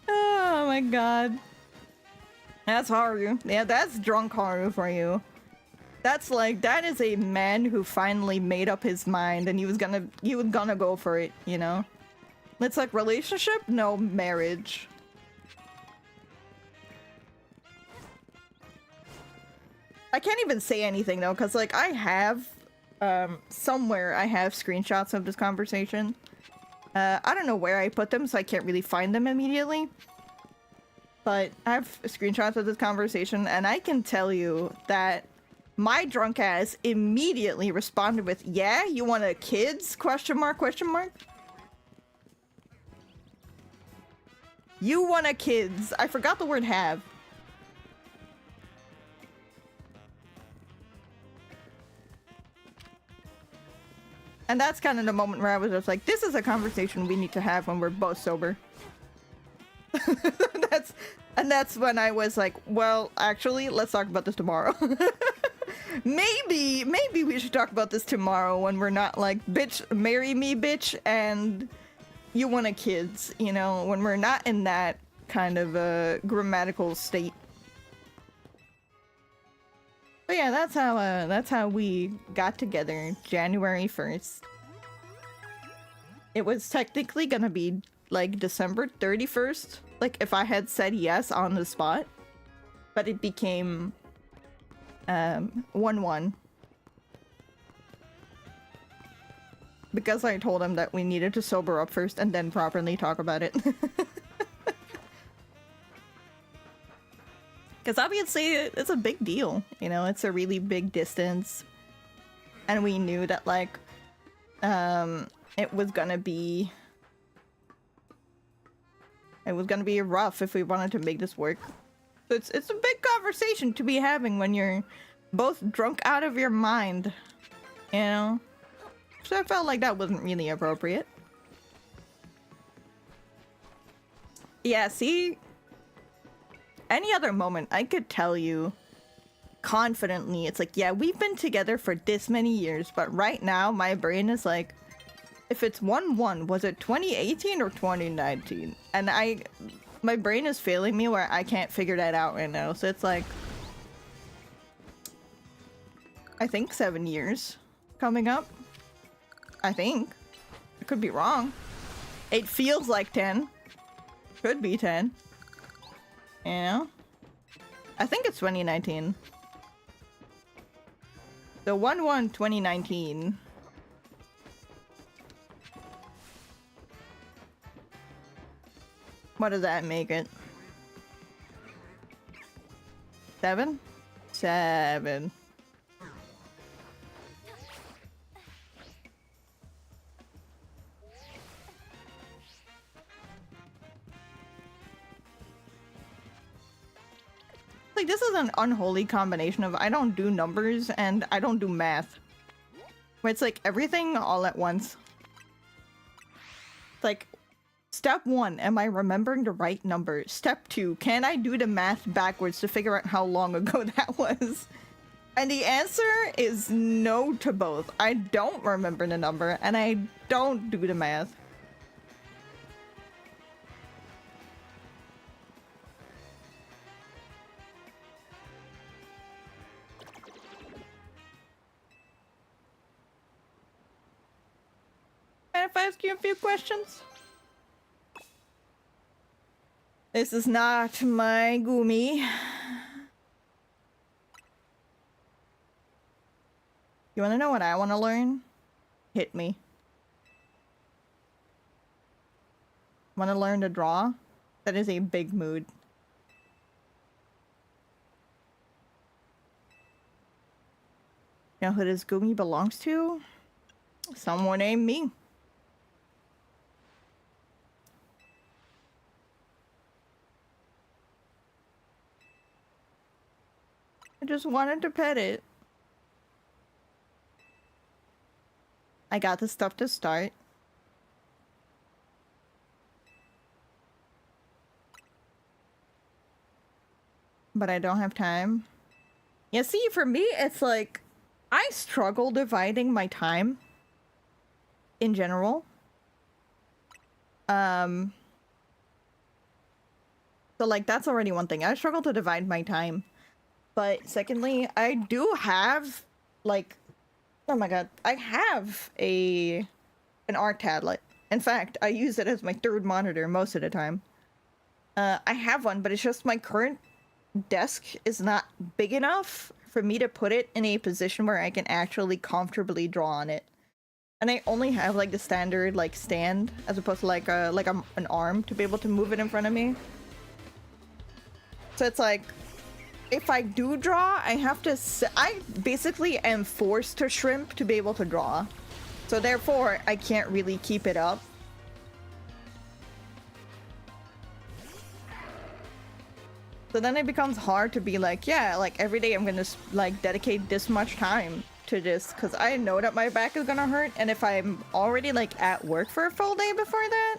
Oh my god. That's Haru. Yeah, that's drunk Haru for you. That's like, that is a man who finally made up his mind, and he was gonna go for it, you know? It's like, relationship? No, marriage. I can't even say anything though, because like I have somewhere I have screenshots of this conversation. I don't know where I put them, so I can't really find them immediately. But I have screenshots of this conversation, and I can tell you that my drunk ass immediately responded with, "Yeah, you want a kids? Question mark, question mark. You want a kids." I forgot the word have. And that's kind of the moment where I was just like, this is a conversation we need to have when we're both sober. That's when I was like, well, actually, let's talk about this tomorrow. maybe we should talk about this tomorrow when we're not like, bitch, marry me, bitch, and you want a kids, you know, when we're not in that kind of a grammatical state. But yeah, that's how we got together, January 1st. It was technically gonna be like December 31st, like if I had said yes on the spot, but it became 1/1 because I told him that we needed to sober up first and then properly talk about it. Because obviously it's a big deal, you know, it's a really big distance. And we knew that, like, it was gonna be rough if we wanted to make this work. So it's a big conversation to be having when you're both drunk out of your mind, you know? So I felt like that wasn't really appropriate. Yeah, see? Any other moment, I could tell you confidently, it's like, yeah, we've been together for this many years, but right now my brain is like, if it's 1/1, was it 2018 or 2019? And my brain is failing me where I can't figure that out right now, so it's like, I think 7 years coming up. I think. I could be wrong. It feels like 10. Could be 10. Yeah. I think it's 2019. So 1/1/2019. What does that make it? 7? 7. Like, this is an unholy combination of I don't do numbers and I don't do math. Where it's like everything all at once. Like, step 1, am I remembering the right number? Step 2, can I do the math backwards to figure out how long ago that was? And the answer is no to both. I don't remember the number and I don't do the math. If I ask you a few questions? This is not my Gumi. You wanna know what I wanna learn? Hit me. Wanna learn to draw? That is a big mood. You know who this Gumi belongs to? Someone named me. I just wanted to pet it. I got the stuff to start. But I don't have time. Yeah, see, for me, it's like, I struggle dividing my time. In general. So, like, that's already one thing. I struggle to divide my time. But secondly, I do have, like, oh my god, I have an art tablet. In fact, I use it as my third monitor most of the time. I have one, but it's just my current desk is not big enough for me to put it in a position where I can actually comfortably draw on it. And I only have, like, the standard, like, stand, as opposed to, like, an arm to be able to move it in front of me. So it's like, if I do draw, I have to I basically am forced to shrimp to be able to draw. So therefore, I can't really keep it up. So then it becomes hard to be like, yeah, like every day I'm gonna like dedicate this much time to this because I know that my back is gonna hurt, and if I'm already like at work for a full day before that,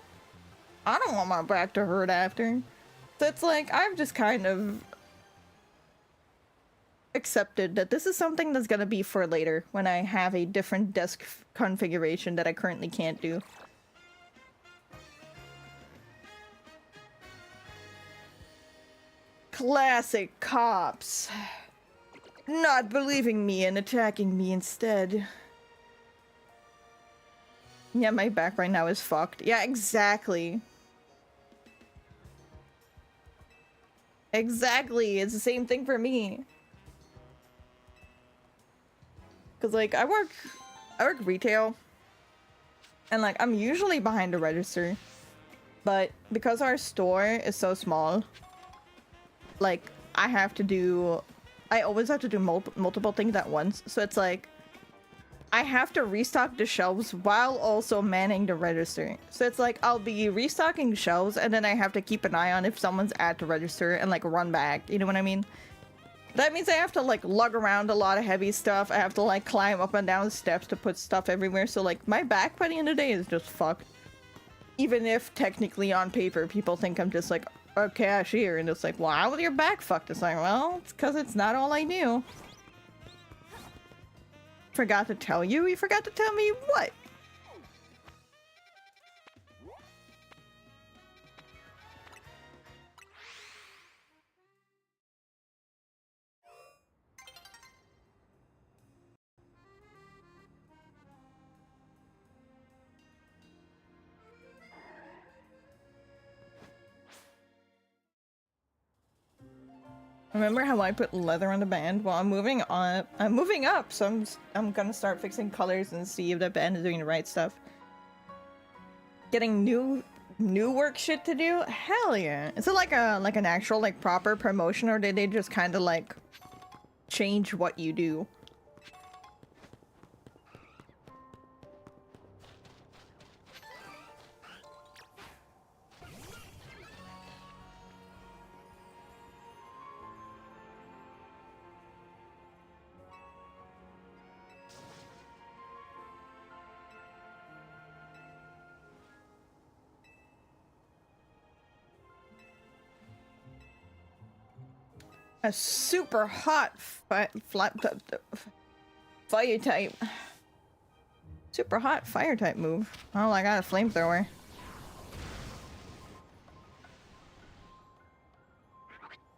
I don't want my back to hurt after. So it's like, I've just kind of accepted that this is something that's gonna be for later when I have a different desk configuration that I currently can't do. Classic cops. Not believing me and attacking me instead. Yeah, my back right now is fucked. Yeah, exactly. Exactly, it's the same thing for me. Cause like I work retail, and like I'm usually behind the register, but because our store is so small, like I always have to do multiple things at once. So it's like I have to restock the shelves while also manning the register. So it's like I'll be restocking shelves and then I have to keep an eye on if someone's at the register and like run back. You know what I mean? That means I have to like lug around a lot of heavy stuff. I have to like climb up and down the steps to put stuff everywhere. So like my back by the end of the day is just fucked. Even if technically on paper people think I'm just like a cashier, and it's like, well, how was your back fucked? It's like, well, it's because it's not all I knew. Forgot to tell you? You forgot to tell me what? Remember how I put leather on the band? Well, I'm moving on. I'm moving up, so I'm gonna start fixing colors and see if that band is doing the right stuff. Getting new work shit to do? Hell yeah! Is it like an actual like proper promotion, or did they just kind of like change what you do? A super hot fire type. Super hot fire type move. Oh, I got a flamethrower.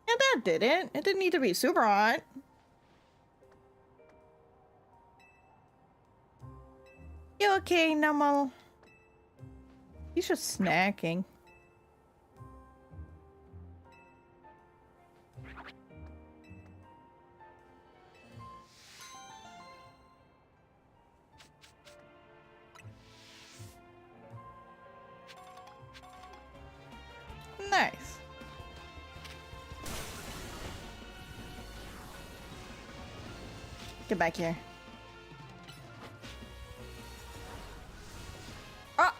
Yeah, that did it. It didn't need to be super hot. You okay, Nummel? He's just snacking. Nice. Get back here. Ah!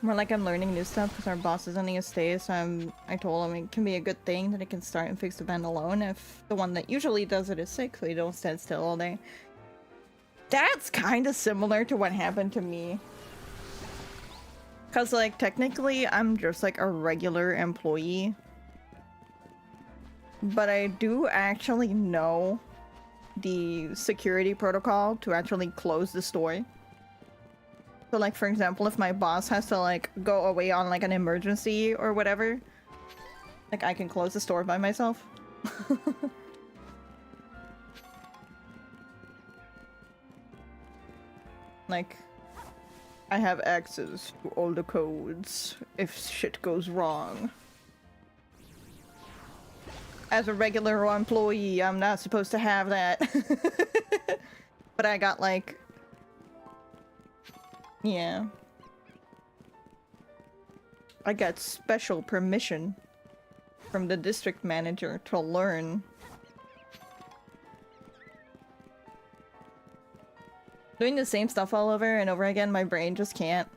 More like I'm learning new stuff because our boss is only a stay, so I told him it can be a good thing that I can start and fix the band alone if the one that usually does it is sick, so you don't stand still all day. That's kind of similar to what happened to me. Because, like, technically I'm just like a regular employee. But I do actually know the security protocol to actually close the store. So, like, for example, if my boss has to, like, go away on, like, an emergency or whatever, like, I can close the store by myself. Like, I have access to all the codes if shit goes wrong. As a regular employee, I'm not supposed to have that. But I got, like... Yeah. I got special permission from the district manager to learn. Doing the same stuff all over and over again, my brain just can't.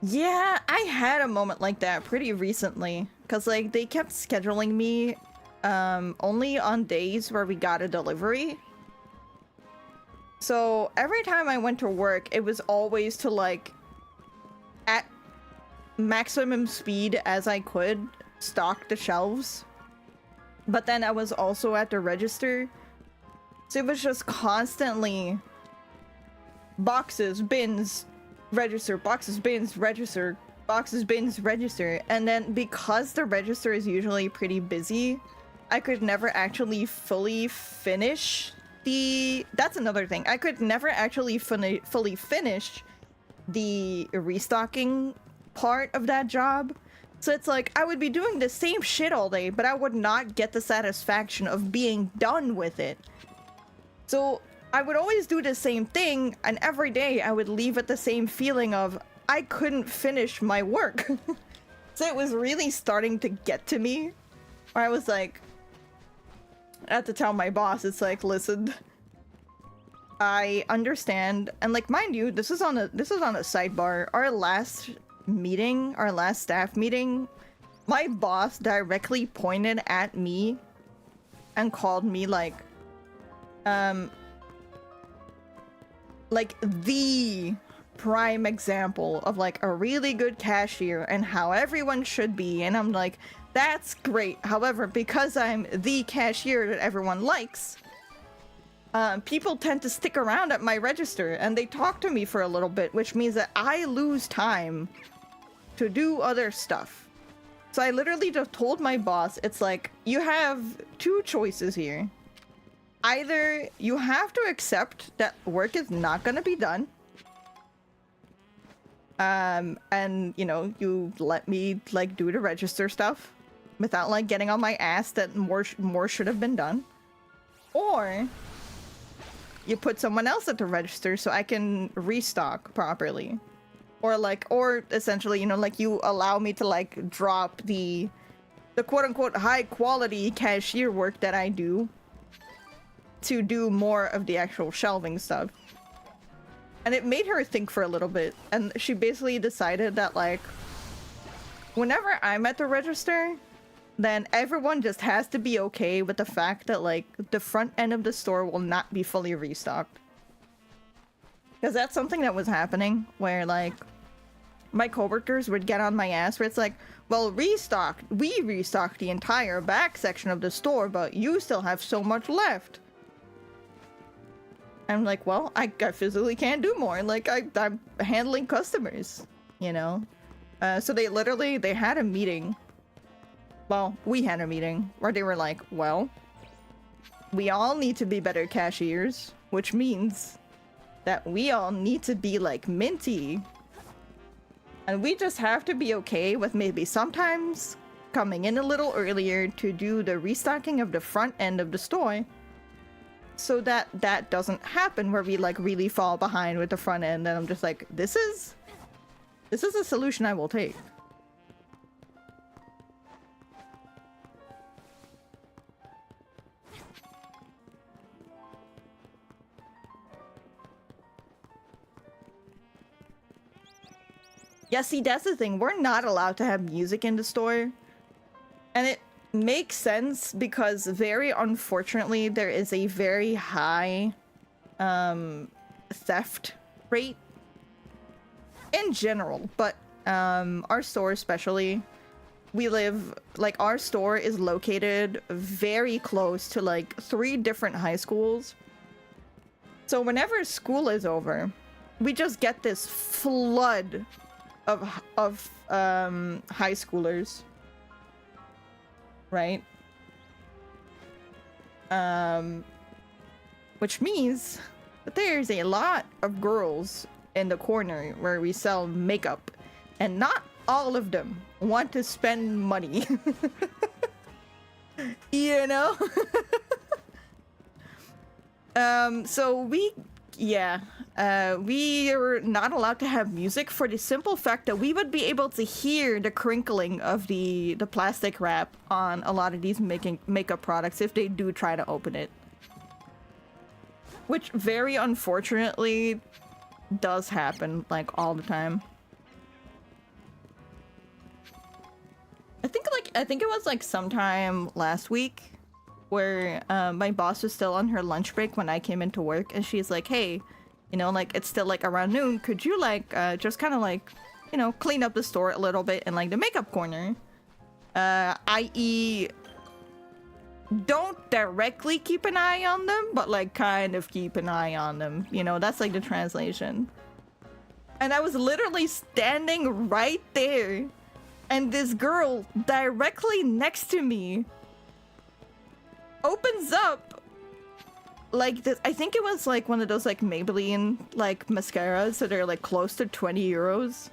Yeah, I had a moment like that pretty recently. Cause like, they kept scheduling me only on days where we got a delivery. So every time I went to work, it was always to like, at maximum speed as I could, stock the shelves. But then I was also at the register. So it was just constantly boxes, bins, register, boxes, bins, register, boxes, bins, register. And then because the register is usually pretty busy, I could never actually fully finish that's another thing. I could never actually fully finish the restocking part of that job. So it's like, I would be doing the same shit all day, but I would not get the satisfaction of being done with it. So I would always do the same thing, and every day I would leave with the same feeling of, I couldn't finish my work. So it was really starting to get to me, where I was like, I had to tell my boss, it's like, listen, I understand, and like, mind you, this is on a sidebar. Our last staff meeting, my boss directly pointed at me and called me like the prime example of like a really good cashier and how everyone should be, and I'm like, that's great. However, because I'm the cashier that everyone likes, people tend to stick around at my register and they talk to me for a little bit, which means that I lose time to do other stuff. So I literally just told my boss, it's like, you have two choices here. Either you have to accept that work is not gonna be done. And, you know, you let me, like, do the register stuff without, like, getting on my ass that more should have been done. Or you put someone else at the register so I can restock properly. Or essentially, you know, like, you allow me to, like, drop the quote-unquote high-quality cashier work that I do to do more of the actual shelving stuff. And it made her think for a little bit, and she basically decided that, like, whenever I'm at the register, then everyone just has to be okay with the fact that, like, the front end of the store will not be fully restocked. Because that's something that was happening, where, like, my coworkers would get on my ass, where it's like, well, we restocked the entire back section of the store, but you still have so much left. I'm like, well, I physically can't do more. Like, I'm handling customers, you know? So they had a meeting. Well, we had a meeting where they were like, well, we all need to be better cashiers, which means that we all need to be like Minty. And we just have to be okay with maybe sometimes coming in a little earlier to do the restocking of the front end of the store. So that doesn't happen where we, like, really fall behind with the front end. And I'm just like, this is a solution I will take. Yeah, see, that's the thing. We're not allowed to have music in the store. And it makes sense because, very unfortunately, there is a very high theft rate in general, but our store especially, our store is located very close to, like, 3 different high schools. So whenever school is over, we just get this flood of high schoolers. Right? Which means that there's a lot of girls in the corner where we sell makeup, and not all of them want to spend money. You know? So we are not allowed to have music for the simple fact that we would be able to hear the crinkling of the plastic wrap on a lot of these makeup products if they do try to open it. Which, very unfortunately, does happen, like, all the time. I think it was, like, sometime last week where my boss was still on her lunch break when I came into work, and she's like, hey, you know, like, it's still, like, around noon. Could you, like, just kind of, like, you know, clean up the store a little bit in, like, the makeup corner? I.e., don't directly keep an eye on them, but, like, kind of keep an eye on them. You know, that's, like, the translation. And I was literally standing right there, and this girl directly next to me opens up, like, this, I think it was, like, one of those, like, Maybelline, like, mascaras, so they're, like, close to 20 euros.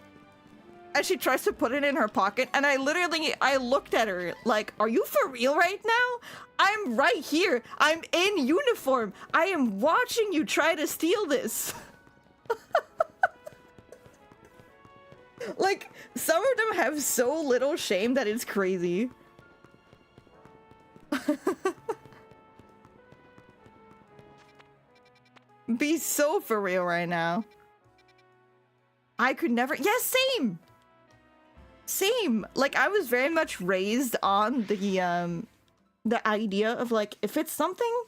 And she tries to put it in her pocket, and I looked at her, like, are you for real right now? I'm right here. I'm in uniform. I am watching you try to steal this. Like, some of them have so little shame that it's crazy. Be so for real right now. I could never. Yes, same. Like, I was very much raised on the idea of, like, if it's something,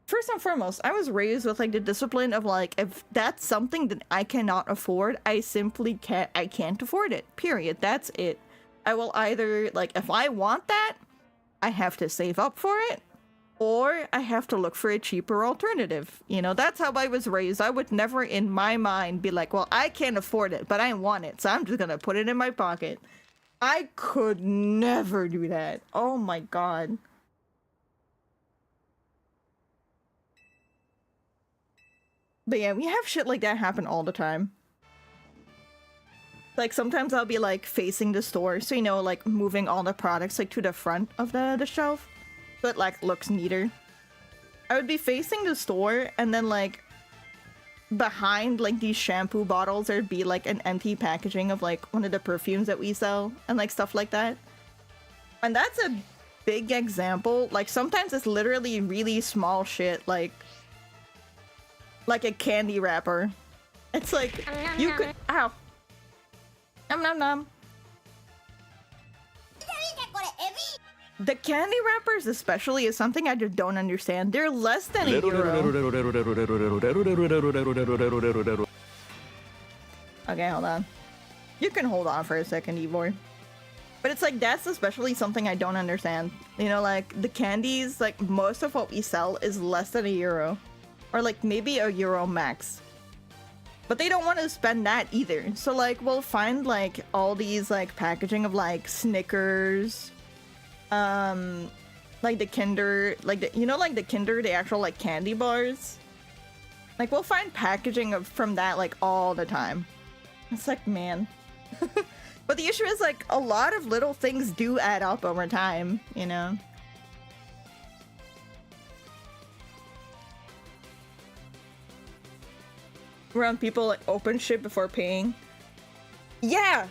first and foremost, I was raised with, like, the discipline of, like, if that's something that I cannot afford, I simply can't afford it, period. That's it. I will either, like, if I want that, I have to save up for it, or I have to look for a cheaper alternative. You know, that's how I was raised. I would never in my mind be like, well, I can't afford it, but I want it, so I'm just gonna put it in my pocket. I could never do that. Oh my god. But yeah, we have shit like that happen all the time. Like, sometimes I'll be, like, facing the store, so, you know, like, moving all the products, like, to the front of the shelf, so it, like, looks neater. I would be facing the store, and then, like, behind, like, these shampoo bottles, there'd be, like, an empty packaging of, like, one of the perfumes that we sell, and, like, stuff like that. And that's a big example. Like, sometimes it's literally really small shit, like a candy wrapper. It's like, you could- ow. Nom nom nom. The candy wrappers especially is something I just don't understand. They're less than a euro. Okay, hold on. You can hold on for a second, Ivor. But it's like, that's especially something I don't understand. You know, like, the candies, like, most of what we sell is less than a euro. Or like, maybe a euro max. But they don't want to spend that either. So, like, we'll find, like, all these, like, packaging of, like, Snickers. Like the Kinder, like, the, you know, like the Kinder, the actual, like, candy bars? Like, we'll find packaging of from that, like, all the time. It's like, man. But the issue is, like, a lot of little things do add up over time, you know? Around people, like, open shit before paying. Yeah!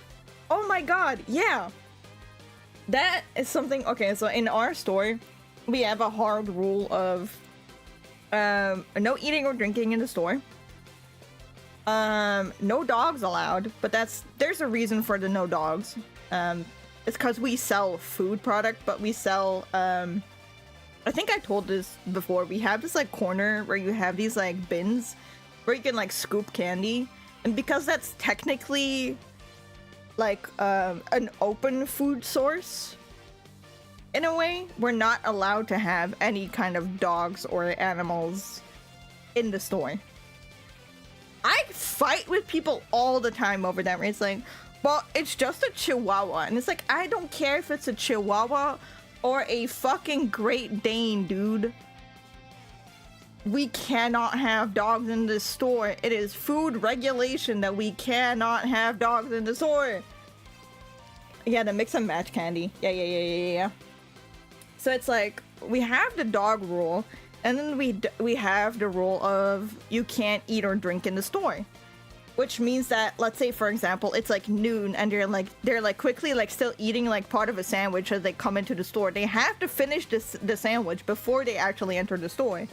Oh my god, yeah! That is something- okay, so in our store, we have a hard rule of no eating or drinking in the store. No dogs allowed, but there's a reason for the no dogs. It's because we sell food product, but we sell, I think I told this before, we have this, like, corner where you have these, like, bins where you can, like, scoop candy, and because that's technically, like, an open food source, in a way, we're not allowed to have any kind of dogs or animals in the store. I fight with people all the time over that, where it's like, well, it's just a Chihuahua, and it's like, I don't care if it's a Chihuahua or a fucking Great Dane, dude. We cannot have dogs in this store. It is food regulation that we cannot have dogs in the store. Yeah, the mix and match candy. Yeah. So it's like, we have the dog rule, and then we have the rule of you can't eat or drink in the store. Which means that, let's say, for example, it's like noon, and they're like quickly, like, still eating, like, part of a sandwich as they come into the store. They have to finish the sandwich before they actually enter the store.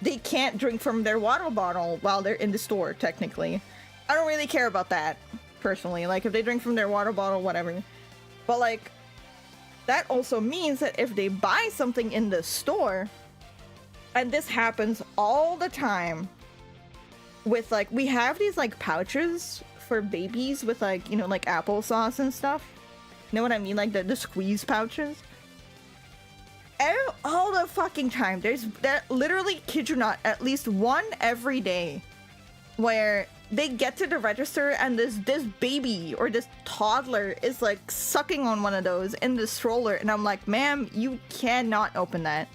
They can't drink from their water bottle while they're in the store, technically. I don't really care about that, personally. Like, if they drink from their water bottle, whatever. But, like, that also means that if they buy something in the store, and this happens all the time, with, like, we have these, like, pouches for babies with, like, you know, like, applesauce and stuff. You know what I mean? Like, the squeeze pouches. All the fucking time, there's that, literally, kid you not, at least one every day where they get to the register and this baby or this toddler is, like, sucking on one of those in the stroller, and I'm like, ma'am, you cannot open that.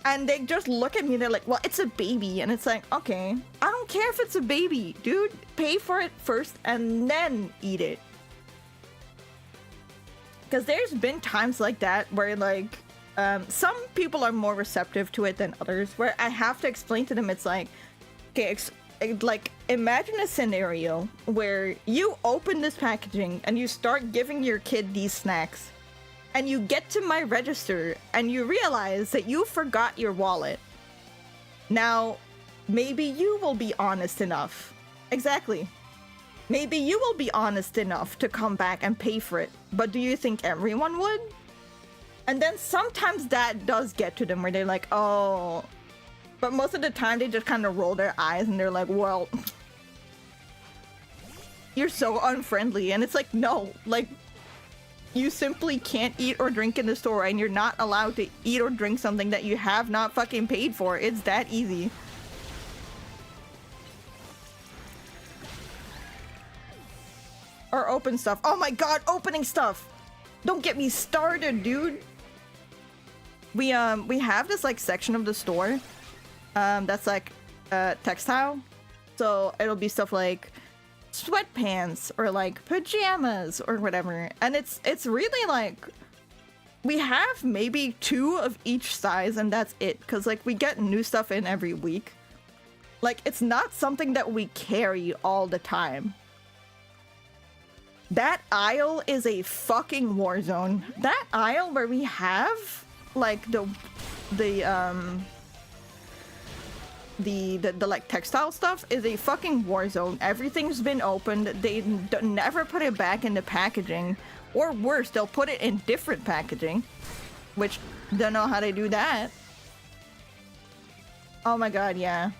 And they just look at me, they're like, well, it's a baby. And it's like, okay, I don't care if it's a baby, dude. Pay for it first and then eat it. Because there's been times like that where, like, some people are more receptive to it than others, where I have to explain to them, it's like, okay, like, imagine a scenario where you open this packaging and you start giving your kid these snacks, and you get to my register and you realize that you forgot your wallet. Now, maybe you will be honest enough. Exactly. Maybe you will be honest enough to come back and pay for it, but do you think everyone would? And then sometimes that does get to them where they're like, oh, but most of the time they just kind of roll their eyes and they're like, well, you're so unfriendly. And it's like, no, like, you simply can't eat or drink in the store, and you're not allowed to eat or drink something that you have not fucking paid for. It's that easy. Or open stuff. Oh my god, opening stuff! Don't get me started, dude. We have this like section of the store that's like textile. So it'll be stuff like sweatpants or like pajamas or whatever. And it's really like we have maybe 2 of each size and that's it. Cause like we get new stuff in every week. Like it's not something that we carry all the time. That aisle is a fucking war zone. That aisle where we have like the like textile stuff is a fucking war zone. Everything's been opened. They never put it back into packaging, or worse, they'll put it in different packaging, which don't know how they do that. Oh my god, yeah.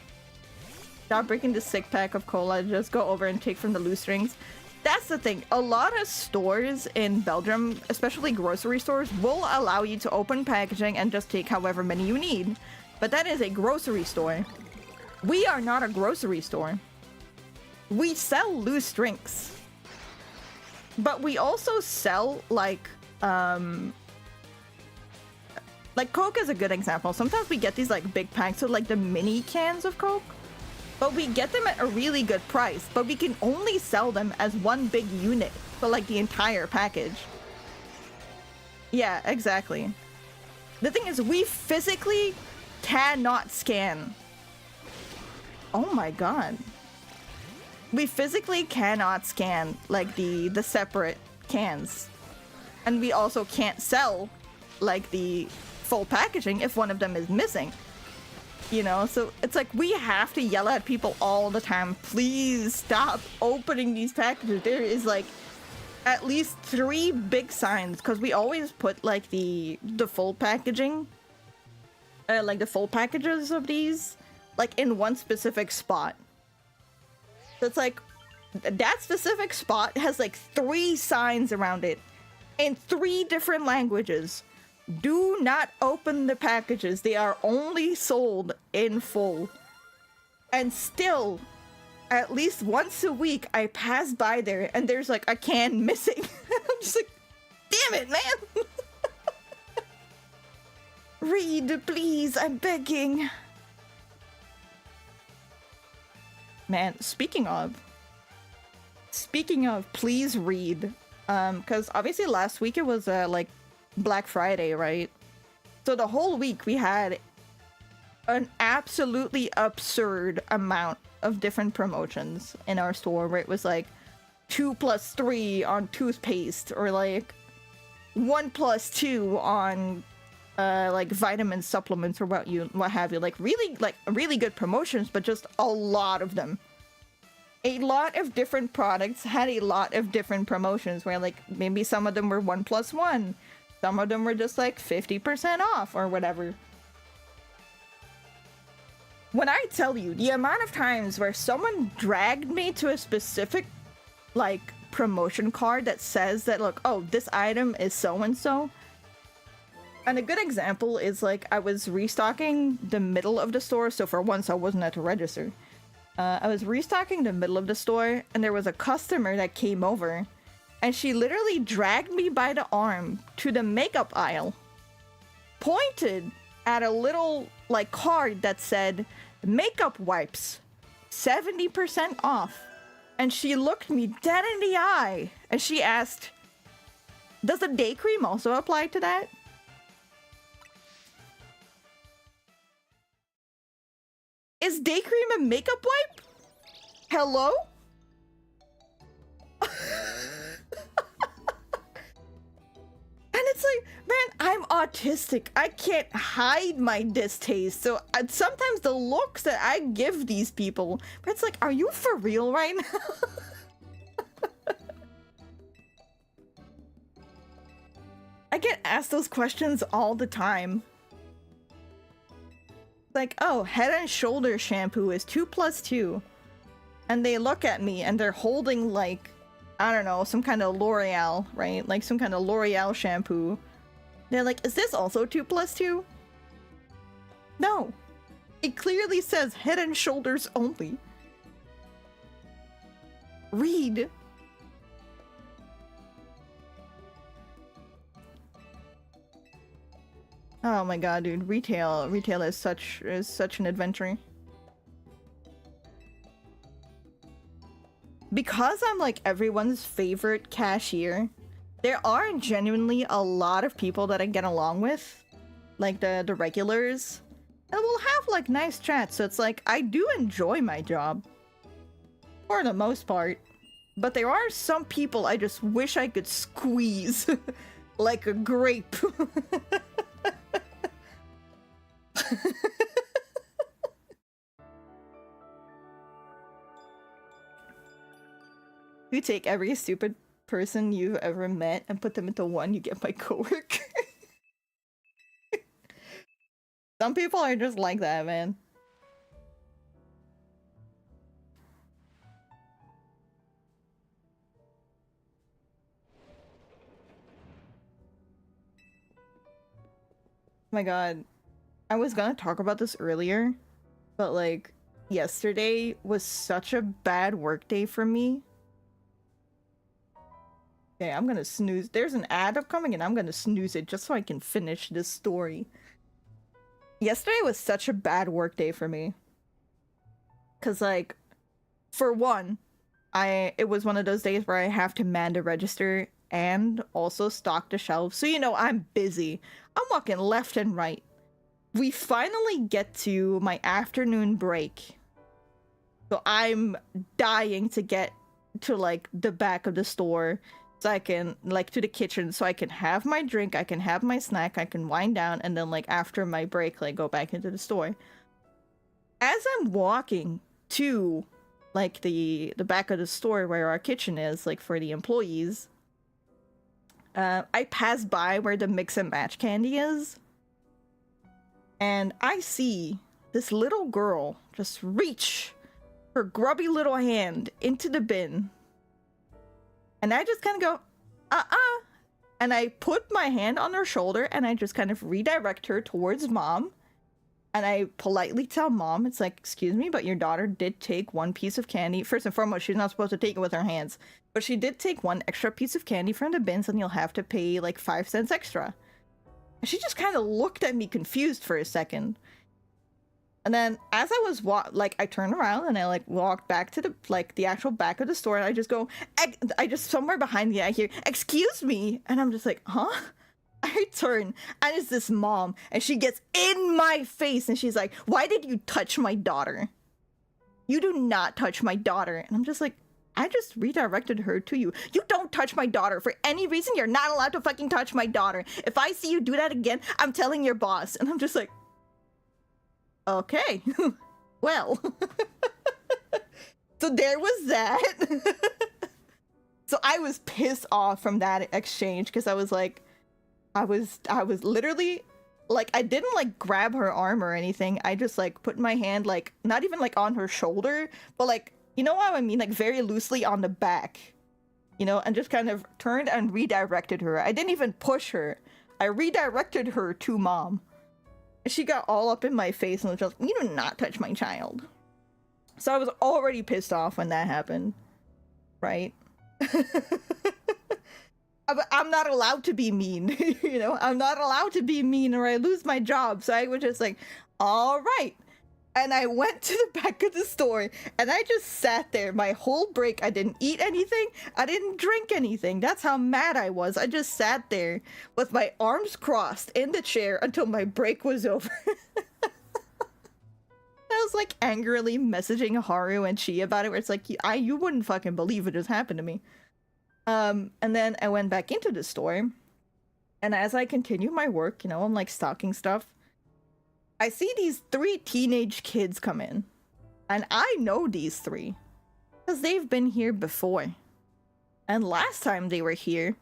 Stop breaking the 6-pack of cola. Just go over and take from the loose strings. That's the thing. A lot of stores in Belgium, especially grocery stores, will allow you to open packaging and just take however many you need. But that is a grocery store. We are not a grocery store. We sell loose drinks. But we also sell like Coke is a good example. Sometimes we get these like big packs of like the mini cans of Coke. But we get them at a really good price, but we can only sell them as one big unit for like the entire package. Yeah, exactly. The thing is, we physically cannot scan. Oh my god. We physically cannot scan like the separate cans. And we also can't sell like the full packaging if one of them is missing. You know, so it's like we have to yell at people all the time. Please stop opening these packages. There is like at least 3 big signs because we always put like the full packaging, like the full packages of these, like in one specific spot. So it's like that specific spot has like 3 signs around it in 3 different languages. Do not open the packages. They are only sold in full. And still, at least once a week, I pass by there and there's like a can missing. I'm just like, damn it, man. Read, please. I'm begging. Man, speaking of, please read. Because obviously last week it was like Black Friday, right? So the whole week we had an absolutely absurd amount of different promotions in our store where it was like 2+3 on toothpaste or like 1+2 on like vitamin supplements or what have you. Like really good promotions, but just a lot of them. A lot of different products had a lot of different promotions where like maybe some of them were 1+1. Some of them were just like 50% off or whatever. When I tell you the amount of times where someone dragged me to a specific like promotion card that says that, look, oh, this item is so-and-so. And a good example is like I was restocking the middle of the store. So for once I wasn't at the register. I was restocking the middle of the store and there was a customer that came over. And she literally dragged me by the arm to the makeup aisle, pointed at a little like card that said makeup wipes 70% off. And she looked me dead in the eye and she asked, does the day cream also apply to that? Is day cream a makeup wipe? Hello? And it's like, man, I'm autistic. I can't hide my distaste. So sometimes the looks that I give these people, but it's like, are you for real right now? I get asked those questions all the time. Like, oh, Head and Shoulders shampoo is 2+2. And they look at me and they're holding like, I don't know, some kind of L'Oreal, right? Like some kind of L'Oreal shampoo. They're like, is this also 2+2? No. It clearly says Head and Shoulders only. Read. Oh my god, dude, retail is such an adventure. Because I'm like everyone's favorite cashier, there are genuinely a lot of people that I get along with, like the regulars, and we'll have like nice chats. So it's like I do enjoy my job for the most part, but there are some people I just wish I could squeeze like a grape. You take every stupid person you've ever met and put them into one, you get my coworker. Some people are just like that, man. Oh my god. I was gonna talk about this earlier, but like, yesterday was such a bad work day for me. Okay, I'm gonna snooze. There's an ad upcoming and I'm gonna snooze it just so I can finish this story. Yesterday was such a bad work day for me. Cause like, for one, it was one of those days where I have to man the register and also stock the shelves. So you know I'm busy. I'm walking left and right. We finally get to my afternoon break. So I'm dying to get to like the back of the store so I can like to the kitchen so I can have my drink, I can have my snack, I can wind down, and then like after my break like go back into the store. As I'm walking to like the back of the store where our kitchen is like for the employees, I pass by where the mix and match candy is. And I see this little girl just reach her grubby little hand into the bin. And I just kind of go, And I put my hand on her shoulder and I just kind of redirect her towards mom. And I politely tell mom, it's like, excuse me, but your daughter did take one piece of candy. First and foremost, she's not supposed to take it with her hands. But she did take one extra piece of candy from the bins and you'll have to pay like 5 cents extra. She just kind of looked at me confused for a second. And then as I was I turned around and I like walked back to the actual back of the store and I just go, I just somewhere behind me I hear, excuse me. And I'm just like, huh? I turn and it's this mom and she gets in my face and she's like, why did you touch my daughter? You do not touch my daughter. And I'm just like, I just redirected her to you. You don't touch my daughter. For any reason, you're not allowed to fucking touch my daughter. If I see you do that again, I'm telling your boss. And I'm just like, okay, well. So there was that. So I was pissed off from that exchange because I was like, I was literally like, I didn't like grab her arm or anything. I just like put my hand like, not even like on her shoulder, but like, you know what I mean? Like very loosely on the back, you know, and just kind of turned and redirected her. I didn't even push her. I redirected her to mom. She got all up in my face and was just, you do not touch my child. So I was already pissed off when that happened, right? I'm not allowed to be mean, you know? I'm not allowed to be mean or I lose my job. So I was just like, all right. And I went to the back of the store and I just sat there my whole break. I didn't eat anything. I didn't drink anything. That's how mad I was. I just sat there with my arms crossed in the chair until my break was over. I was like angrily messaging Haru and Chi about it where it's like, you wouldn't fucking believe what just happened to me. And then I went back into the store and as I continue my work, you know, I'm like stocking stuff. I see these 3 teenage kids come in, and I know these 3, because they've been here before. And last time they were here,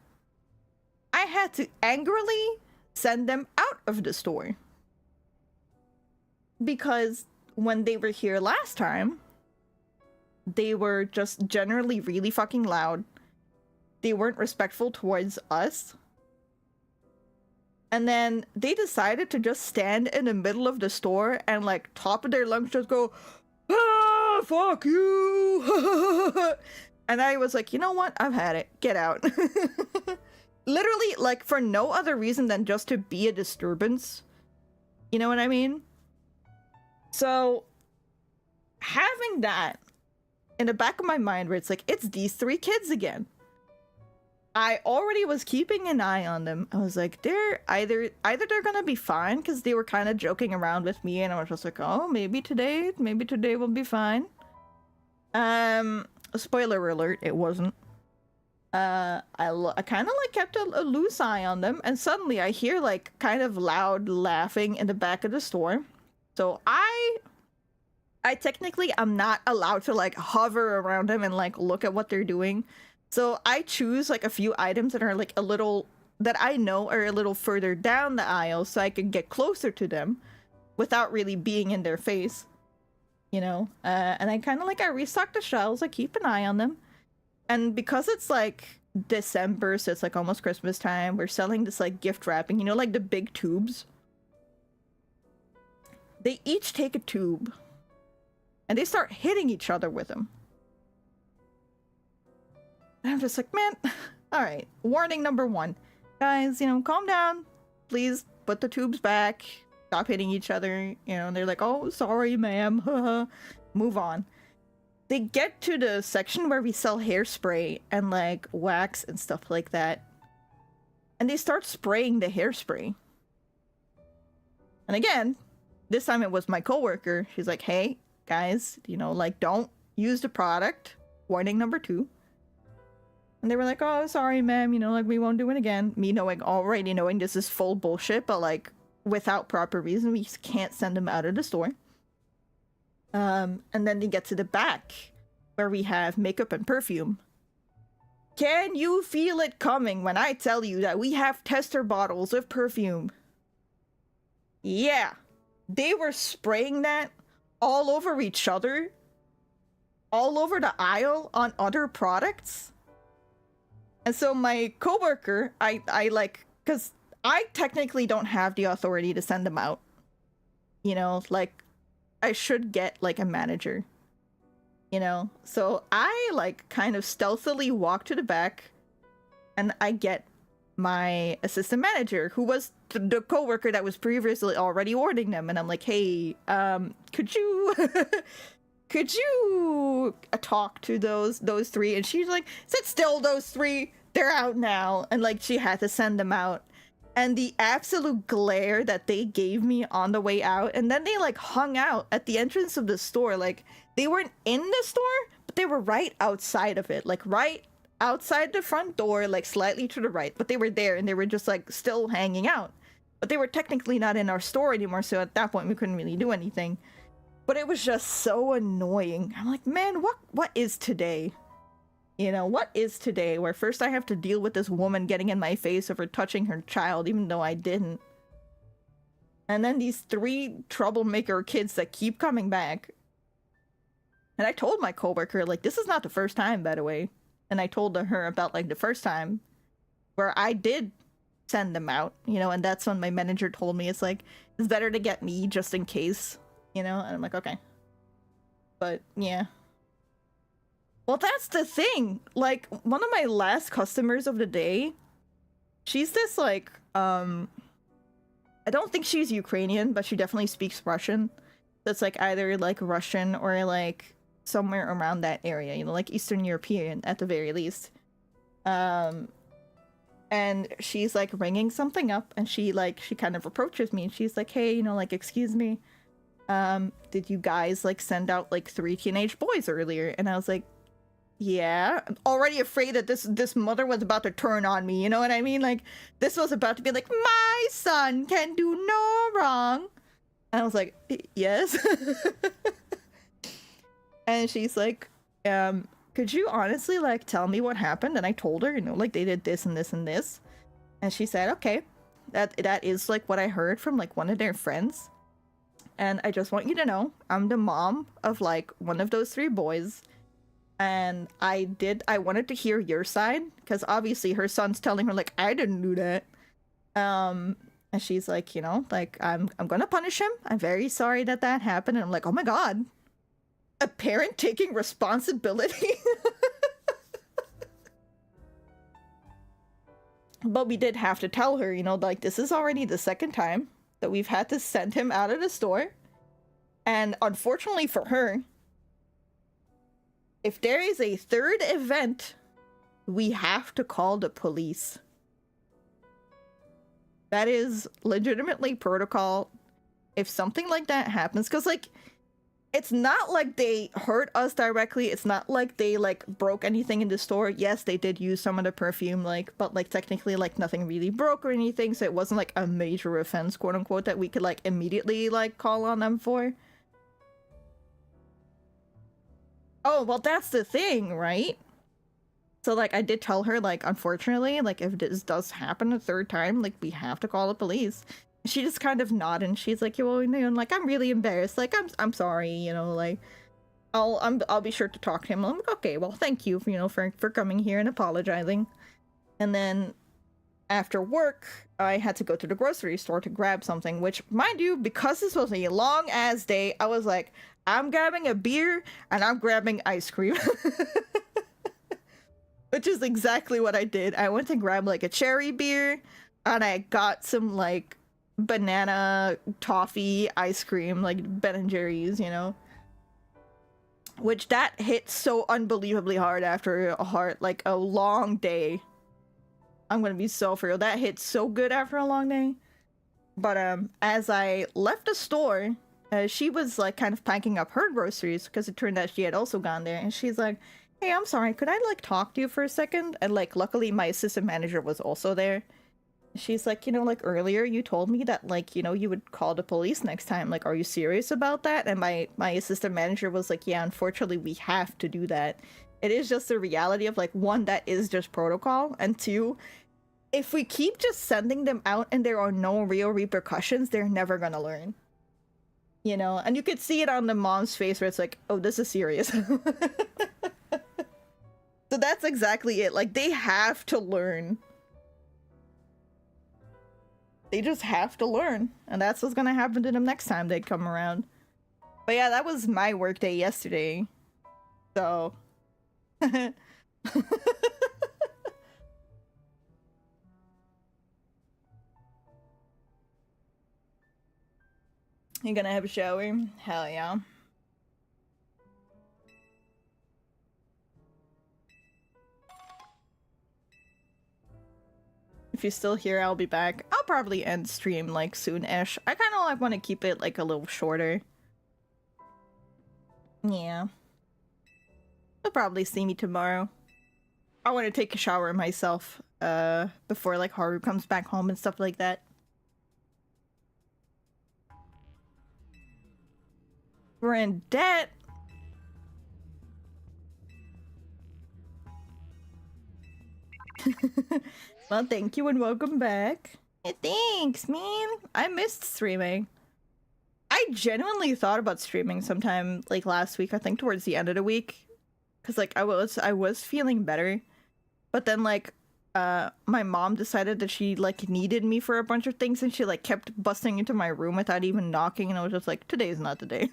I had to angrily send them out of the store. Because when they were here last time, they were just generally really fucking loud. They weren't respectful towards us. And then they decided to just stand in the middle of the store and like top of their lungs just go, ah, fuck you. And I was like, you know what? I've had it. Get out. Literally, like for no other reason than just to be a disturbance. You know what I mean? So having that in the back of my mind where it's like, it's these 3 kids again. I already was keeping an eye on them. I was like, they're either they're gonna be fine because they were kind of joking around with me, and I was just like, oh, maybe today will be fine. Spoiler alert, it wasn't. I kind of like kept a loose eye on them, and suddenly I hear like kind of loud laughing in the back of the store. So I technically am not allowed to like hover around them and like look at what they're doing. So I choose like a few items that are like a little, that I know are a little further down the aisle so I can get closer to them without really being in their face, you know? And I kind of like, I restock the shelves, I keep an eye on them. And because it's like December, so it's like almost Christmas time, we're selling this like gift wrapping, you know, like the big tubes. They each take a tube and they start hitting each other with them. And I'm just like, man, all right. Warning number 1. Guys, you know, calm down. Please put the tubes back. Stop hitting each other. You know, and they're like, oh, sorry, ma'am. Move on. They get to the section where we sell hairspray and like wax and stuff like that. And they start spraying the hairspray. And again, this time it was my coworker. She's like, hey, guys, you know, like, don't use the product. Warning number 2. And they were like, oh, sorry, ma'am, you know, like, we won't do it again. Me already knowing this is full bullshit, but, like, without proper reason, we can't send them out of the store. And then they get to the back, where we have makeup and perfume. Can you feel it coming when I tell you that we have tester bottles of perfume? Yeah. They were spraying that all over each other, all over the aisle on other products. And so my coworker, I like, because I technically don't have the authority to send them out. You know, like, I should get, like, a manager. You know? So I, like, kind of stealthily walk to the back, and I get my assistant manager, who was the coworker that was previously already ordering them. And I'm like, hey, could you... could you talk to those 3? And she's like, sit still, those 3, they're out now. And like, she had to send them out. And the absolute glare that they gave me on the way out, and then they like hung out at the entrance of the store. Like, they weren't in the store, but they were right outside of it, like right outside the front door, like slightly to the right, but they were there, and they were just like still hanging out. But they were technically not in our store anymore, so at that point we couldn't really do anything. But it was just so annoying. I'm like, man, what is today? You know, what is today? Where first I have to deal with this woman getting in my face over touching her child, even though I didn't. And then these 3 troublemaker kids that keep coming back. And I told my coworker, like, this is not the first time, by the way. And I told her about, like, the first time where I did send them out, you know, and that's when my manager told me, it's like, it's better to get me just in case, you know? And I'm like, okay. But, yeah. Well, that's the thing. Like, one of my last customers of the day, she's this, like, I don't think she's Ukrainian, but she definitely speaks Russian. That's, like, either, like, Russian or, like, somewhere around that area, you know, like, Eastern European, at the very least. And she's, like, ringing something up, and she kind of approaches me, and she's like, hey, you know, like, excuse me, did you guys, like, send out, like, 3 teenage boys earlier? And I was like, yeah. I'm already afraid that this mother was about to turn on me, you know what I mean? Like, this was about to be like, my son can do no wrong. And I was like, yes. And she's like, could you honestly, like, tell me what happened? And I told her, you know, like, they did this and this and this. And she said, okay, that is, like, what I heard from, like, one of their friends. And I just want you to know, I'm the mom of, like, one of those 3 boys. And I wanted to hear your side, because obviously her son's telling her, like, I didn't do that. And she's like, you know, like, I'm gonna punish him. I'm very sorry that happened. And I'm like, oh my god. A parent taking responsibility? But we did have to tell her, you know, like, this is already the 2nd time that we've had to send him out of the store. And unfortunately for her, if there is a third event, we have to call the police. That is legitimately protocol. If something like that happens, because like, it's not like they hurt us directly. It's not like they like broke anything in the store. Yes, they did use some of the perfume, like, but like technically like nothing really broke or anything. So it wasn't like a major offense, quote unquote, that we could like immediately like call on them for. Oh, well, that's the thing, right? So like I did tell her like, unfortunately, like if this does happen a third time, like we have to call the police. She just kind of nodded and she's like, well, you know, like I'm really embarrassed. Like I'm sorry, you know, like I'll be sure to talk to him. I'm like, okay, well, thank you, you know, for coming here and apologizing. And then after work, I had to go to the grocery store to grab something, which, mind you, because this was a long ass day, I was like, I'm grabbing a beer and I'm grabbing ice cream. Which is exactly what I did. I went to grab like a cherry beer and I got some like banana toffee ice cream, like Ben and Jerry's, you know, which that hit so unbelievably hard after a long day. I'm gonna be so for real, that hit so good after a long day. But as I left the store, she was like kind of packing up her groceries because it turned out she had also gone there, and she's like, hey, I'm sorry, could I like talk to you for a second? And like luckily my assistant manager was also there. She's like, you know, like earlier you told me that like, you know, you would call the police next time. Like, are you serious about that? And my assistant manager was like, yeah, unfortunately we have to do that. It is just the reality of like, one, that is just protocol, and two, if we keep just sending them out and there are no real repercussions, they're never gonna learn. You know, and you could see it on the mom's face where it's like, oh, this is serious. So that's exactly it. Like, they have to learn. They just have to learn, and that's what's gonna happen to them next time they come around. But yeah, that was my work day yesterday. So you're gonna have a shower? Hell yeah. If you're still here, I'll be back. I'll probably end stream like soon-ish. I kind of like want to keep it like a little shorter. Yeah. You'll probably see me tomorrow. I want to take a shower myself before like Haru comes back home and stuff like that. We're in debt. Well, thank you and welcome back. Yeah, thanks, man. I missed streaming. I genuinely thought about streaming sometime like last week, I think towards the end of the week. Cause like I was feeling better. But then like my mom decided that she like needed me for a bunch of things, and she like kept busting into my room without even knocking, and I was just like, today's not the day.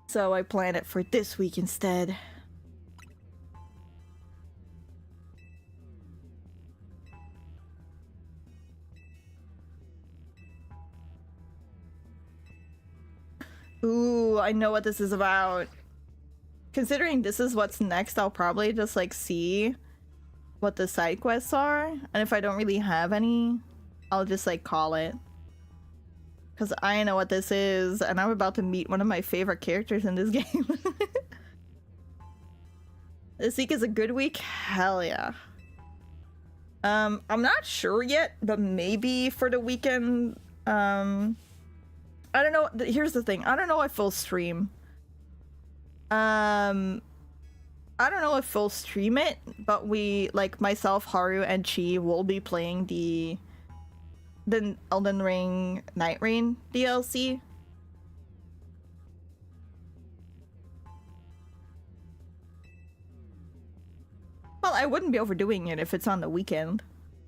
So I planned it for this week instead. Ooh, I know what this is about. Considering this is what's next, I'll probably just like see what the side quests are, and if I don't really have any, I'll just like call it. Because I know what this is, and I'm about to meet one of my favorite characters in this game. This week is a good week? Hell yeah. I'm not sure yet, but maybe for the weekend, I don't know. Here's the thing. I don't know if we'll stream. I don't know if we'll stream it, but we, like myself, Haru, and Chi will be playing the Elden Ring Night Rain DLC. Well, I wouldn't be overdoing it if it's on the weekend,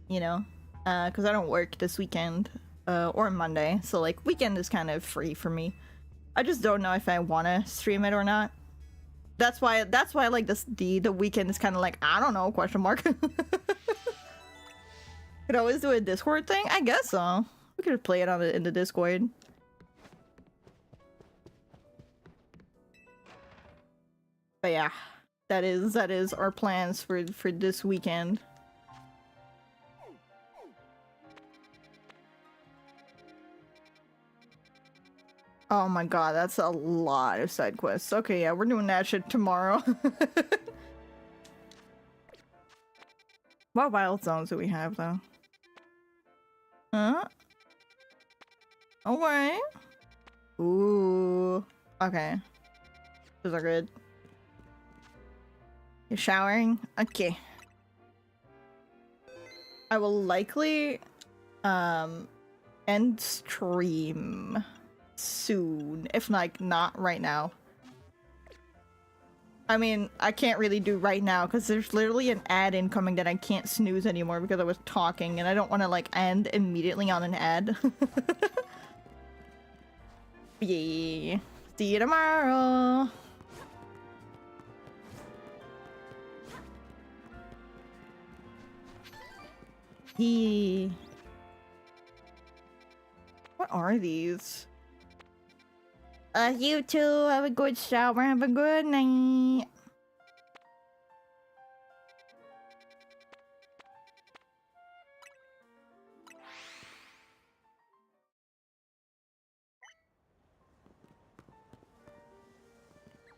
you know? Because I don't work this weekend. Or Monday, so like weekend is kind of free for me. I just don't know if I want to stream it or not. That's why like the weekend is kind of like, I don't know, question mark. Could always do a Discord thing? I guess so. We could play it in the Discord. But yeah, that is our plans for this weekend. Oh my god, that's a lot of side quests. Okay, yeah, we're doing that shit tomorrow. What wild zones do we have though? Huh? Alright. Ooh. Okay. Those are good. You're showering? Okay. I will likely end stream soon, if like not right now. I mean, I can't really do right now because there's literally an ad incoming that I can't snooze anymore because I was talking and I don't want to like end immediately on an ad. Yeah. See you tomorrow. Yeah. What are these? You too. Have a good shower. Have a good night.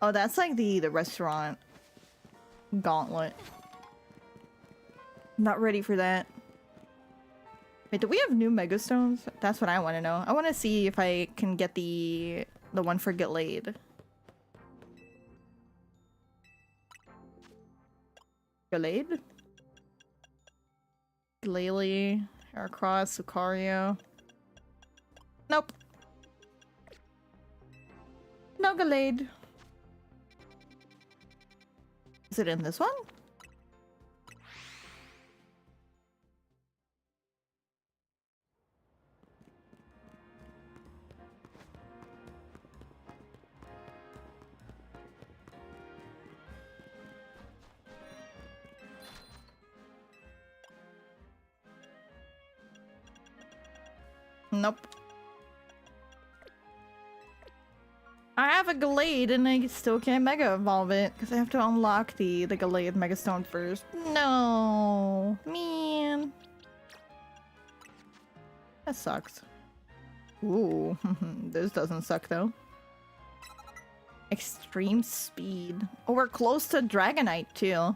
Oh, that's like the restaurant gauntlet. Not ready for that. Wait, do we have new megastones? That's what I want to know. I want to see if I can get the one for Get Laid. Get Laid? Glalie, Heracross, Lucario. Nope. No Gallade. Is it in this one? Nope. I have a Gallade and I still can't Mega Evolve it because I have to unlock the Gallade Megastone first. No, man. That sucks. Ooh, this doesn't suck though. Extreme speed. Oh, we're close to Dragonite too.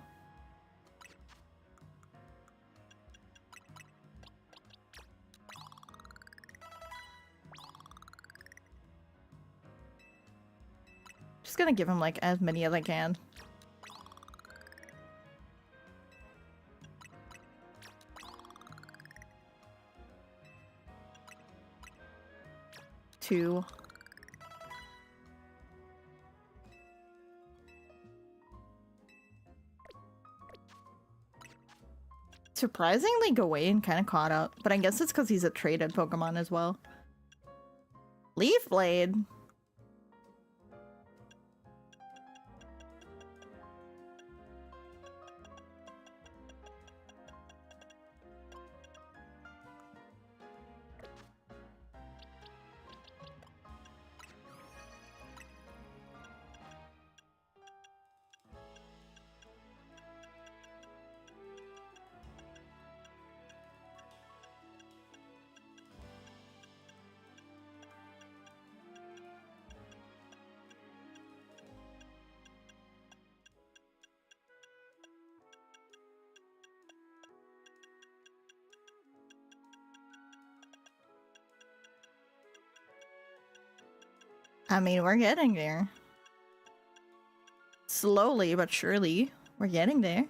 Just gonna give him like as many as I can. Two. Surprisingly, Gawain kind of caught up, but I guess it's because he's a traded Pokemon as well. Leaf Blade. I mean, we're getting there. Slowly but surely, we're getting there.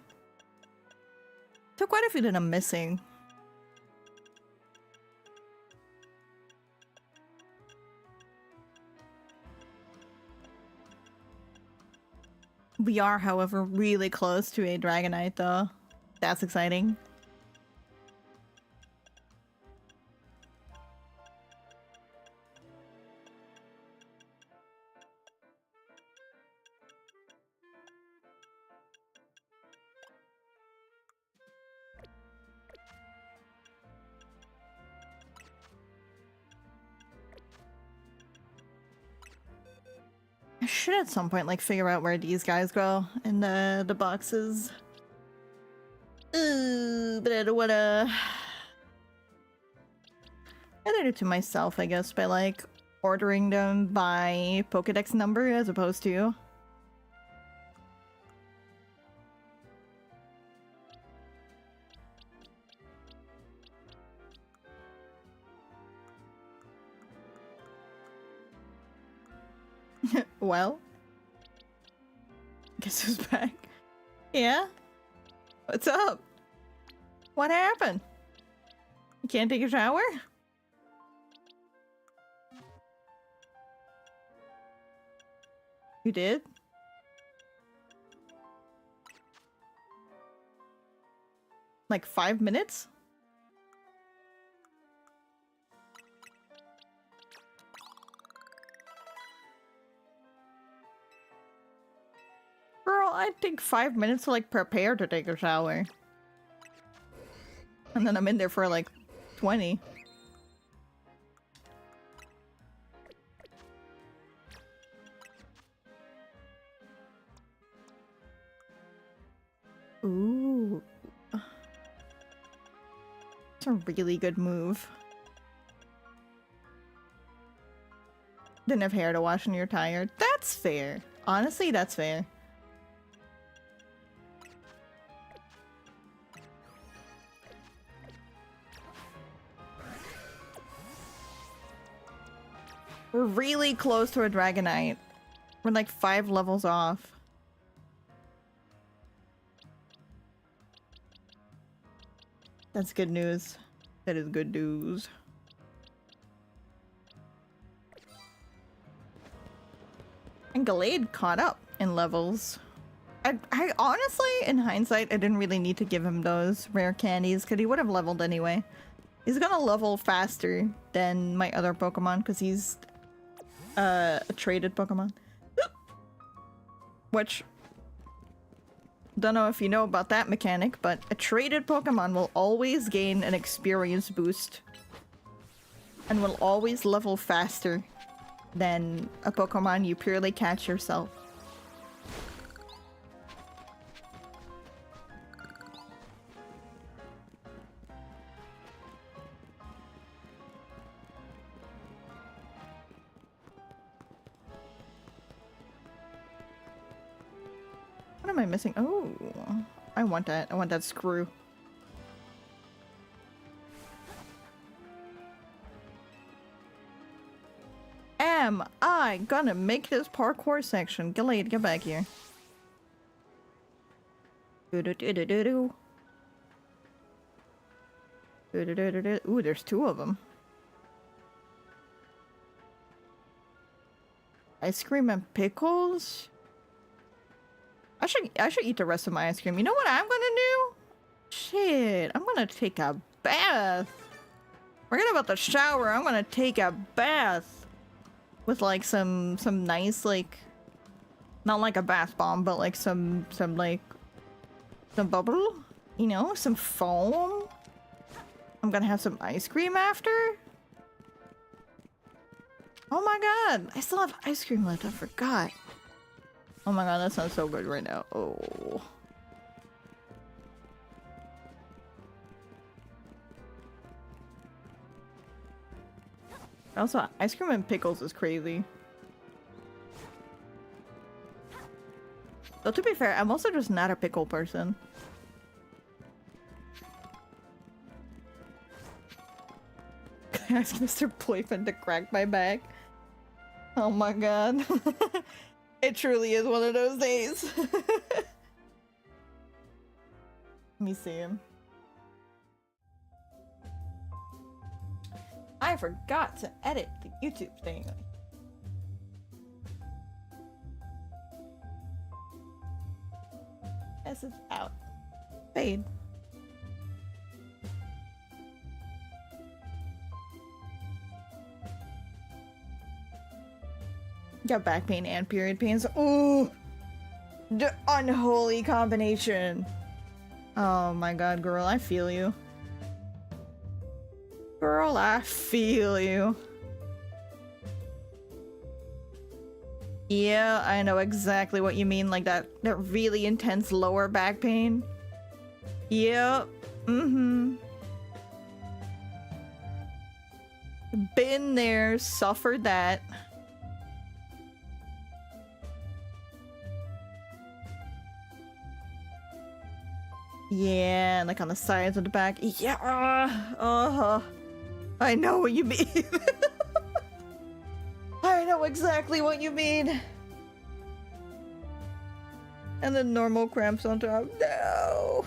Took quite a few that I'm missing. We are, however, really close to a Dragonite, though. That's exciting. should at some point like figure out where these guys go in the boxes. But I don't wanna. I did it to myself, I guess, by like ordering them by Pokédex number as opposed to. Well, guess who's back? Yeah? What's up? What happened? You can't take a shower? You did? Like 5 minutes? Girl, I'd take 5 minutes to like prepare to take a shower. And then I'm in there for like 20. Ooh. It's a really good move. Didn't have hair to wash and you're tired. That's fair. Honestly, that's fair. We're really close to a Dragonite. We're like 5 levels off. That's good news. That is good news. And Gallade caught up in levels. I honestly, in hindsight, I didn't really need to give him those rare candies because he would have leveled anyway. He's gonna level faster than my other Pokemon because he's a traded Pokemon. Which, don't know if you know about that mechanic, but a traded Pokemon will always gain an experience boost and will always level faster than a Pokemon you purely catch yourself. What am I missing? Oh, I want that. I want that screw. Am I gonna make this parkour section? Gallade, get back here. Do-do-do-do-do-do. Do-do-do-do-do. Ooh, there's 2 of them. Ice cream and pickles? I should eat the rest of my ice cream. You know what I'm gonna do? Shit, I'm gonna take a bath. Forget about the shower. I'm gonna take a bath with like some nice like, not like a bath bomb, but like some bubble, you know, some foam. I'm gonna have some ice cream after. Oh my god, I still have ice cream left. I forgot. Oh my god, that sounds so good right now. Oh. Also, ice cream and pickles is crazy. Though to be fair, I'm also just not a pickle person. Can I ask Mr. Boyfriend to crack my back? Oh my god. It truly is one of those days. Let me see him. I forgot to edit the YouTube thing. This is out. Fade. Got back pain and period pains. Ooh! The unholy combination. Oh my god, girl, I feel you. Girl, I feel you. Yeah, I know exactly what you mean, like that really intense lower back pain. Yep. Mm-hmm. Been there, suffered that. Yeah, like on the sides of the back. Yeah. I know what you mean. I know exactly what you mean. And then normal cramps on top. No.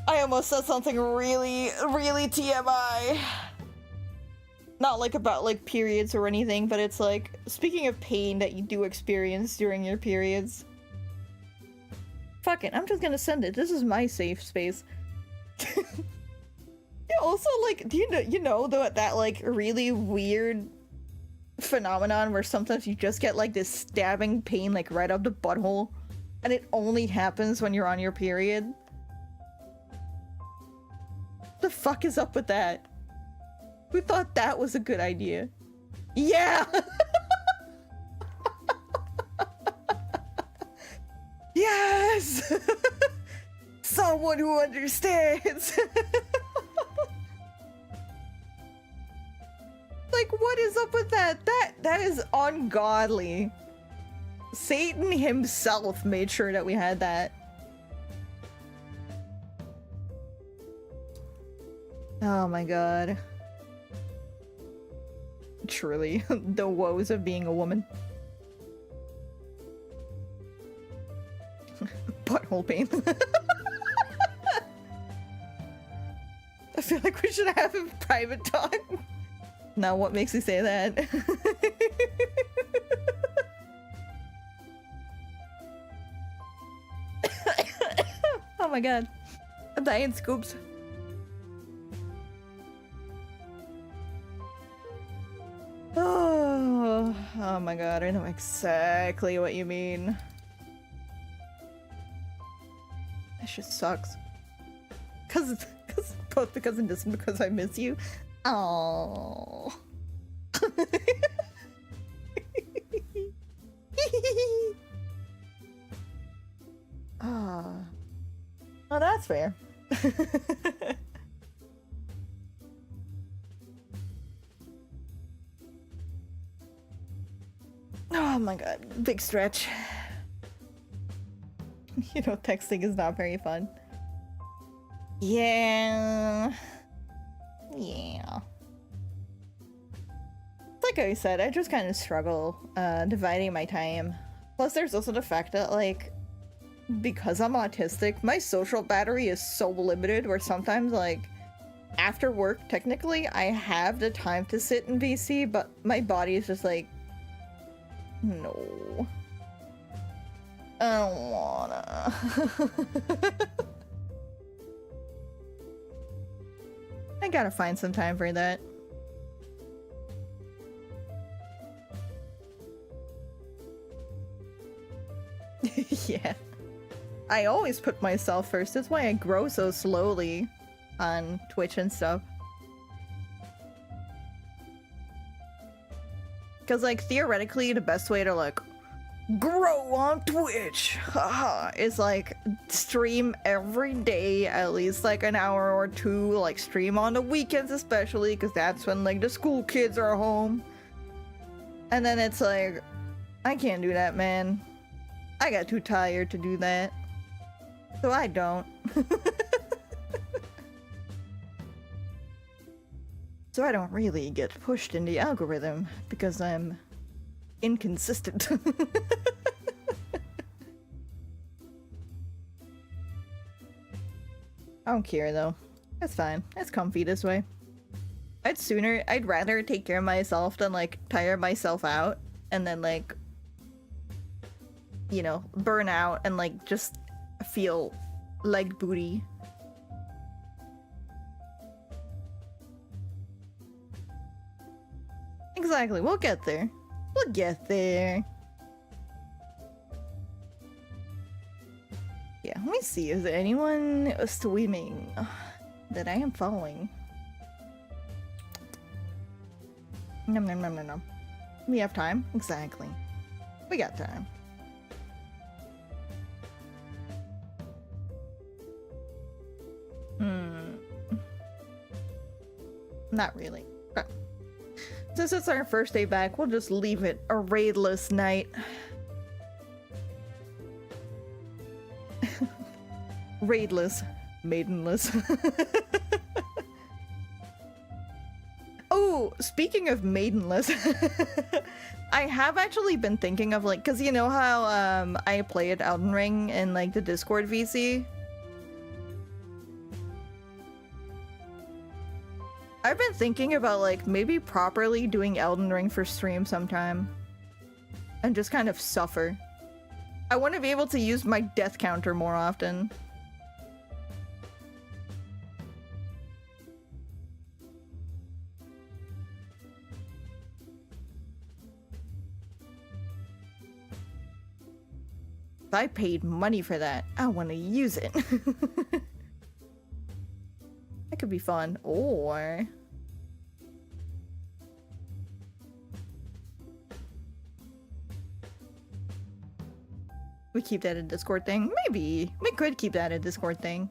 I almost said something really, really TMI. Not like about like periods or anything, but it's like, speaking of pain that you do experience during your periods. Fuck it, I'm just gonna send it. This is my safe space. Yeah, also, like, do you know that like really weird phenomenon where sometimes you just get like this stabbing pain like right up the butthole, and it only happens when you're on your period? The fuck is up with that? Who thought that was a good idea? Yeah! Yes! Someone who understands! Like, what is up with that? That is ungodly. Satan himself made sure that we had that. Oh my god. Truly, the woes of being a woman. Butthole pain. I feel like we should have a private talk. Now, what makes you say that? Oh my god. I'm dying, Scoops. Oh my god, I know exactly what you mean. That shit sucks. Both because and just because I miss you. Oh. Ah. Oh, that's fair. Oh my god, big stretch. You know, texting is not very fun. Yeah. Yeah. Like I said, I just kind of struggle dividing my time. Plus, there's also the fact that, like, because I'm autistic, my social battery is so limited where sometimes, like, after work, technically, I have the time to sit in VC, but my body is just like, no. I don't wanna. I gotta find some time for that. Yeah. I always put myself first. That's why I grow so slowly on Twitch and stuff. Because, like, theoretically, the best way to, like, grow on Twitch is, like, stream every day, at least, like, an hour or two. Like, stream on the weekends especially, because that's when, like, the school kids are home. And then it's like, I can't do that, man. I got too tired to do that. So I don't. So I don't really get pushed in the algorithm because I'm inconsistent. I don't care though. It's fine. It's comfy this way. I'd rather take care of myself than like tire myself out and then like, you know, burn out and like just feel like booty. Exactly, we'll get there. We'll get there. Yeah, let me see. Is there anyone streaming that I am following? Nom nom nom nom nom. We have time. Exactly. We got time. Not really. Okay. Since it's our first day back, we'll just leave it a raidless night. Raidless. Maidenless. Oh, speaking of maidenless, I have actually been thinking of like, cause you know how I played Elden Ring in like the Discord VC? I've been thinking about like maybe properly doing Elden Ring for stream sometime. And just kind of suffer. I want to be able to use my death counter more often. If I paid money for that, I want to use it. That could be fun. Or... we keep that a Discord thing? Maybe. We could keep that a Discord thing.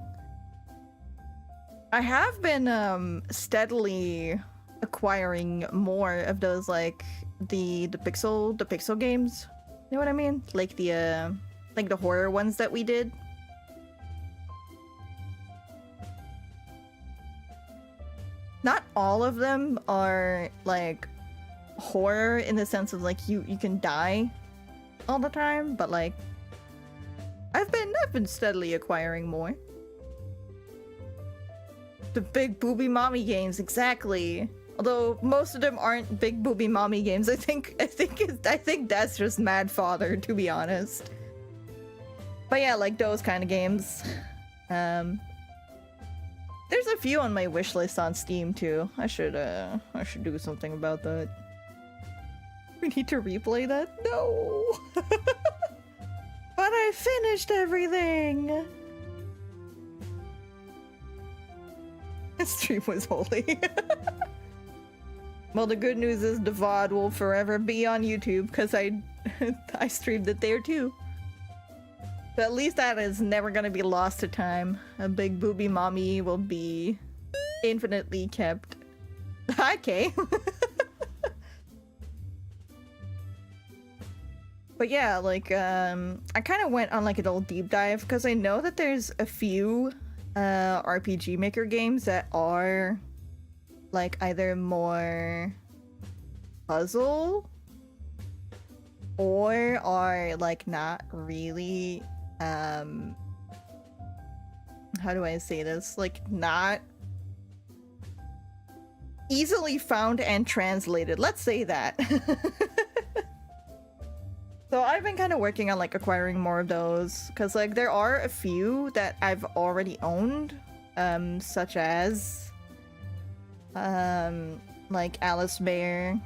I have been steadily acquiring more of those like the pixel games. You know what I mean? Like the horror ones that we did. Not all of them are like horror in the sense of like you can die all the time, but like I've been steadily acquiring more. The big booby mommy games, exactly. Although most of them aren't big booby mommy games. I think that's just Mad Father, to be honest. But yeah, like those kind of games. There's a few on my wish list on Steam too. I should do something about that. We need to replay that? No. But I finished everything. This stream was holy. Well, the good news is the VOD will forever be on YouTube because I streamed it there too. But at least that is never gonna be lost to time. A big booby mommy will be infinitely kept. Okay. But yeah, like, I kind of went on like a little deep dive because I know that there's a few RPG Maker games that are like either more puzzle or are like not really, how do I say this? Like not easily found and translated. Let's say that. So I've been kind of working on like acquiring more of those because like there are a few that I've already owned, such as like Alice Bear,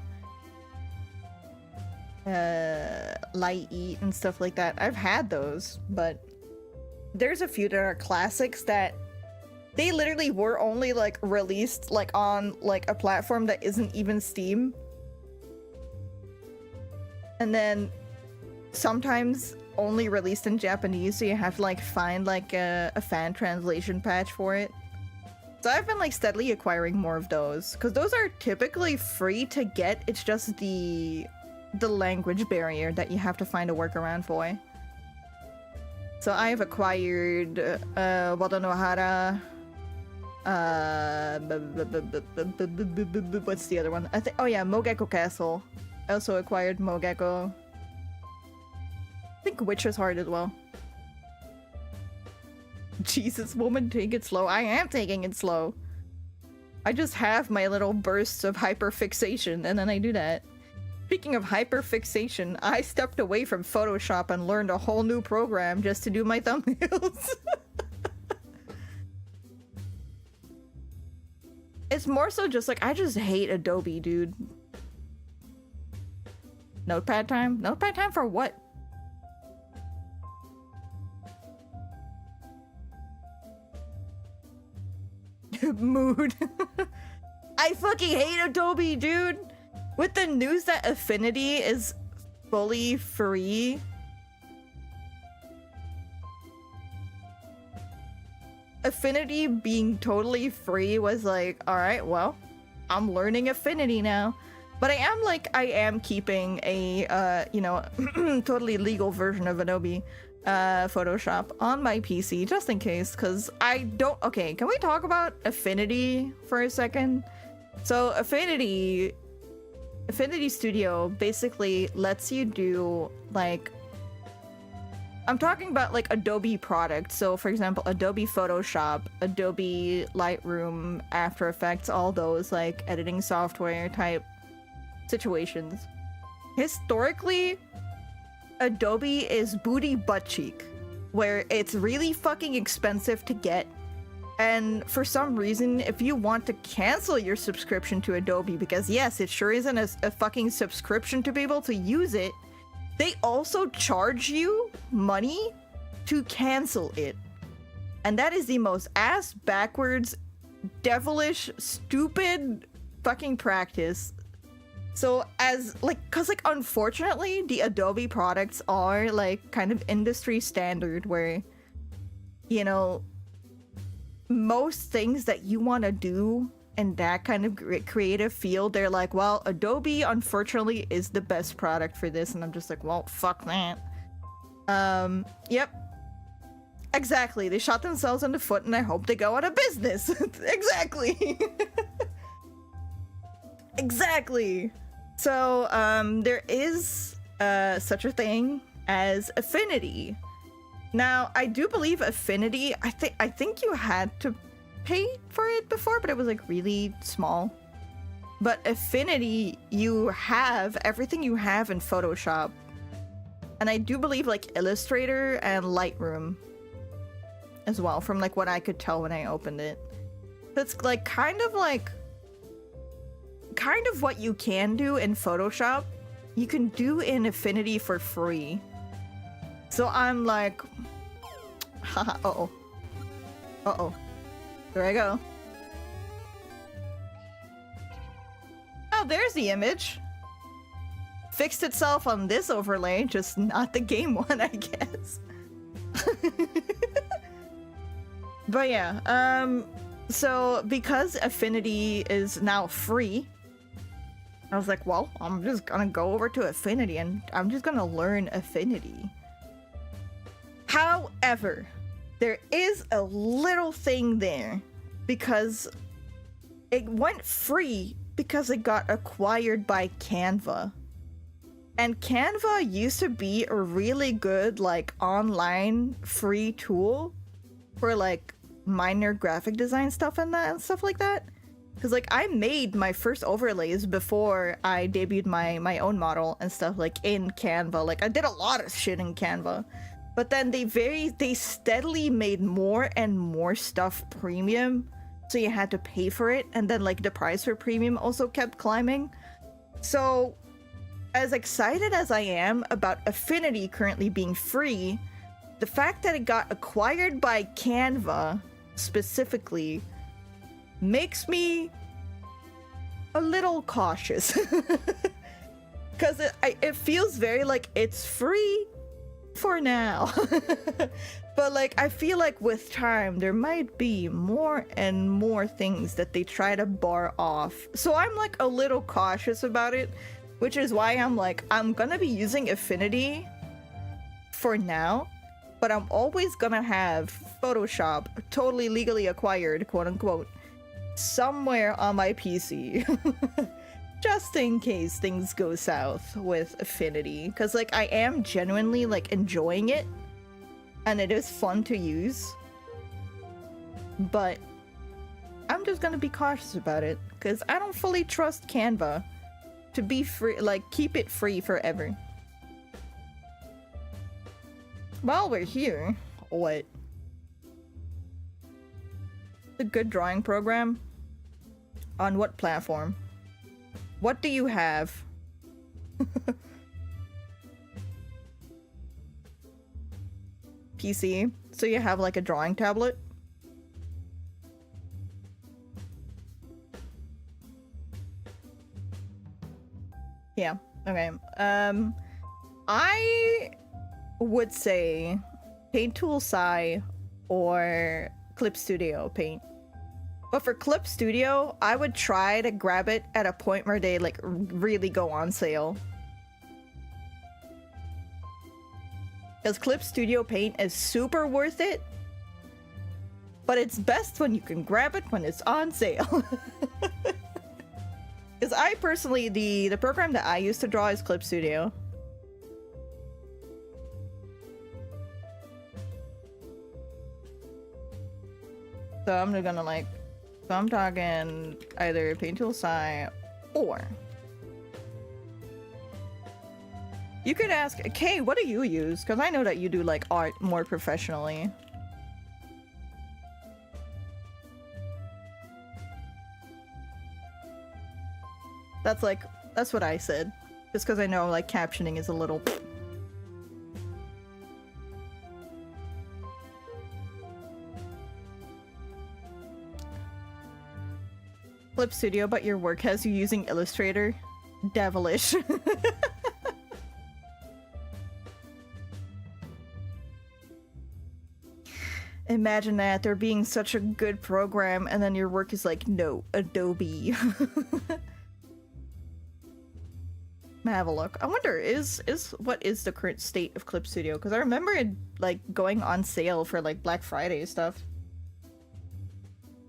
Light Eat and stuff like that. I've had those, but there's a few that are classics that they literally were only like released like on like a platform that isn't even Steam, and then sometimes only released in Japanese, so you have to like find like a fan translation patch for it. So I've been like steadily acquiring more of those because those are typically free to get. It's just the language barrier that you have to find a workaround for. So I've acquired Wadanohara, what's the other one? Oh yeah, Mogeko Castle. I also acquired Mogeko. I think Witcher's Heart as well. Jesus, woman, take it slow. I am taking it slow. I just have my little bursts of hyperfixation, and then I do that. Speaking of hyperfixation, I stepped away from Photoshop and learned a whole new program just to do my thumbnails. It's more so just like, I just hate Adobe, dude. Notepad time? Notepad time for what? Mood. I fucking hate Adobe, dude. With the news that Affinity is fully free, Affinity being totally free was like, alright, well, I'm learning Affinity now. But I am keeping a, you know, totally legal version of Adobe Photoshop on my PC, just in case, because I don't... Okay, can we talk about Affinity for a second? So, Affinity Studio basically lets you do, like... I'm talking about, like, Adobe products. So, for example, Adobe Photoshop, Adobe Lightroom, After Effects, all those, like, editing software type situations. Historically, Adobe is booty butt cheek, where it's really fucking expensive to get. And for some reason, if you want to cancel your subscription to Adobe, because yes, it sure isn't a fucking subscription to be able to use it, they also charge you money to cancel it. And that is the most ass backwards, devilish, stupid fucking practice. So as, like, cause like unfortunately the Adobe products are like kind of industry standard where, you know, most things that you want to do in that kind of creative field, they're like, well, Adobe unfortunately is the best product for this. And I'm just like, well, fuck that. Yep. Exactly. They shot themselves in the foot and I hope they go out of business. Exactly. Exactly. So, there is such a thing as Affinity. Now, I do believe Affinity, I think you had to pay for it before, but it was like really small. But Affinity, you have everything you have in Photoshop. And I do believe like Illustrator and Lightroom as well, from like what I could tell when I opened it. That's like kind of what you can do in Photoshop, you can do in Affinity for free. So I'm like, haha, uh-oh. Uh-oh. There I go. Oh, there's the image. Fixed itself on this overlay, just not the game one, I guess. But yeah, so because Affinity is now free, I was like, well, I'm just gonna go over to Affinity and I'm just gonna learn Affinity. However, there is a little thing there because it went free because it got acquired by Canva. And Canva used to be a really good, like, online free tool for, like, minor graphic design stuff and stuff like that. Because, like, I made my first overlays before I debuted my own model and stuff, like, in Canva. Like, I did a lot of shit in Canva. But then they steadily made more and more stuff premium. So you had to pay for it. And then, like, the price for premium also kept climbing. So, as excited as I am about Affinity currently being free, the fact that it got acquired by Canva, specifically, makes me a little cautious. Because it feels very like it's free for now. But like I feel like with time there might be more and more things that they try to bar off. So I'm like a little cautious about it, which is why I'm like, I'm gonna be using Affinity for now, but I'm always gonna have Photoshop totally legally acquired, quote unquote, somewhere on my PC. Just in case things go south with Affinity. Because, like, I am genuinely, like, enjoying it. And it is fun to use. But I'm just gonna be cautious about it. Because I don't fully trust Canva to be free, like, keep it free forever. While we're here, what? A good drawing program? On what platform? What do you have? PC? So you have like a drawing tablet? Yeah. Okay. I would say Paint Tool Sai or Clip Studio Paint. But for Clip Studio, I would try to grab it at a point where they like really go on sale. Because Clip Studio Paint is super worth it. But it's best when you can grab it when it's on sale. Because I personally, the program that I used to draw is Clip Studio. So I'm gonna like, so I'm talking either Paint Tool Sai or... You could ask, Kay, what do you use? Because I know that you do like art more professionally. That's what I said. Just because I know like captioning is a little... Clip Studio, but your work has you using Illustrator? Devilish. Imagine that, there being such a good program and then your work is like, no, Adobe. Have a look. I wonder, what is the current state of Clip Studio? Because I remember it like going on sale for like Black Friday stuff.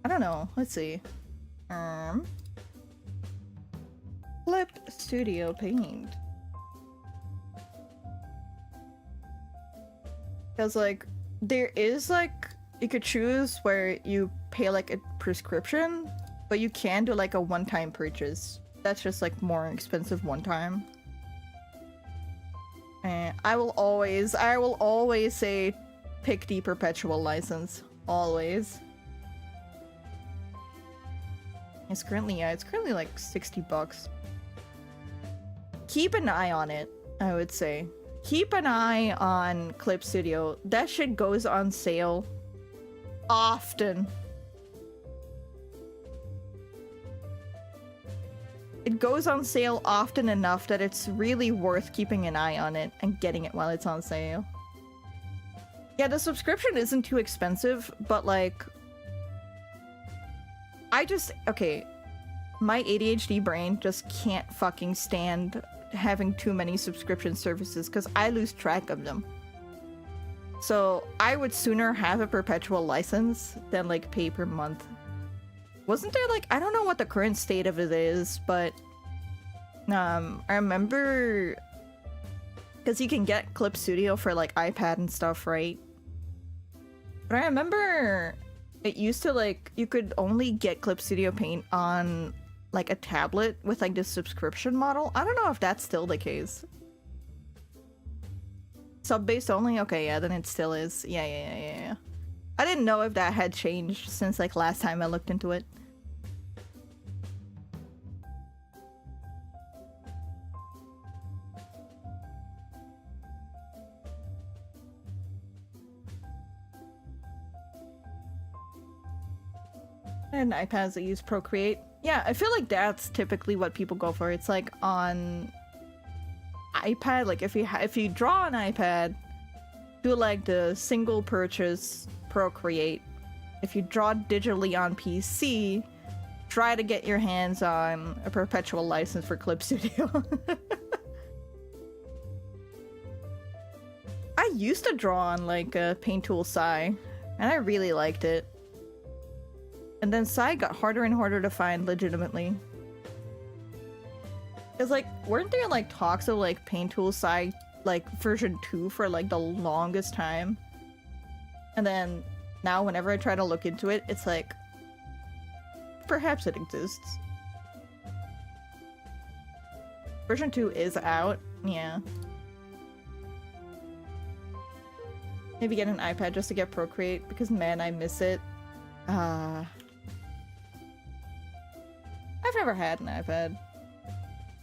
I don't know. Let's see. Clip Studio Paint. Because like there is like, you could choose where you pay like a prescription, but you can do like a one-time purchase. That's just like more expensive one time. And I will always say pick the perpetual license. Always. It's currently like 60 bucks. Keep an eye on it, I would say. Keep an eye on Clip Studio. That shit goes on sale often. It goes on sale often enough that it's really worth keeping an eye on it and getting it while it's on sale. Yeah, the subscription isn't too expensive, but like... Okay. My ADHD brain just can't fucking stand having too many subscription services because I lose track of them. So I would sooner have a perpetual license than like pay per month. Wasn't there like, I don't know what the current state of it is, but I remember because you can get Clip Studio for like iPad and stuff, right? But I remember it used to like, you could only get Clip Studio Paint on like a tablet with like the subscription model. I don't know if that's still the case. Sub-based only? Okay, yeah, then it still is. Yeah. I didn't know if that had changed since like last time I looked into it. And iPads that use Procreate. Yeah, I feel like that's typically what people go for. It's like on iPad, like if you draw on iPad, do like the single purchase Procreate. If you draw digitally on PC, try to get your hands on a perpetual license for Clip Studio. I used to draw on like a Paint Tool Sai, and I really liked it. And then Sai got harder and harder to find legitimately. It's like, weren't there like talks of like Paint Tool Sai like version 2 for like the longest time? And then now whenever I try to look into it, it's like, perhaps it exists. Version 2 is out, yeah. Maybe get an iPad just to get Procreate, because man, I miss it. I've never had an iPad.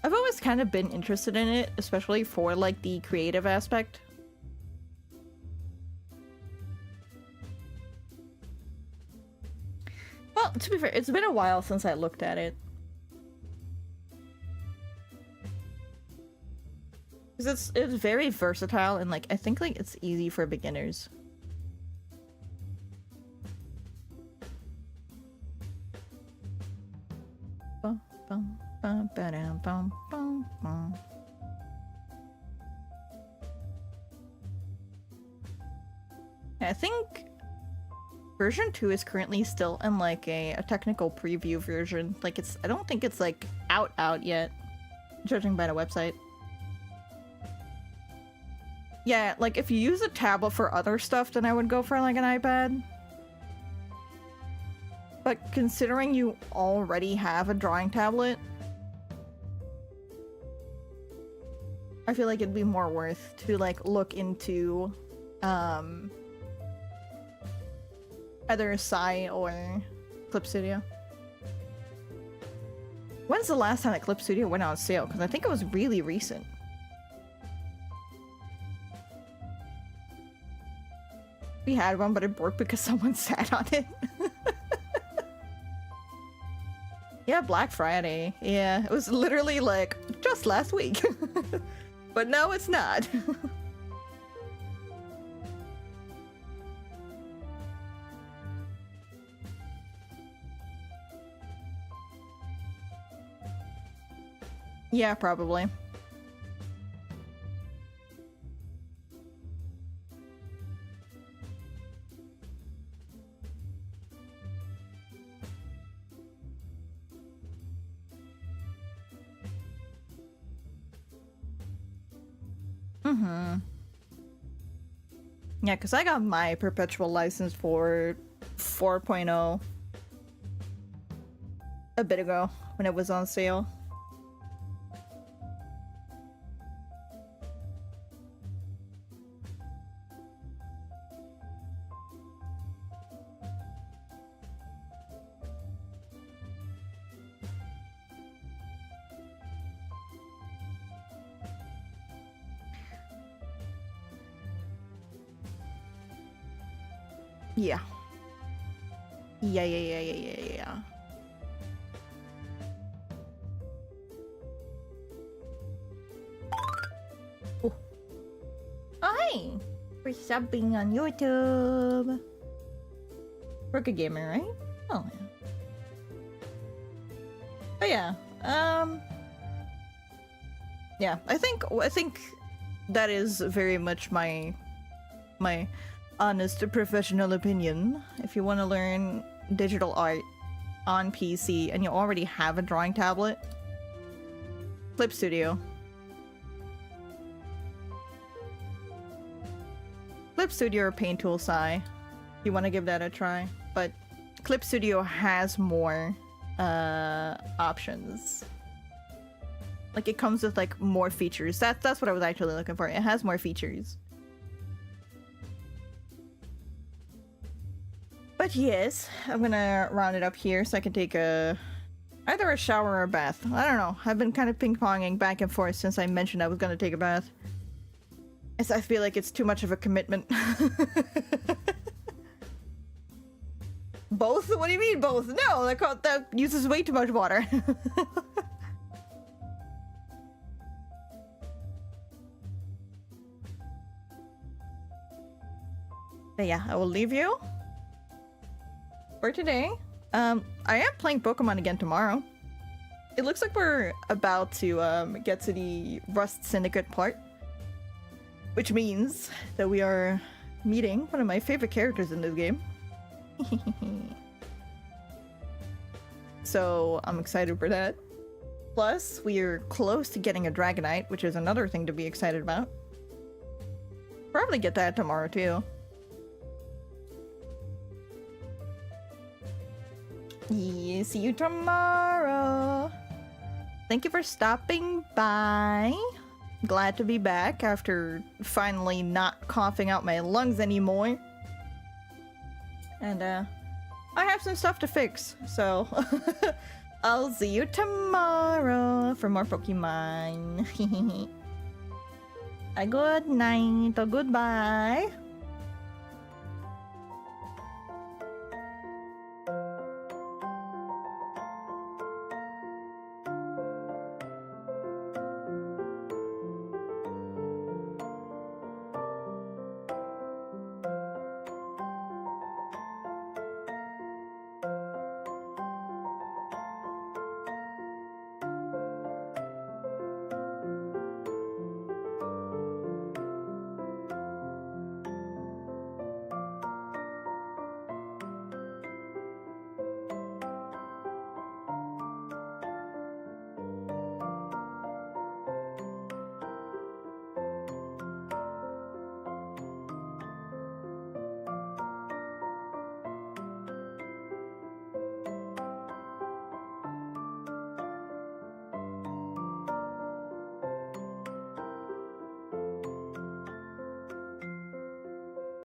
I've always kind of been interested in it, especially for like the creative aspect. Well, to be fair, it's been a while since I looked at it. Because it's very versatile and like I think like it's easy for beginners. Bum, bum, bum, ba-dum, bum, bum, bum. I think version 2 is currently still in like a technical preview version. Like I don't think it's like out yet, judging by the website. Yeah, like if you use a tablet for other stuff, then I would go for like an iPad. But considering you already have a drawing tablet, I feel like it'd be more worth to like look into either Sai or Clip Studio. When's the last time that Clip Studio went on sale? Because I think it was really recent. We had one, but it broke because someone sat on it. Yeah, Black Friday. Yeah, it was literally like just last week. But no, it's not. Yeah, probably. Yeah, because I got my perpetual license for 4.0 a bit ago when it was on sale. Yeah. Yeah. Oh. Hi! For subbing on YouTube. Rocket Gamer, right? Oh, yeah. But yeah, yeah, I think that is very much my honest professional opinion. If you want to learn digital art on PC and you already have a drawing tablet, Clip Studio. Clip Studio or Paint Tool Sai. You want to give that a try, but Clip Studio has more options. Like it comes with like more features. That's what I was actually looking for. It has more features. But yes, I'm gonna round it up here so I can take either a shower or a bath. I don't know. I've been kind of ping-ponging back and forth since I mentioned I was gonna take a bath. I feel like it's too much of a commitment. Both? What do you mean both? No, that uses way too much water. But yeah, I will leave you for today. I am playing Pokemon again tomorrow. It looks like we're about to get to the Rust Syndicate part, which means that we are meeting one of my favorite characters in this game. So I'm excited for that. Plus, we are close to getting a Dragonite, which is another thing to be excited about. Probably get that tomorrow too. Yeah, see you tomorrow. Thank you for stopping by. Glad to be back after finally not coughing out my lungs anymore. And I have some stuff to fix, so I'll see you tomorrow for more Pokemon. A good night or goodbye.